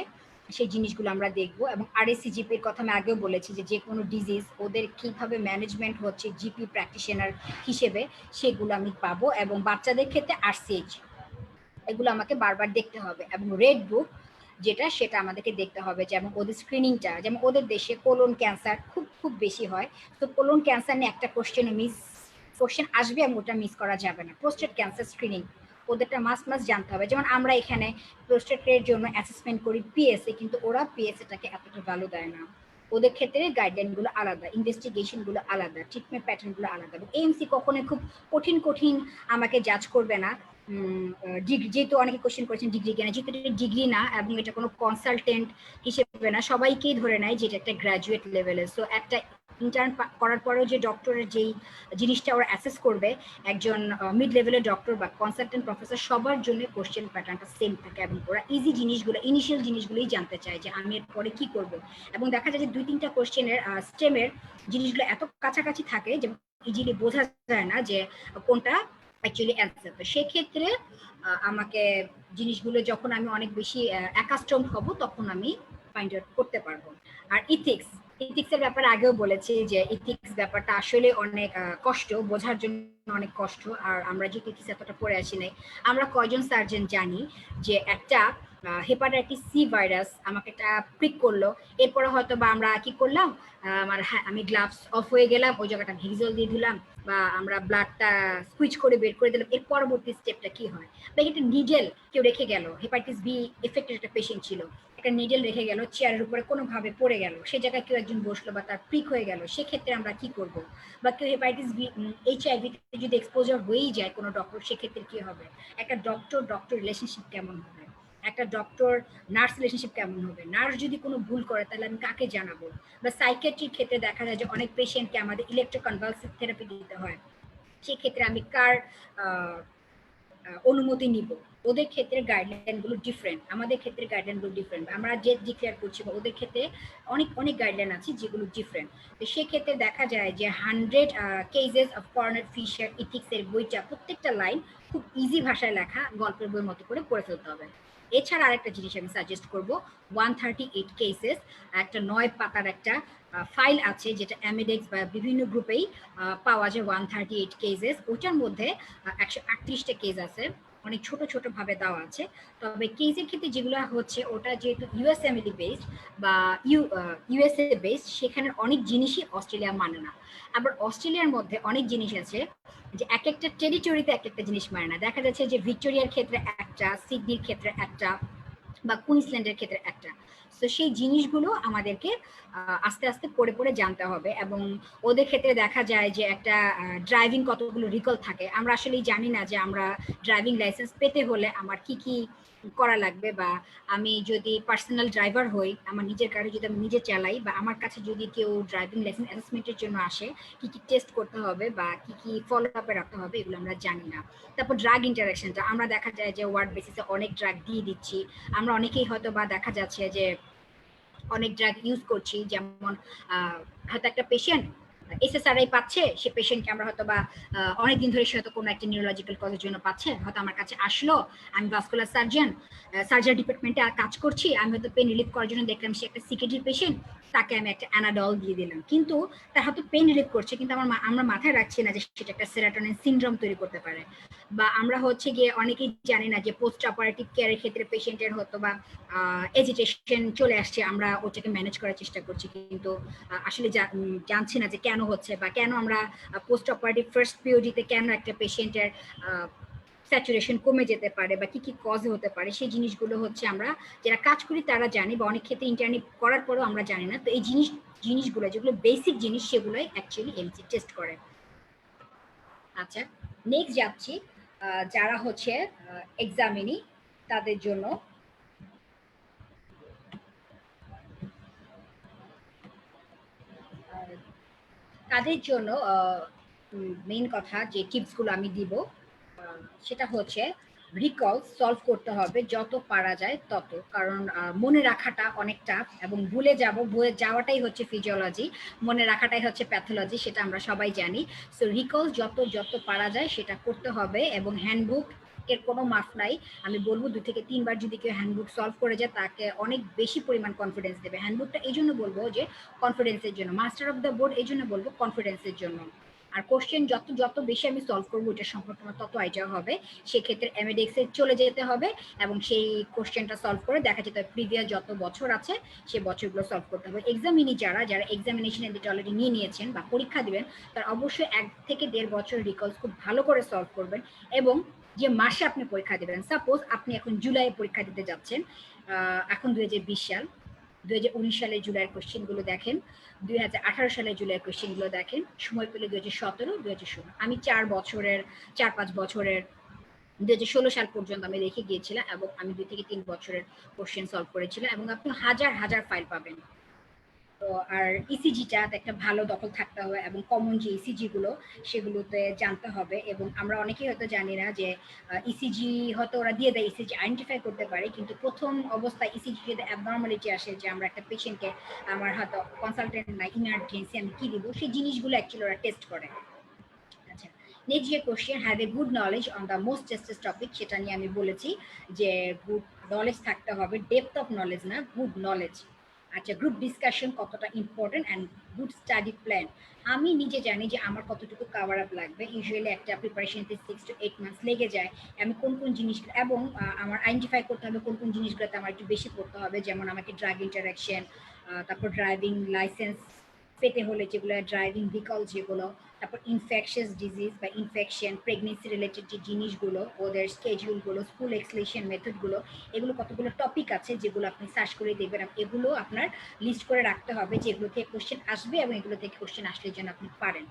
সেই জিনিসগুলো আমরা দেখবো। এবং আরএসিজিপির কথা আমি আগেও বলেছি যে যে কোনো ডিজিজ ওদের কিভাবে ম্যানেজমেন্ট হচ্ছে জিপি প্র্যাকটিশনার হিসেবে, সেগুলো আমি পাবো। এবং বাচ্চাদের ক্ষেত্রে আরসিএইচ, এগুলো আমাকে বারবার দেখতে হবে। এবং রেড বুক যেটা, সেটা আমাদেরকে দেখতে হবে, যেমন ওদের স্ক্রিনিংটা, যেমন ওদের দেশে কোলন ক্যান্সার খুব খুব বেশি হয়, তো কোলন ক্যান্সার নিয়ে একটা কোশ্চেন আসবে এবং ওটা মিস করা যাবে না। প্রোস্টেট ক্যান্সার স্ক্রিনিং ওদেরটা মাস্ট মাস্ট জানতে হবে। যেমন আমরা এখানে প্রোস্টেটের জন্য অ্যাসেসমেন্ট করি পিএসএ, কিন্তু ওরা পিএসএটাকে এতটা ভ্যালু দেয় না। ওদের ক্ষেত্রে গাইডলাইনগুলো আলাদা, ইনভেস্টিগেশনগুলো আলাদা, ট্রিটমেন্ট প্যাটার্নগুলো আলাদা। এএমসি কখনোই খুব কঠিন কঠিন আমাকে জাজ করবে না। ডিগ্রি, যেহেতু অনেকে কোশ্চেন করেছেন ডিগ্রি কেনা, যেহেতু ডিগ্রি না এবং এটা কোনো কনসালটেন্ট হিসেবে না, সবাইকেই ধরে নেয় যেটা একটা গ্রাজুয়েট লেভেলের। সো একটা ইন্টার্ন করার পরেও যে ডক্টরের যেই জিনিসটা ওরা অ্যাসেস করবে, একজন মিড লেভেলের ডক্টর বা কনসালটেন্ট প্রফেসর সবার জন্য কোশ্চেন প্যাটার্নটা সেম থাকে, এবং ওরা ইজি জিনিসগুলো, ইনিশিয়াল জিনিসগুলোই জানতে চায় যে আমি এর পরে কি করব। এবং দেখা যায় যে 2-3টা কোশ্চেনের স্টেমের জিনিসগুলো এত কাছাকাছি থাকে যে ইজিলি বোঝা যায় না যে কোনটা অ্যাকচুয়ালি অ্যান্সার। তো সেক্ষেত্রে আমাকে জিনিসগুলো যখন আমি অনেক বেশি অ্যাকাস্টম হব, তখন আমি ফাইন্ড আউট করতে পারবো। আর ইথিক্সের ব্যাপারে আগেও বলেছি যে ইথিক্স ব্যাপারটা আসলে অনেক কষ্ট, বোঝার জন্য অনেক কষ্ট। আর আমরা যে ইথিক্স এতটা পড়ে আসি নাই, আমরা কয়জন সার্জন জানি যে একটা হেপাটাইটিস সি ভাইরাস আমাকে একটা প্রিক করলো, এরপরে হয়তো বা আমরা কি করলাম, আমি গ্লাভস অফ হয়ে গেলাম, ওই জায়গাটা ভিজল দিয়ে দিলাম, বা আমরা ব্লাডটা সুইচ করে বের করে দিলাম, এর পরবর্তী স্টেপটা কি হয়। বা একটা নিডেল কেউ রেখে গেল, হেপাটাইটিস বি এফেক্টেড একটা পেশেন্ট ছিল, একটা নিডেল রেখে গেল, চেয়ারের উপরে কোনোভাবে পড়ে গেল, সে জায়গায় কেউ একজন বসলো বা তার প্রিক হয়ে গেল, সেক্ষেত্রে আমরা কি করব। বা কেউ হেপাটাইটিস বি এইচআইভি যদি এক্সপোজার হয়েই যায় কোনো ডক্টর, সেক্ষেত্রে কি হবে, একটা ডক্টর রিলেশনশিপ কেমন হবে। একটা ডক্টর নার্স রিলেশনশিপ কেমন হবে, নার্স যদি কোনো ভুল করে তাহলে আমি কাকে জানাবো, বা সাইকিয়াট্রির ক্ষেত্রে দেখা যায় যে অনেক পেশেন্টকে আমাদের ইলেকট্রোকনভালসিভ থেরাপি দিতে হয়, সেক্ষেত্রে আমি কার আহ, অনুমতি নিব। ওদের ক্ষেত্রে গাইডলাইনগুলো ডিফারেন্ট, আমাদের ক্ষেত্রে গাইডলাইনগুলো ডিফারেন্ট, আমরা যে ডিক্লেয়ার করছি বা ওদের ক্ষেত্রে অনেক অনেক গাইডলাইন আছে যেগুলো ডিফারেন্ট। তো সেক্ষেত্রে দেখা যায় যে 100 কেসেস অফ কর্নার ফিশার ইথিক্সের বইটা প্রত্যেকটা লাইন খুব ইজি ভাষায় লেখা, গল্পের বই মতো করে পড়ে ফেলতে হবে। এছাড়া আরেকটা জিনিস আমি সাজেস্ট করব, 138 কেসেস, একটা 9 পাতার একটা ফাইল আছে যেটা অ্যামিডেক্স বা বিভিন্ন গ্রুপেই পাওয়া যায়। 138 কেসেস, ওটার মধ্যে 138টা কেস আছে, অনেক ছোট ছোট ভাবে দেওয়া আছে। তবে কেসের ক্ষেত্রে যেগুলো হচ্ছে ওটা যেহেতু ইউএস ফ্যামিলি বেসড বা ইউএসএ বেসড, সেখানে অনেক জিনিসই অস্ট্রেলিয়া মানে না। আবার অস্ট্রেলিয়ার মধ্যে অনেক জিনিস আছে যে এক একটা টেরিটরিতে এক একটা জিনিস মানে না। দেখা যাচ্ছে যে ভিক্টোরিয়ার ক্ষেত্রে একটা, সিডনির ক্ষেত্রে একটা, বা কুইন্সল্যান্ডের ক্ষেত্রে একটা। তো সেই জিনিসগুলো আমাদেরকে আস্তে আস্তে পড়ে পড়ে জানতে হবে। এবং ওদের ক্ষেত্রে দেখা যায় যে একটা ড্রাইভিং কতগুলো রিকল থাকে, আমরা আসলেই জানি না যে আমরা ড্রাইভিং লাইসেন্স পেতে হলে আমার কি কি করা লাগবে, বা আমি যদি পার্সোনাল ড্রাইভার হই, আমার নিজের গাড়ি যদি আমি নিজে চালাই, বা আমার কাছে যদি কেউ ড্রাইভিং লাইসেন্স অ্যাসেসমেন্টের জন্য আসে, কি কি টেস্ট করতে হবে বা কি কি ফলো আপে রাখতে হবে, এগুলো আমরা জানি না। তারপর ড্রাগ ইন্টারাকশনটা, আমরা দেখা যায় যে ওয়ার্ড বেসিসে অনেক ড্রাগ দিয়ে দিচ্ছি, আমরা অনেকেই হয়তো বা দেখা যাচ্ছে যে অনেক ড্রাগ ইউজ করছি, যেমন হয়তো একটা পেশেন্ট এসএসআরআই পাচ্ছে, সে পেশেন্টকে আমরা হয়তো বা অনেকদিন ধরে সে হয়তো কোনো একটা নিউরোলজিক্যাল কজের জন্য পাচ্ছে, হয়তো আমার কাছে আসলো, আমি ভাস্কুলার সার্জন, সার্জারি ডিপার্টমেন্টে কাজ করছি, আমি হয়তো পেন রিলিফ করার জন্য দেখলাম সে একটা সিকেডি পেশেন্ট, তাকে আমি একটা অ্যানাডল দিয়ে দিলাম, কিন্তু তার হয়তো পেন রিলিফ করছে, কিন্তু আমরা মাথায় রাখছি না যে সেটা একটা সেরাটোনিন সিনড্রোম তৈরি করতে পারে। বা আমরা হচ্ছে গিয়ে অনেকেই জানি না যে পোস্ট অপারেটিভ কেয়ারের ক্ষেত্রে পেশেন্টের হয়তো বা এজিটেশন চলে আসছে, আমরা ওটাকে ম্যানেজ করার চেষ্টা করছি, কিন্তু আসলে জানছি না যে কেন হচ্ছে, বা কেন আমরা পোস্ট অপারেটিভ ফার্স্ট পিওডিতে কেন একটা পেশেন্টের স্যাচুরেশন কমে যেতে পারে, বা কি কি কজ হতে পারে, সেই জিনিসগুলো হচ্ছে আমরা যারা কাজ করি তারা জানি, বা অনেক ক্ষেত্রে ইন্টারনি করার পরেও আমরা জানি না। তো এই জিনিসগুলো যেগুলো বেসিক জিনিস, সেগুলোই অ্যাকচুয়ালি এমসি টেস্ট করে। আচ্ছা, নেক্সট যাচ্ছি যারা হচ্ছে এক্সামিনি, তাদের জন্য তাদের জন্য মেইন কথা যে টিপসগুলো আমি দিব, সেটা হচ্ছে রিকল সলভ করতে হবে যত পারা যায় তত, কারণ মনে রাখাটা অনেক টাফ, এবং ভুলে যাওয়াটাই হচ্ছে ফিজিওলজি, মনে রাখাটাই হচ্ছে প্যাথোলজি, সেটা আমরা সবাই জানি। সো রিকল যত যত পারা যায় সেটা করতে হবে, এবং হ্যান্ডবুক এর কোনো মাফ নাই। আমি বলবো 2 থেকে 3 বার যদি কেউ হ্যান্ডবুক সলভ করে যায়, তাকে অনেক বেশি পরিমাণ কনফিডেন্স দেবে। হ্যান্ডবুকটা এই জন্য বলবো যে কনফিডেন্সের জন্য, মাস্টার অফ দ্য বোর্ড এই জন্য বলবো কনফিডেন্সের জন্য। আর কোশ্চেন যত যত বেশি আমি সলভ করবো এটা সম্পর্কে আমার তত আইডিয়া হবে, সেক্ষেত্রে এমএডেক্সে চলে যেতে হবে, এবং সেই কোশ্চেনটা সলভ করে দেখা যেতে হবে প্রিভিয়াস যত বছর আছে সেই বছরগুলো সলভ করতে হবে। এক্সামিনি যারা এক্সামিনেশন এদিকে অলরেডি নিয়ে নিয়েছেন বা পরীক্ষা দিবেন, তার অবশ্যই 1 থেকে 1.5 বছর রিকলস খুব ভালো করে সলভ করবেন। এবং যে মাসে আপনি পরীক্ষা দেবেন, সাপোজ আপনি এখন জুলাই পরীক্ষা দিতে যাচ্ছেন, এখন 2020 সাল, 2019 সালের জুলাইয়ের কোশ্চেনগুলো দেখেন, 2018 সালের জুলাইয়ের কোশ্চেনগুলো দেখেন, সময় পেলে 2017, 2016, আমি 4-5 বছরের 2016 সাল পর্যন্ত আমি রেখে গিয়েছিলাম, এবং আমি 2 থেকে 3 বছরের কোশ্চেন সলভ করেছিলাম, এবং আপনি হাজার হাজার ফাইল পাবেন। তো আর ইসিজিটা একটা ভালো দখল থাকতে হবে, এবং কমন যে ইসিজি গুলো সেগুলোতে জানতে হবে। এবং আমরা অনেকেই হয়তো জানি না যে ইসিজি হয়তো ওরা দিয়ে দেয়, ইসিজি আইডেন্টিফাই করতে পারে, কিন্তু প্রথম অবস্থায় ইসিজি যদি অ্যাবনর্মালিটি আসে, যে আমরা একটা পেশেন্টকে, আমার হয়তো কনসালটেন্ট না, ইমার্জেন্সি, আমি কি দিব, সেই জিনিসগুলো অ্যাকচুয়ালি ওরা টেস্ট করে। আচ্ছা, নেক্সট যে question, have a good knowledge on the most tested topic, সেটা নিয়ে আমি বলেছি যে গুড নলেজ থাকতে হবে, ডেপথ অফ নলেজ না, গুড নলেজ। আচ্ছা, গ্রুপ ডিসকাশন কতটা important, and good study plan, আমি নিজে জানি যে আমার কতটুকু কাভার আপ লাগবে। ইউজুয়ালি একটা প্রিপারেশনতে 6 to 8 মান্থস লেগে যায়। আমি কোন কোন জিনিস, এবং আমার আইডেন্টিফাই করতে হবে কোন কোন জিনিসগুলোতে আমার একটু বেশি পড়তে হবে, যেমন আমাকে ড্রাগ ইন্টারাকশন, তারপর ড্রাইভিং লাইসেন্স পেতে হলে যেগুলো ড্রাইভিং রিকল যেগুলো, তারপর ইনফেকশাস ডিজিজ বা ইনফেকশন, প্রেগনেন্সি রিলেটেড যে জিনিসগুলো, ওদের স্কেডিউলগুলো, স্কুল এক্সলেশন মেথডগুলো, এগুলো কতগুলো টপিক আছে যেগুলো আপনি সার্চ করে দেখবেন, এগুলো আপনার লিস্ট করে রাখতে হবে, যেগুলো থেকে কোশ্চেন আসবে, এবং এগুলো থেকে কোশ্চেন আসলে যেন আপনি পারেন।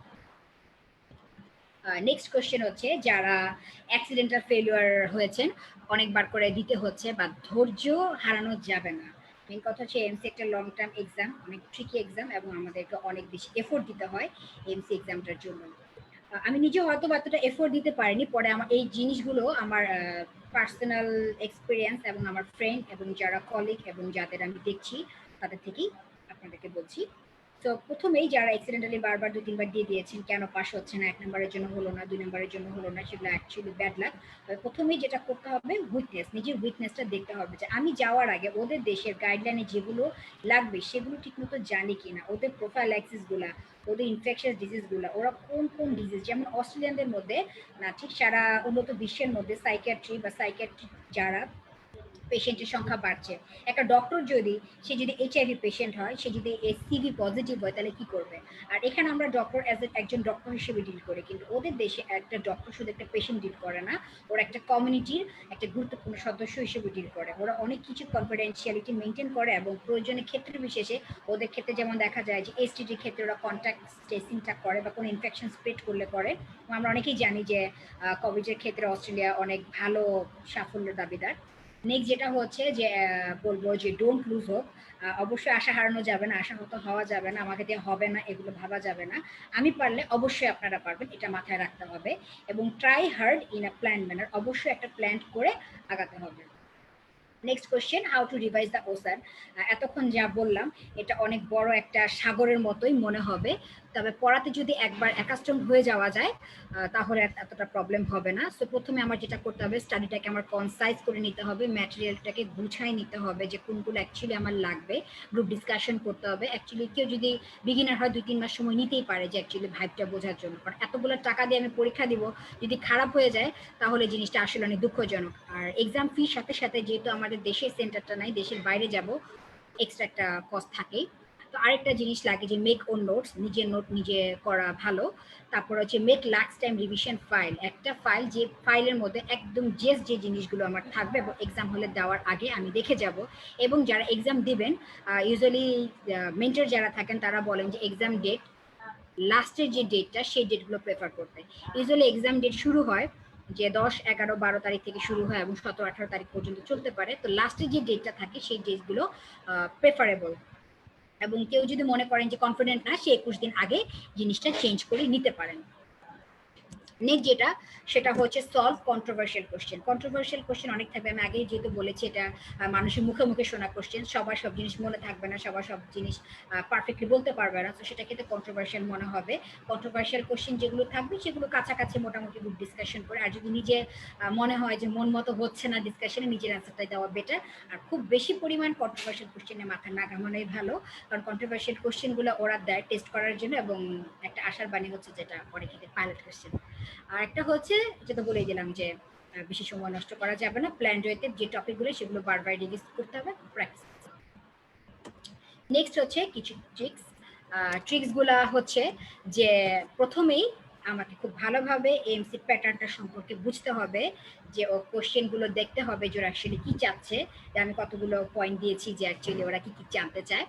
নেক্সট কোশ্চেন হচ্ছে যারা অ্যাক্সিডেন্টাল ফেলিওর হয়েছেন, অনেকবার করে দিতে হচ্ছে বা ধৈর্য হারানো যাবে না। মেন কথা হচ্ছে এমসি একটা লং টার্ম এক্সাম, অনেক ট্রিকি এক্সাম এবং আমাদেরকে অনেক বেশি এফোর্ট দিতে হয় এমসি এক্সামটার জন্য। আমি নিজে হয়তো বা এতটা এফোর্ট দিতে পারিনি, পরে আমার এই জিনিসগুলো আমার পার্সোনাল এক্সপিরিয়েন্স এবং আমার ফ্রেন্ড এবং যারা কলিগ এবং যাদের আমি দেখছি তাদের থেকেই আপনাদেরকে বলছি। তো প্রথমেই যারা অ্যাক্সিডেন্টালি বারবার 2-3 বার দিয়ে দিয়েছেন, কেন পাস হচ্ছে না, 1 নম্বরের জন্য হলো না, 2 নম্বরের জন্য হলো না, সেগুলো অ্যাকচুয়ালি ব্যাড লাক। প্রথমেই যেটা করতে হবে উইটনেস, নিজের উইটনেসটা দেখতে হবে যে আমি যাওয়ার আগে ওদের দেশের গাইডলাইনে যেগুলো লাগবে সেগুলো ঠিকমতো জানি কিনা, ওদের প্রোফাইলাইসিসগুলা, ওদের ইনফেকশাস ডিজিজগুলো, ওরা কোন কোন ডিজিজ, যেমন অস্ট্রেলিয়ানদের মধ্যে না, ঠিক সারা উন্নত বিশ্বের মধ্যে সাইকিয়াট্রি বা সাইকিয়াট্রিক যারা পেশেন্টের সংখ্যা বাড়ছে। একটা ডক্টর যদি সে যদি এইচআইভি পেশেন্ট হয়, সে যদি সিভি পজিটিভ হয়, তাহলে কি করবে? আর এখানে আমরা ডক্টর অ্যাজ একজন ডক্টর হিসেবে ডিল করি, কিন্তু ওদের দেশে একটা ডক্টর শুধু একটা পেশেন্ট ডিল করে না, ওরা একটা কমিউনিটির একটা গুরুত্বপূর্ণ সদস্য হিসেবে ডিল করে। ওরা অনেক কিছু কনফিডেন্সিয়ালিটি মেনটেন করে এবং প্রয়োজনের ক্ষেত্রে বিশেষে ওদের ক্ষেত্রে যেমন দেখা যায় যে এসটিডির ক্ষেত্রে ওরা কন্ট্যাক্ট ট্রেসিংটা করে বা কোনো ইনফেকশন স্প্রেড করলে করে। আমরা অনেকেই জানি যে কোভিডের ক্ষেত্রে অস্ট্রেলিয়া অনেক ভালো সাফল্যের দাবিদার। নেক্সট যেটা হচ্ছে যে বলবো যে ডোন্ট লুজ হোপ। অবশ্যই আশা হারানো যাবে না, আশাহত হওয়া যাবে না, আমাকে দিয়ে হবে না এগুলো ভাবা যাবে না। আমি পারলে অবশ্যই আপনারা পারবেন, এটা মাথায় রাখতে হবে। এবং try hard in a plan manner, অবশ্যই একটা প্ল্যান করে আগাতে হবে। Next question, how to revise the ocean. এতক্ষণ যা বললাম এটা অনেক বড় একটা সাগরের মতোই মনে হবে, তবে পড়াতে যদি একবার অ্যাকাস্টম হয়ে যাওয়া যায় তাহলে এতটা প্রবলেম হবে না। সো প্রথমে আমার যেটা করতে হবে, স্টাডিটাকে আমার কনসাইজ করে নিতে হবে, ম্যাটেরিয়ালটাকে গুছাই নিতে হবে যে কোনগুলো অ্যাকচুয়ালি আমার লাগবে, গ্রুপ ডিসকাশন করতে হবে। অ্যাকচুয়ালি কেউ যদি বিগিনার হয় 2-3 মাস সময় নিতেই পারে যে অ্যাকচুয়ালি ভাইবটা বোঝার জন্য, কারণ এতগুলো টাকা দিয়ে আমি পরীক্ষা দিব, যদি খারাপ হয়ে যায় তাহলে জিনিসটা আসলে অনেক দুঃখজনক। আর এক্সাম ফির সাথে সাথে যেহেতু আমাদের দেশের সেন্টারটা নাই, দেশের বাইরে যাব, এক্সট্রা একটা কস্ট থাকেই। তো আরেকটা জিনিস লাগে যে মেক ওন নোটস, নিজের নোট নিজে করা ভালো। তারপর হচ্ছে make last time revision file, একটা ফাইল যে ফাইলের মধ্যে একদম যে জিনিসগুলো আমার থাকবে এবং এক্সাম হলে দেওয়ার আগে আমি দেখে যাব। এবং যারা এক্সাম দিবেন, ইউজুয়ালি মেন্টর যারা থাকেন তারা বলেন যে এক্সাম ডেট লাস্টের যে ডেটটা সেই ডেটগুলো প্রেফার করতে। ইউজুয়ালি এক্সাম ডেট শুরু হয় যে 10, 11, 12 তারিখ থেকে শুরু হয় এবং 17, 18 তারিখ পর্যন্ত চলতে পারে। তো লাস্টে যে ডেটটা থাকে সেই ডেটগুলো প্রেফারেবল। এবং কেউ যদি মনে করেন যে কনফিডেন্ট না, সে 21 দিন আগে জিনিসটা চেঞ্জ করে নিতে পারেন। নেক্সট যেটা, সেটা হচ্ছে solve controversial question. Controversial question অনেক থাকবে, আমি আগেই যেহেতু বলেছি এটা মানুষের মুখে মুখে শোনা কোশ্চেন, সবার সব জিনিস মনে থাকবে না, সবার সব জিনিস পারফেক্টলি বলতে পারবে না, তো সেটা কিন্তু কন্ট্রোভার্সিয়াল মনে হবে। কন্ট্রোভার্সিয়াল কোশ্চেন যেগুলো থাকবে সেগুলো কাছাকাছি মোটামুটি গ্রুপ ডিসকাশন করে, আর যদি নিজে মনে হয় যে মন মতো হচ্ছে না ডিসকাশনে, নিজের অ্যান্সারটাই দেওয়া বেটার। আর খুব বেশি পরিমাণ কন্ট্রোভার্সিয়াল কোশ্চেনে মাথা না ঘামানোই ভালো, কারণ কন্ট্রোভার্সিয়াল কোশ্চেনগুলো ওরা দেয় টেস্ট করার জন্য এবং একটা আশার বাণী হচ্ছে যেটা অনেক ক্ষেত্রে পাইলট কোশ্চেন। আর একটা হচ্ছে যেটা বলে দিলাম যে বেশি সময় নষ্ট করা যাবে না, প্ল্যান ওয়েতে যে টপিকগুলো সেগুলো বারবার রিভিজ করতে হবে, প্র্যাকটিস। নেক্সট হচ্ছে কিছু ট্রিক্স। ট্রিক্সগুলা হচ্ছে যে প্রথমেই আমাকে খুব ভালোভাবে এমসি প্যাটার্নটা সম্পর্কে বুঝতে হবে, যে ও কোশ্চেনগুলো দেখতে হবে যে ওরা অ্যাকচুয়ালি কি চাচ্ছে, যে আমি কতগুলো পয়েন্ট দিয়েছি যে অ্যাকচুয়ালি ওরা কি কি জানতে চায়।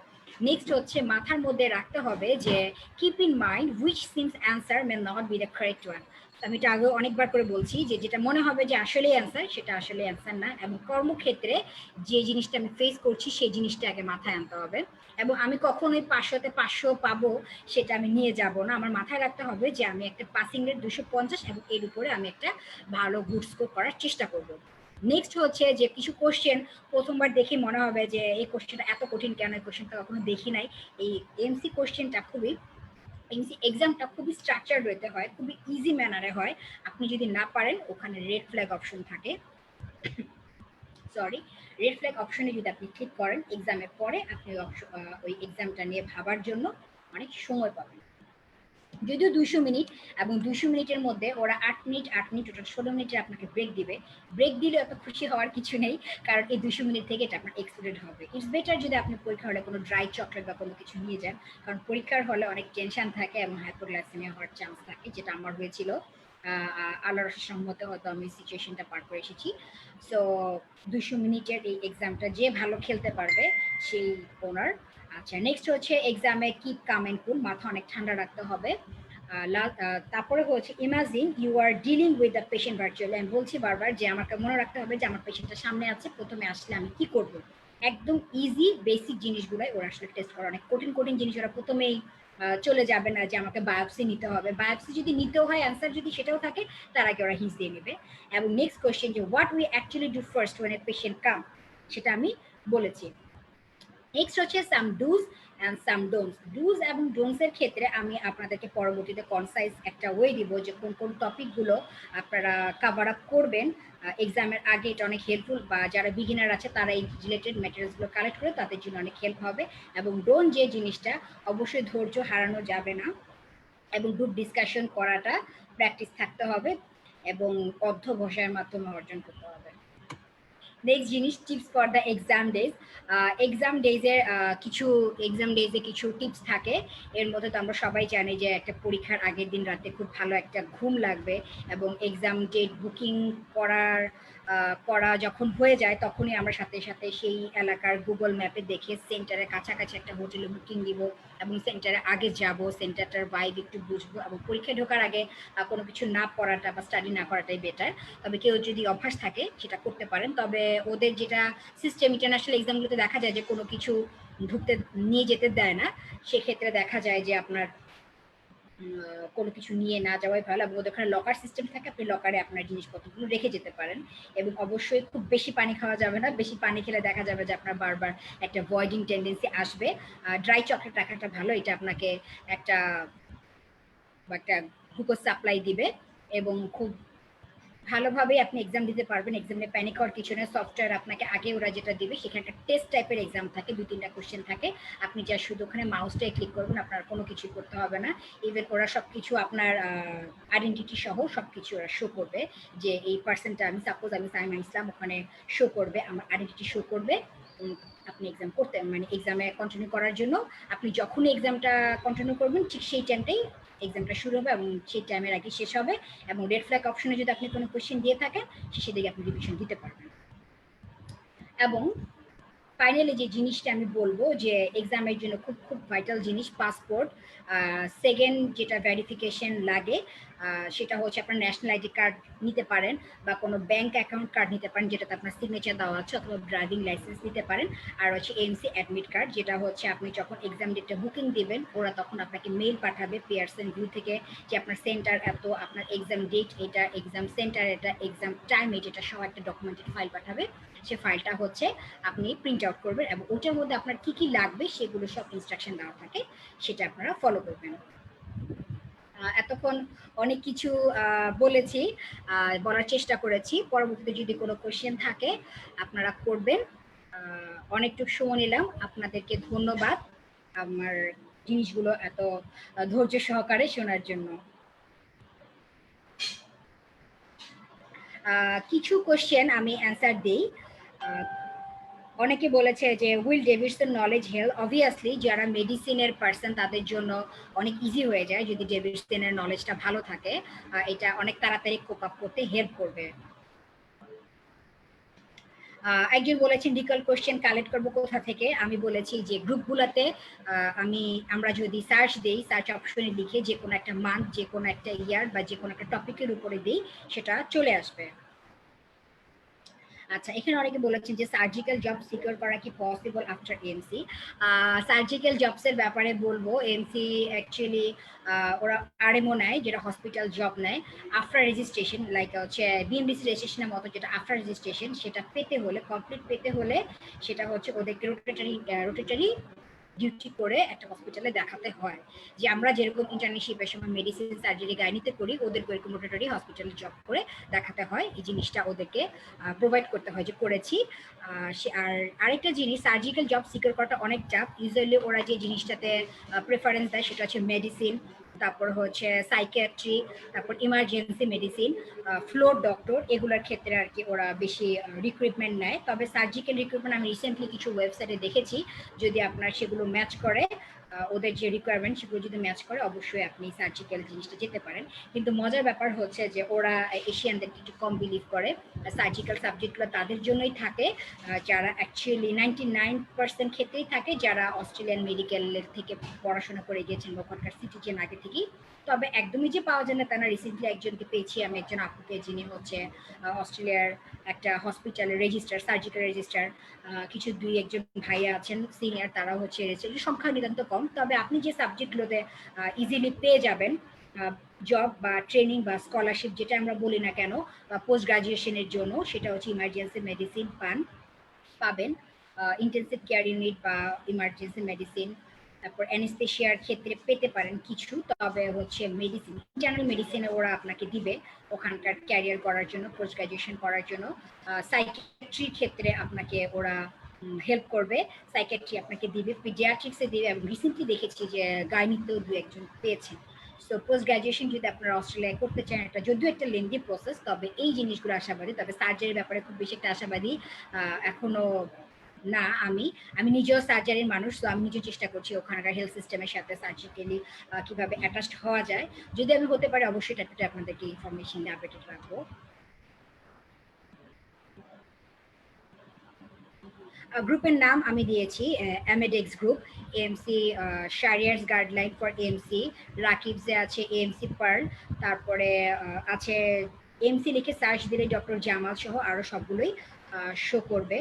নেক্সট হচ্ছে মাথার মধ্যে রাখতে হবে যে keep in mind which seems answer may not be the correct one. আমি এটা আগেও অনেকবার করে বলছি যে যেটা মনে হবে যে আসলেই অ্যান্সার, সেটা আসলে অ্যান্সার না। এবং কর্মক্ষেত্রে যে জিনিসটা আমি ফেস করছি সেই জিনিসটা আগে মাথায় আনতে হবে। এবং আমি কখনোই 500-তে 500 পাবো সেটা আমি নিয়ে যাব না, আমার মাথায় রাখতে হবে যে আমি একটা পাসিং রেট 250 এবং এর উপরে আমি একটা ভালো গুড স্কোর করার চেষ্টা করব। নেক্সট হচ্ছে যে কিছু কোশ্চেন প্রথমবার দেখে মনে হবে যে এই কোশ্চেনটা এত কঠিন কেন, এই কোশ্চেনটা কখনো দেখি নাই। এই এমসি কোশ্চেনটা খুবই, এমসি এক্সামটা খুবই স্ট্রাকচার হতে হয়, খুবই ইজি ম্যানারে হয়। আপনি যদি না পারেন ওখানে রেড ফ্ল্যাগ অপশন থাকে, সরি, রেড ফ্ল্যাগ অপশনে যদি আপনি ক্লিক করেন এক্সামের পরে, আপনি ওই এক্সামটা নিয়ে ভাবার জন্য অনেক সময় পাবেন। যদিও 200 মিনিট, এবং 200 মিনিটের মধ্যে ওরা 8 মিনিট 8 মিনিট টোটাল 16 মিনিটের আপনাকে ব্রেক দিবে। ব্রেক দিলে এত খুশি হওয়ার কিছু নেই, কারণ এই 200 মিনিট থেকে এটা আপনার এক্সক্লুডেড হবে। ইটস বেটার যদি আপনি পরীক্ষা হলে কোনো ড্রাই চকলেট বা কোনো কিছু নিয়ে যান, কারণ পরীক্ষার হলে অনেক টেনশন থাকে এবং হাইপোগ্লাইসেমিয়া হওয়ার চান্স থাকে, যেটা আমার হয়েছিল। আল্লাহর সম্মতে হয়তো আমি সিচুয়েশনটা পার করে এসেছি। সো 200 মিনিটের এই এক্সামটা যে ভালো খেলতে পারবে সেই ওনার। আচ্ছা, নেক্সট হচ্ছে এক্সামে কিপ কাম এন্ড কুল, মাথা অনেক ঠান্ডা রাখতে হবে। তারপরে হচ্ছে imagine you are dealing with the patient virtually. আমি বলছি বারবার যে আমাকে মনে রাখতে হবে যে আমার পেশেন্টটা সামনে আছে, প্রথমে আসলে আমি কি করব। একদম ইজি বেসিক জিনিসগুলাই ওরা আসলে টেস্ট করে, অনেক কঠিন কঠিন জিনিস ওরা প্রথমেই চলে যাবে না যে আমাকে বায়োপসি নিতে হবে। বায়োপসি যদি নিতেও হয়, অ্যান্সার যদি সেটাও থাকে, তার আগে ওরা হিস দিয়ে নেবে। এবং নেক্সট কোয়েশ্চেন যে what we actually do first when a patient come, সেটা আমি বলেছি। নেক্সট হচ্ছে some do's and some don'ts. Do's এবং ডোন্টস এর ক্ষেত্রে আমি আপনাদেরকে পরবর্তীতে কনসাইজ একটা ওয়ে দিব যে কোন কোন টপিকগুলো আপনারা কাভার আপ করবেন এক্সামের আগে। এটা অনেক হেল্পফুল, বা যারা বিগিনার আছে তারা এই রিলেটেড ম্যাটেরিয়ালসগুলো কালেক্ট করে তাদের জন্য অনেক হেল্প হবে। এবং ডোন্ট যে জিনিসটা, অবশ্যই ধৈর্য হারানো যাবে না এবং গ্রুপ ডিসকাশন করাটা প্র্যাকটিস থাকতে হবে এবং অধ্যবসায়ের মাধ্যমে অর্জন করতে হবে। নেক্সট জিনিস tips for the exam days. Exam ডেজে কিছু টিপস থাকে। এর মধ্যে তো আমরা সবাই জানি যে একটা পরীক্ষার আগের দিন রাতে খুব ভালো একটা ঘুম লাগবে, এবং এক্সাম ডেট বুকিং করা যখন হয়ে যায় তখনই আমরা সাথে সাথে সেই এলাকার গুগল ম্যাপে দেখে সেন্টারের কাছাকাছি একটা হোটেলে বুকিং দিব এবং সেন্টারে আগে যাব, সেন্টারটার ভাইব একটু বুঝবো। এবং পরীক্ষায় ঢোকার আগে কোনো কিছু না পড়াটা বা স্টাডি না করাটাই বেটার। তবে কেউ যদি অভ্যাস থাকে সেটা করতে পারেন। তবে ওদের যেটা সিস্টেম ইন্টারন্যাশনাল এক্সামগুলোতে দেখা যায় যে কোনো কিছু ঢুকতে নিয়ে যেতে দেয় না, সেক্ষেত্রে দেখা যায় যে আপনার কোনো কিছু নিয়ে না যাওয়াই ভালো। এবং ওদের ওখানে লকার সিস্টেম থাকে, আপনি লকারে আপনার জিনিসপত্রগুলো রেখে যেতে পারেন। এবং অবশ্যই খুব বেশি পানি খাওয়া যাবে না, বেশি পানি খেলে দেখা যাবে যে আপনার বারবার একটা ভয়েডিং টেন্ডেন্সি আসবে। ড্রাই চকলেট রাখাটা ভালো, এটা আপনাকে একটা একটা গ্লুকোজ সাপ্লাই দিবে এবং খুব ভালোভাবে আপনি এক্সাম দিতে পারবেন। এক্সামে প্যানিক হওয়ার কিছু না। সফটওয়্যার আপনাকে আগে ওরা যেটা দিবে সেখানে একটা টেস্ট টাইপের এক্সাম থাকে, 2-3টা কোশ্চেন থাকে। আপনি যা শুধু ওখানে মাউসটাই ক্লিক করবেন, আপনার কোনো কিছু করতে হবে না। ইভেন ওরা সব কিছু আপনার আইডেন্টিটি সহ সব কিছু ওরা শো করবে যে এই পার্সনটা, আমি সাপোজ আমি সাইমা ইসলাম, ওখানে শো করবে আমার আইডেন্টিটি শো করবে। আপনি এক্সাম করতে মানে এক্সামে কন্টিনিউ করার জন্য আপনি যখনই এক্সামটা কন্টিনিউ করবেন ঠিক সেই টাইমটাই এক্সামটা শুরু হবে এবং সেই টাইমের আগে শেষ হবে। এবং রেড ফ্ল্যাগ অপশনে যদি আপনি কোনো কোশ্চেন দিয়ে থাকেন শেষের দিকে আপনি রিভিশন দিতে পারবেন। এবং ফাইনালি যে জিনিসটা আমি বলবো যে এক্সামের জন্য খুব খুব ভাইটাল জিনিস পাসপোর্ট। সেকেন্ড যেটা ভেরিফিকেশন লাগে সেটা হচ্ছে আপনার ন্যাশনাল আইডি কার্ড নিতে পারেন বা কোনো ব্যাংক অ্যাকাউন্ট কার্ড নিতে পারেন যেটাতে আপনার সিগনেচার দেওয়া আছে, অথবা ড্রাইভিং লাইসেন্স নিতে পারেন। আর হচ্ছে এমসি অ্যাডমিট কার্ড, যেটা হচ্ছে আপনি যখন এক্সাম ডেটটা বুকিং দিবেন ওরা তখন আপনাকে মেইল পাঠাবে পিয়ারসন ভিউ থেকে যে আপনার সেন্টার এত, আপনার এক্সাম ডেট এটা, এক্সাম সেন্টার এটা, এক্সাম টাইম এটা সহ একটা ডকুমেন্টেড ফাইল পাঠাবে। সে ফাইলটা হচ্ছে আপনি প্রিন্ট আউট করবেন এবং ওটার মধ্যে আপনার কি কি লাগবে সেগুলো সব ইনস্ট্রাকশন দেওয়া থাকে, সেটা আপনারা ফলো করবেন। এতক্ষণ অনেক কিছু বলেছি, বলার চেষ্টা করেছি। পরবর্তীতে যদি কোনো কোশ্চেন থাকে আপনারা করবেন। অনেকটুকু সময় নিলাম, আপনাদেরকে ধন্যবাদ আমার জিনিসগুলো এত ধৈর্য সহকারে শোনার জন্য। কিছু কোশ্চেন আমি অ্যান্সার দিই। অনেকে বলেছে যে will Davidson knowledge help. Obviously যারা মেডিসিনের পার্সন তাদের জন্য অনেক ইজি হয়ে যায় যদি ডেভিডসনের নলেজটা ভালো থাকে, এটা অনেক তাড়াতাড়ি কোপ আপ করতে হেল্প করবে। একজন বলেছেন রিকল কোশ্চেন কালেক্ট করবো কোথা থেকে। আমি বলেছি যে গ্রুপগুলোতে আমরা যদি সার্চ দিই, সার্চ অপশনে লিখে যে কোনো একটা মান্থ, যে কোনো একটা ইয়ার বা যে কোনো একটা টপিকের উপরে দিই, সেটা চলে আসবে। আচ্ছা, এখানে অনেকে বলেছেন যে সার্জিক্যাল জব সিকিউর করা কি পসিবল আফটার এমসি। সার্জিক্যাল জবসের ব্যাপারে বলবো, এমসি অ্যাকচুয়ালি ওরা আরএমও নেয়, যেটা হসপিটাল জব নেয়। আফটার রেজিস্ট্রেশন লাইক হচ্ছে বিএমডিসি রেজিস্ট্রেশনের মতো, যেটা আফটার রেজিস্ট্রেশন সেটা পেতে হলে, কমপ্লিট পেতে হলে সেটা হচ্ছে ওদেরকে রোটেটারি ডিউটি করে একটা হসপিটালে দেখাতে হয়। যে আমরা যেরকম ইন্টার্নশিপের সময় মেডিসিন সার্জারি গাইনিতে করি, ওদেরকে ওইরকম রোটেটরি হসপিটালে জব করে দেখাতে হয়। এই জিনিসটা ওদেরকে প্রোভাইড করতে হয় যে করেছি। আর আরেকটা জিনিস, সার্জিক্যাল জব সিকিউর করাটা অনেক চাপ। ইউজুয়ালি ওরা যে জিনিসটাতে প্রেফারেন্স দেয় সেটা হচ্ছে মেডিসিন, তারপর হচ্ছে সাইকিয়াট্রি, তারপর ইমার্জেন্সি মেডিসিন, ফ্লোর ডক্টর, এগুলোর ক্ষেত্রে আর কি ওরা বেশি রিক্রুটমেন্ট নেয়। তবে সার্জিক্যাল রিক্রুটমেন্ট আমি রিসেন্টলি কিছু ওয়েবসাইটে দেখেছি, যদি আপনার সেগুলো ম্যাচ করে ওদের যে রিকোয়ারমেন্ট সেগুলো যদি ম্যাচ করে অবশ্যই আপনি সার্জিক্যাল জিনিসটা যেতে পারেন। কিন্তু মজার ব্যাপার হচ্ছে যে ওরা এশিয়ানদেরকে একটু কম বিলিভ করে। সার্জিক্যাল সাবজেক্টগুলো তাদের জন্যই থাকে যারা অ্যাকচুয়ালি 99% ক্ষেত্রেই থাকে যারা অস্ট্রেলিয়ান মেডিকেলের থেকে পড়াশোনা করে গিয়েছেন বা ওখানকার সিটিজেন আগে থেকেই। তবে একদমই যে পাওয়া যায় না তা না। রিসেন্টলি একজনকে পেয়েছি আমি, একজন আপুকে, যিনি হচ্ছে অস্ট্রেলিয়ার একটা হসপিটালের রেজিস্ট্রার, সার্জিক্যাল রেজিস্ট্রার। কিছু দুই একজন ভাইয়া আছেন সিনিয়র, তারাও হচ্ছে রেজিস্ট্রার। সংখ্যা নিতান্ত কম, তবে আপনি যে সাবজেক্টগুলোতে ইজিলি পেয়ে যাবেন জব বা ট্রেনিং বা স্কলারশিপ যেটা আমরা বলি না কেন পোস্ট গ্রাজুয়েশনের জন্য, সেটা হচ্ছে ইমার্জেন্সি মেডিসিন পাবেন, ইন্টেন্সিভ কেয়ার ইউনিট বা ইমার্জেন্সি মেডিসিন, তারপর অ্যানেস্থেশিয়ার ক্ষেত্রে পেতে পারেন কিছু। তবে হচ্ছে মেডিসিন, ইন্টারনাল মেডিসিনে ওরা আপনাকে দিবে ওখানকার ক্যারিয়ার করার জন্য, পোস্ট গ্রাজুয়েশন করার জন্য। সাইকিয়াট্রির ক্ষেত্রে আপনাকে ওরা হেল্প করবে, সাইকিয়াট্রি আপনাকে দিবে, পিডিয়াট্রিক্সে দিবে, এবং রিসেন্টলি দেখেছি যে গাইনিতেও দু একজন পেয়েছেন। সো পোস্ট গ্রাজুয়েশন যদি আপনারা অস্ট্রেলিয়ায় করতে চান, এটা যদিও একটা লেন্দি প্রসেস, তবে এই জিনিসগুলো আশাবাদী। তবে সার্জারির ব্যাপারে খুব বেশি একটা আশাবাদী এখনো না। আমি আমি নিজেও সার্জারির মানুষ, তো আমি নিজেও চেষ্টা করছি ওখানকার হেলথ সিস্টেমের সাথে সার্জিক্যালি কিভাবে অ্যাটাচড হওয়া যায়। যদি আমি হতে পারি অবশ্যই এটা আপনাদেরকে ইনফরমেশন আপডেটেড রাখবো। গ্রুপের নাম আমি দিয়েছি অ্যামেডেক্স গ্রুপ, এএমসি শারিয়ার্স গাইডলাইন ফর এএমসি, রাকিবসে আছে এএমসি পার্ল, তারপরে আছে এএমসি লিখে সার্চ দিলে ডক্টর জামাল সহ আরো সবগুলোই শো করবে।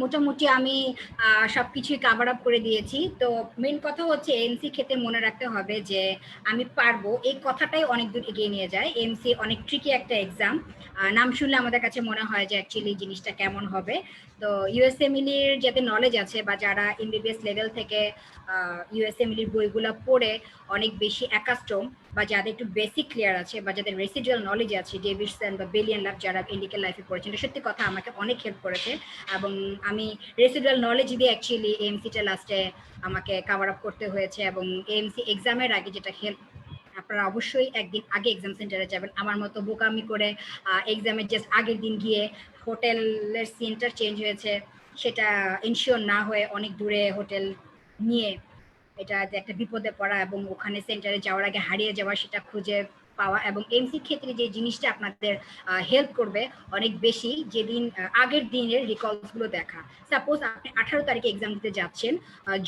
মোটামুটি আমি সবকিছুই কাভার আপ করে দিয়েছি। তো মেন কথা হচ্ছে এমসি ক্ষেত্রে মনে রাখতে হবে যে আমি পারবো, এই কথাটাই অনেক দূর এগিয়ে নিয়ে যায়। এমসি অনেক ট্রিকি একটা এক্সাম। নাম শুনলে আমাদের কাছে মনে হয় যে অ্যাকচুয়ালি জিনিসটা কেমন হবে। তো ইউএসএমএলির যাদের নলেজ আছে বা যারা এমবিবিএস লেভেল থেকে ইউএসএমএলির বইগুলো পড়ে অনেক বেশি অ্যাকাস্টম, বা যাদের একটু বেসিক ক্লিয়ার আছে, বা যাদের রেসিডুয়াল নলেজ আছে, ডেভিডসন বা বেলিয়ান লাভ যারা মেডিকেল লাইফে পড়েছেন, এটা সত্যি কথা আমাকে অনেক হেল্প করেছে। এবং আমি রেসিডুয়াল নলেজ দিয়ে অ্যাকচুয়ালি এএমসিটা লাস্টে আমাকে কাভার আপ করতে হয়েছে। এবং এএমসি এক্সামের আগে যেটা হেল্প, আপনারা অবশ্যই একদিন আগে এক্সাম সেন্টারে যাবেন। আমার মতো বোকামি করে এক্সামের জাস্ট আগের দিন গিয়ে হোটেলের সেন্টার চেঞ্জ হয়েছে সেটা ইনশিওর না হয়ে অনেক দূরে হোটেল নিয়ে এটা যে একটা বিপদে পড়া, এবং ওখানে সেন্টারে যাওয়ার আগে হারিয়ে যাওয়া, সেটা খুঁজে পাওয়া। এবং এমসির ক্ষেত্রে যে জিনিসটা আপনাদের হেল্প করবে অনেক বেশি, যেদিন আগের দিনের রিকলস গুলো দেখা। সাপোজ আপনি 18 তারিখে এক্সাম দিতে যাচ্ছেন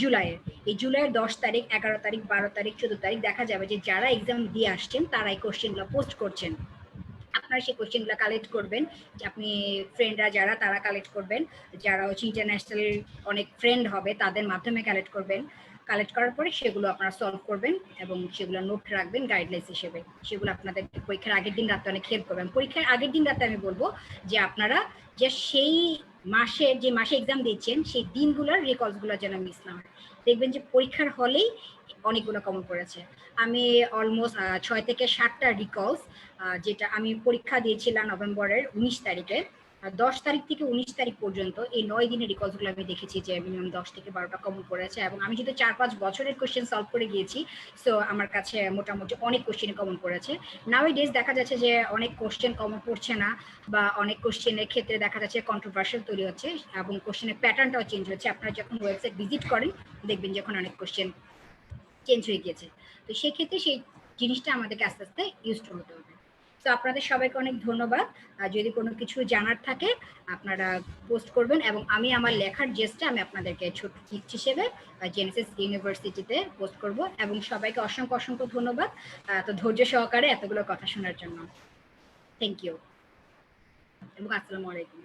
জুলাইয়ের, এই জুলাইয়ের 10 তারিখ, 11 তারিখ, 12 তারিখ, 14 তারিখ দেখা যাবে যে যারা এক্সাম দিয়ে আসছেন তারা এই কোশ্চেনগুলো পোস্ট করছেন। আপনারা সেই কোশ্চেনগুলো কালেক্ট করবেন, যে আপনি ফ্রেন্ডরা যারা তারা কালেক্ট করবেন, যারা হচ্ছে ইন্টারন্যাশনাল অনেক ফ্রেন্ড হবে তাদের মাধ্যমে কালেক্ট করবেন। কালেক্ট করার পরে সেগুলো আপনারা সলভ করবেন এবং সেগুলো নোট রাখবেন গাইডলাইন্স হিসেবে। সেগুলো আপনাদের পরীক্ষার আগের দিন রাতে অনেক হেল্প করবেন। পরীক্ষার আগের দিন রাতে আমি বলবো যে আপনারা যে সেই মাসে যে মাসে এক্সাম দিচ্ছেন সেই দিনগুলোর রেকর্ডসগুলো যেন মিস না হয়। দেখবেন যে পরীক্ষার হলেই অনেকগুলো কমন পড়েছে। আমি অলমোস্ট 6 থেকে 7টা রিকলস, যেটা আমি পরীক্ষা দিয়েছিলাম নভেম্বরের 19 তারিখে, 10 তারিখ থেকে 19 তারিখ পর্যন্ত এই 9 দিনের রিকলসগুলো আমি দেখেছি যে মিনিমাম 10 থেকে 12টা কমন পড়েছে। এবং আমি যেহেতু 4-5 বছরের কোশ্চেন সলভ করে গিয়েছি, সো আমার কাছে মোটামুটি অনেক কোশ্চেন কমন পড়েছে। নাও ডেজ দেখা যাচ্ছে যে অনেক কোশ্চেন কমন পড়ছে না, বা অনেক কোশ্চেনের ক্ষেত্রে দেখা যাচ্ছে কন্ট্রোভার্সিয়াল তৈরি হচ্ছে, এবং কোশ্চেনের প্যাটার্নটাও চেঞ্জ হচ্ছে। আপনারা যখন ওয়েবসাইট ভিজিট করেন দেখবেন যখন অনেক কোশ্চেন চেঞ্জ হয়ে গিয়েছে। তো সেক্ষেত্রে সেই জিনিসটা আমাদেরকে আস্তে আস্তে ইউজ টু হতে হবে। তো আপনাদের সবাইকে অনেক ধন্যবাদ। যদি কোনো কিছু জানার থাকে আপনারা পোস্ট করবেন, এবং আমি আমার লেখার জেসটা আমি আপনাদেরকে ছোট টিপস হিসেবে জেনেসিস ইউনিভার্সিটিতে পোস্ট করব। এবং সবাইকে অসংখ্য অসংখ্য ধন্যবাদ তো ধৈর্য সহকারে এতগুলো কথা শোনার জন্য। থ্যাংক ইউ এবং আসসালামু আলাইকুম।